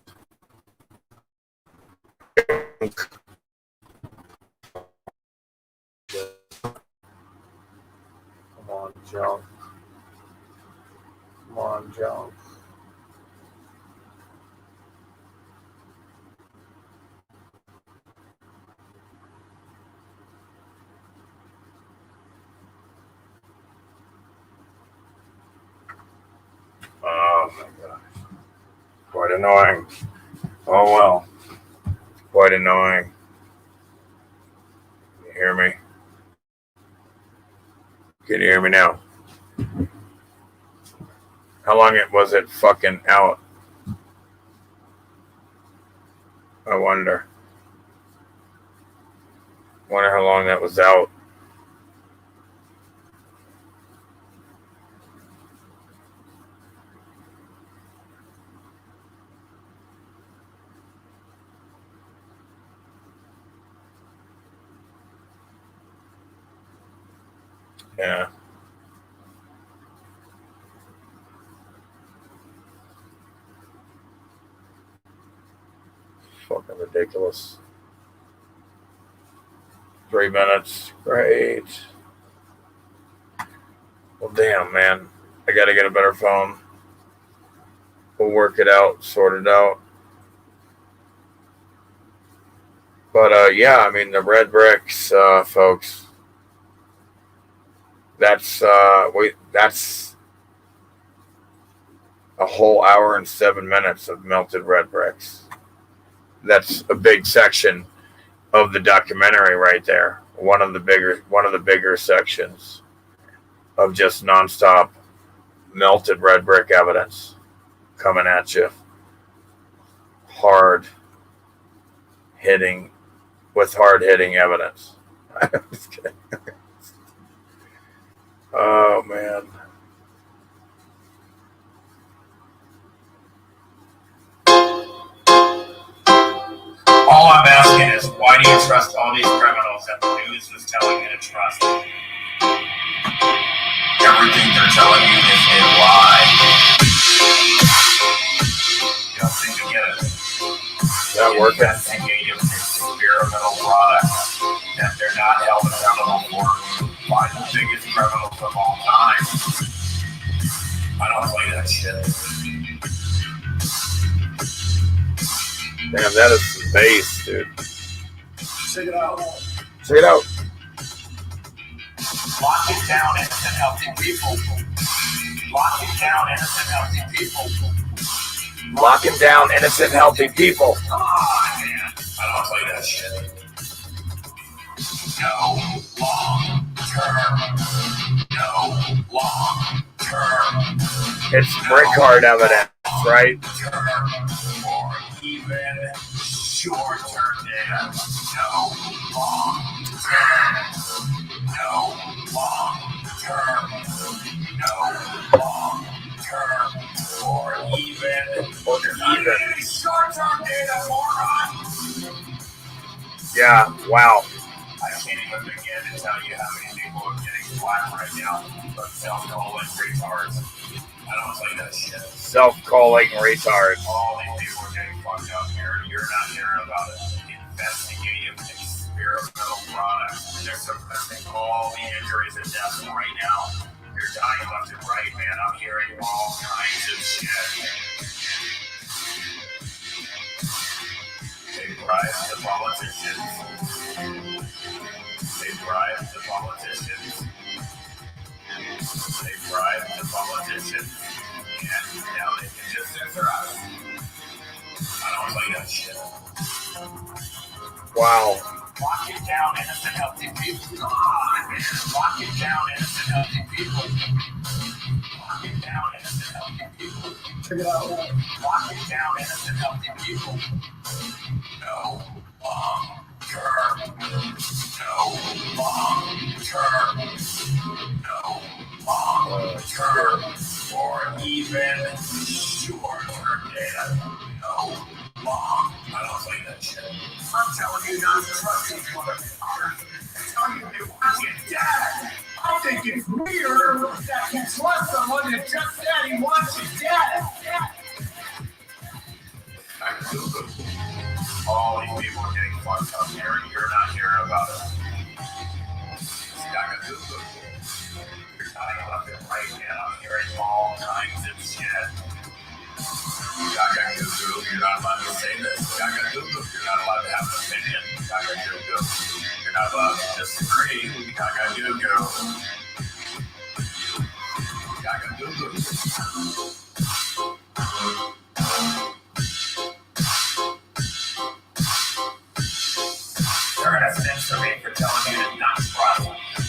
Speaker 5: Come on, junk. Come on, junk. Oh my gosh. Quite annoying. Oh well. Quite annoying. Can you hear me? Can you hear me now? How long was it fucking out? I wonder. Wonder how long that was out. Yeah. Fucking ridiculous. 3 minutes. Great. Well, damn, man. I gotta get a better phone. We'll work it out, sort it out. But, yeah, I mean, the red bricks, folks. That's a whole hour and 7 minutes of melted red bricks. That's a big section of the documentary right there. One of the bigger sections of just nonstop melted red brick evidence coming at you. Hard hitting evidence. I'm just kidding. Oh man.
Speaker 2: All I'm asking is, why do you trust all these criminals that the news was telling you to trust? Everything they're telling you is a lie. You don't seem to get it.
Speaker 5: Is that working?
Speaker 2: Investigative experimental product that they're not held accountable for by the biggest criminals of all time. I don't play that shit.
Speaker 5: Damn, that is some bass, dude.
Speaker 2: Check it out.
Speaker 5: Check it out.
Speaker 2: Lock it down, innocent, healthy people. Lock it down, innocent, healthy people.
Speaker 5: Locking down innocent, healthy people.
Speaker 2: Come on, man. I don't play that shit. No long term. No long term.
Speaker 5: It's brick hard evidence, right?
Speaker 2: Or even short-term data. No long term. No long term. No long term. Or even short-term data, moron.
Speaker 5: Yeah, wow.
Speaker 2: I can't even begin to tell you how many people are getting black right now, but self-calling retards. I don't say that shit.
Speaker 5: Self-calling retards.
Speaker 2: All these people are getting fucked up here. You're not hearing about it. Investigative experimental products. They're suppressing all the injuries and deaths right now. You're dying left and right, man. I'm hearing all kinds of shit. They bribe the politicians. They bribe the politicians. They bribe the politicians. And now they can just censor us. I don't like that shit.
Speaker 5: Wow.
Speaker 2: Lock it down, innocent, healthy people. Come on, man. Lock it down, innocent, healthy people. Lock it down, innocent, healthy people. Check it out. Lock it down, innocent, healthy people. No long-term. No long-term. No long-term. Or even short-term data. No long. I don't say that shit. I'm telling you not to trust these motherfuckers. I'm telling you to watch it dead. I think it's weird that you trust someone that just said he wants you dead. All these people are getting fucked up here, and you're not hearing about it. You're dying left and right, man. I'm hearing all kinds of shit. Gaga Goo, you're not allowed to say this. Gaga Goo, you're not allowed to have an opinion. Gaga Goo, you're not allowed to disagree. Gaga Goo. Gaga Goo. They're gonna censor me for telling you to not trust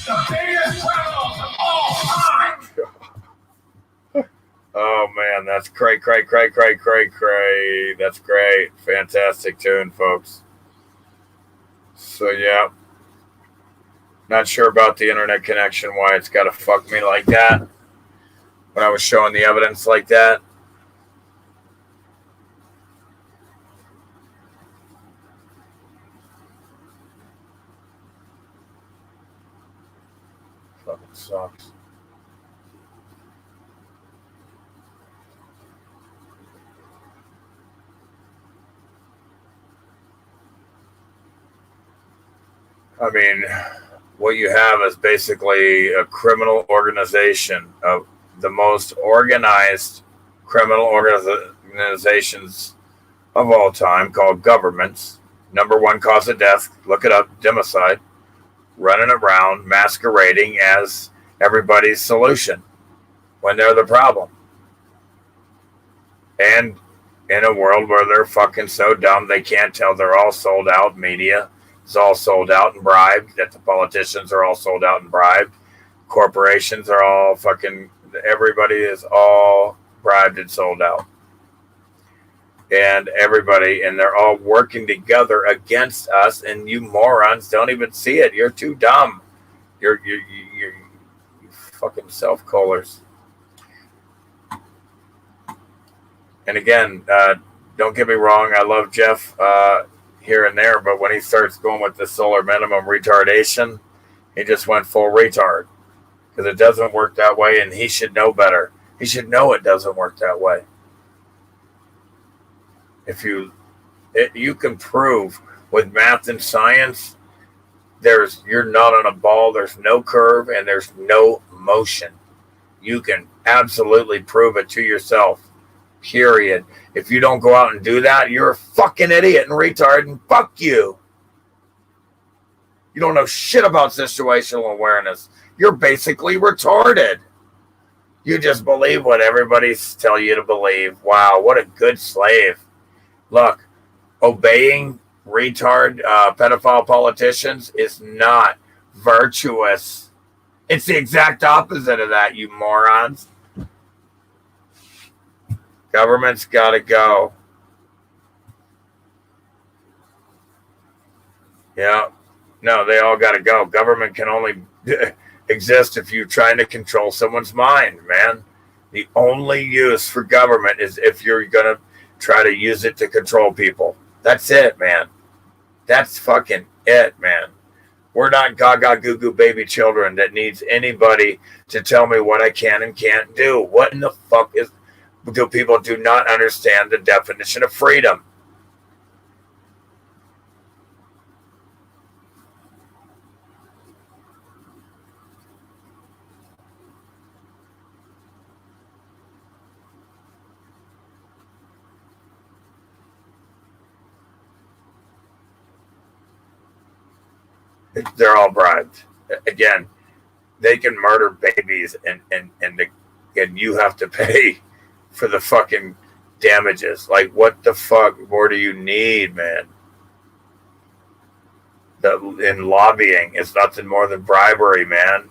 Speaker 2: the biggest criminals of all time.
Speaker 5: Oh man, that's cray. That's great. Fantastic tune, folks. So yeah. Not sure about the internet connection, why it's gotta fuck me like that. When I was showing the evidence like that. Fucking sucks. I mean, what you have is basically a criminal organization of the most organized criminal organizations of all time called governments. Number one cause of death, look it up, democide, running around masquerading as everybody's solution when they're the problem. And in a world where they're fucking so dumb they can't tell they're all sold out, media is all sold out and bribed, that the politicians are all sold out and bribed, corporations are all fucking, everybody is all bribed and sold out. And everybody, and they're all working together against us, and you morons don't even see it. You're too dumb. You're fucking self-callers. And again, don't get me wrong, I love Jeff here and there, but when he starts going with the solar minimum retardation, he just went full retard. Because it doesn't work that way, and he should know better. He should know it doesn't work that way. If you can prove with math and science, you're not on a ball, there's no curve, and there's no motion. You can absolutely prove it to yourself. Period. If you don't go out and do that, you're a fucking idiot and retard, and fuck you. You don't know shit about situational awareness. You're basically retarded. You just believe what everybody's telling you to believe. Wow, what a good slave. Look, obeying retard pedophile politicians is not virtuous. It's the exact opposite of that, you morons. Government's got to go. Yeah. No, they all got to go. Government can only exist if you're trying to control someone's mind, man. The only use for government is if you're going to try to use it to control people. That's it, man. That's fucking it, man. We're not gaga goo goo baby children that needs anybody to tell me what I can and can't do. What in the fuck do people do not understand the definition of freedom? They're all bribed. Again, they can murder babies and you have to pay for the fucking damages. Like, what the fuck more do you need, man? In lobbying, it's nothing more than bribery, man.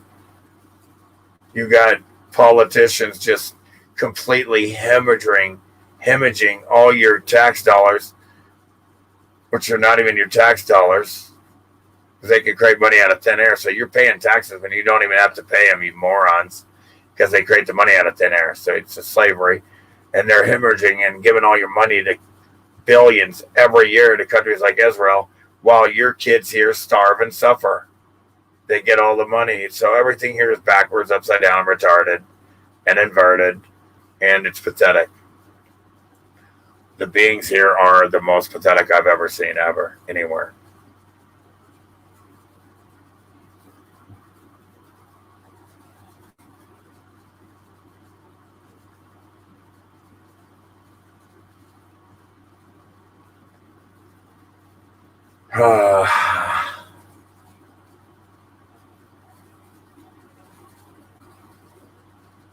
Speaker 5: You got politicians just completely hemorrhaging all your tax dollars, which are not even your tax dollars. They can create money out of thin air. So you're paying taxes when you don't even have to pay them, you morons, because they create the money out of thin air. So it's a slavery. And they're hemorrhaging and giving all your money to billions every year to countries like Israel, while your kids here starve and suffer. They get all the money. So everything here is backwards, upside down, retarded, and inverted. And it's pathetic. The beings here are the most pathetic I've ever seen, ever, anywhere.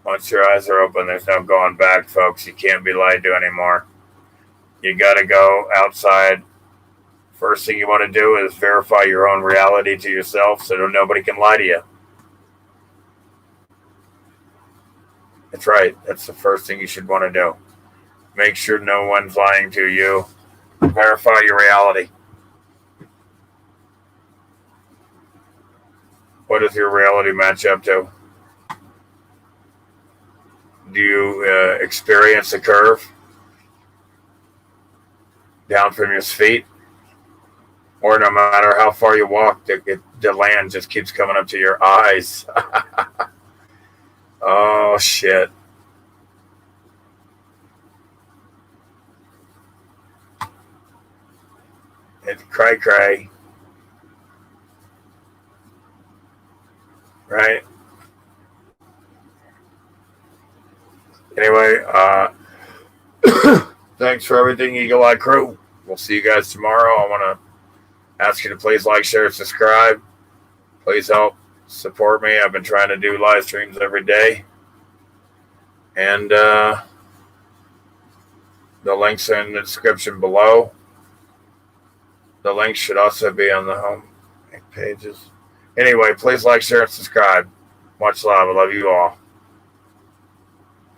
Speaker 5: Once your eyes are open, there's no going back, folks. You can't be lied to anymore. You got to go outside. First thing you want to do is verify your own reality to yourself so that nobody can lie to you. That's right. That's the first thing you should want to do. Make sure no one's lying to you. Verify your reality. What does your reality match up to? Do you experience a curve down from your feet? Or no matter how far you walk, the land just keeps coming up to your eyes. Oh, shit. It's cray-cray. Right? Anyway, thanks for everything, Eagle Eye Crew. We'll see you guys tomorrow. I want to ask you to please like, share, subscribe. Please help support me. I've been trying to do live streams every day. And the links are in the description below. The links should also be on the home pages. Anyway, please like, share, and subscribe. Much love. I love you all.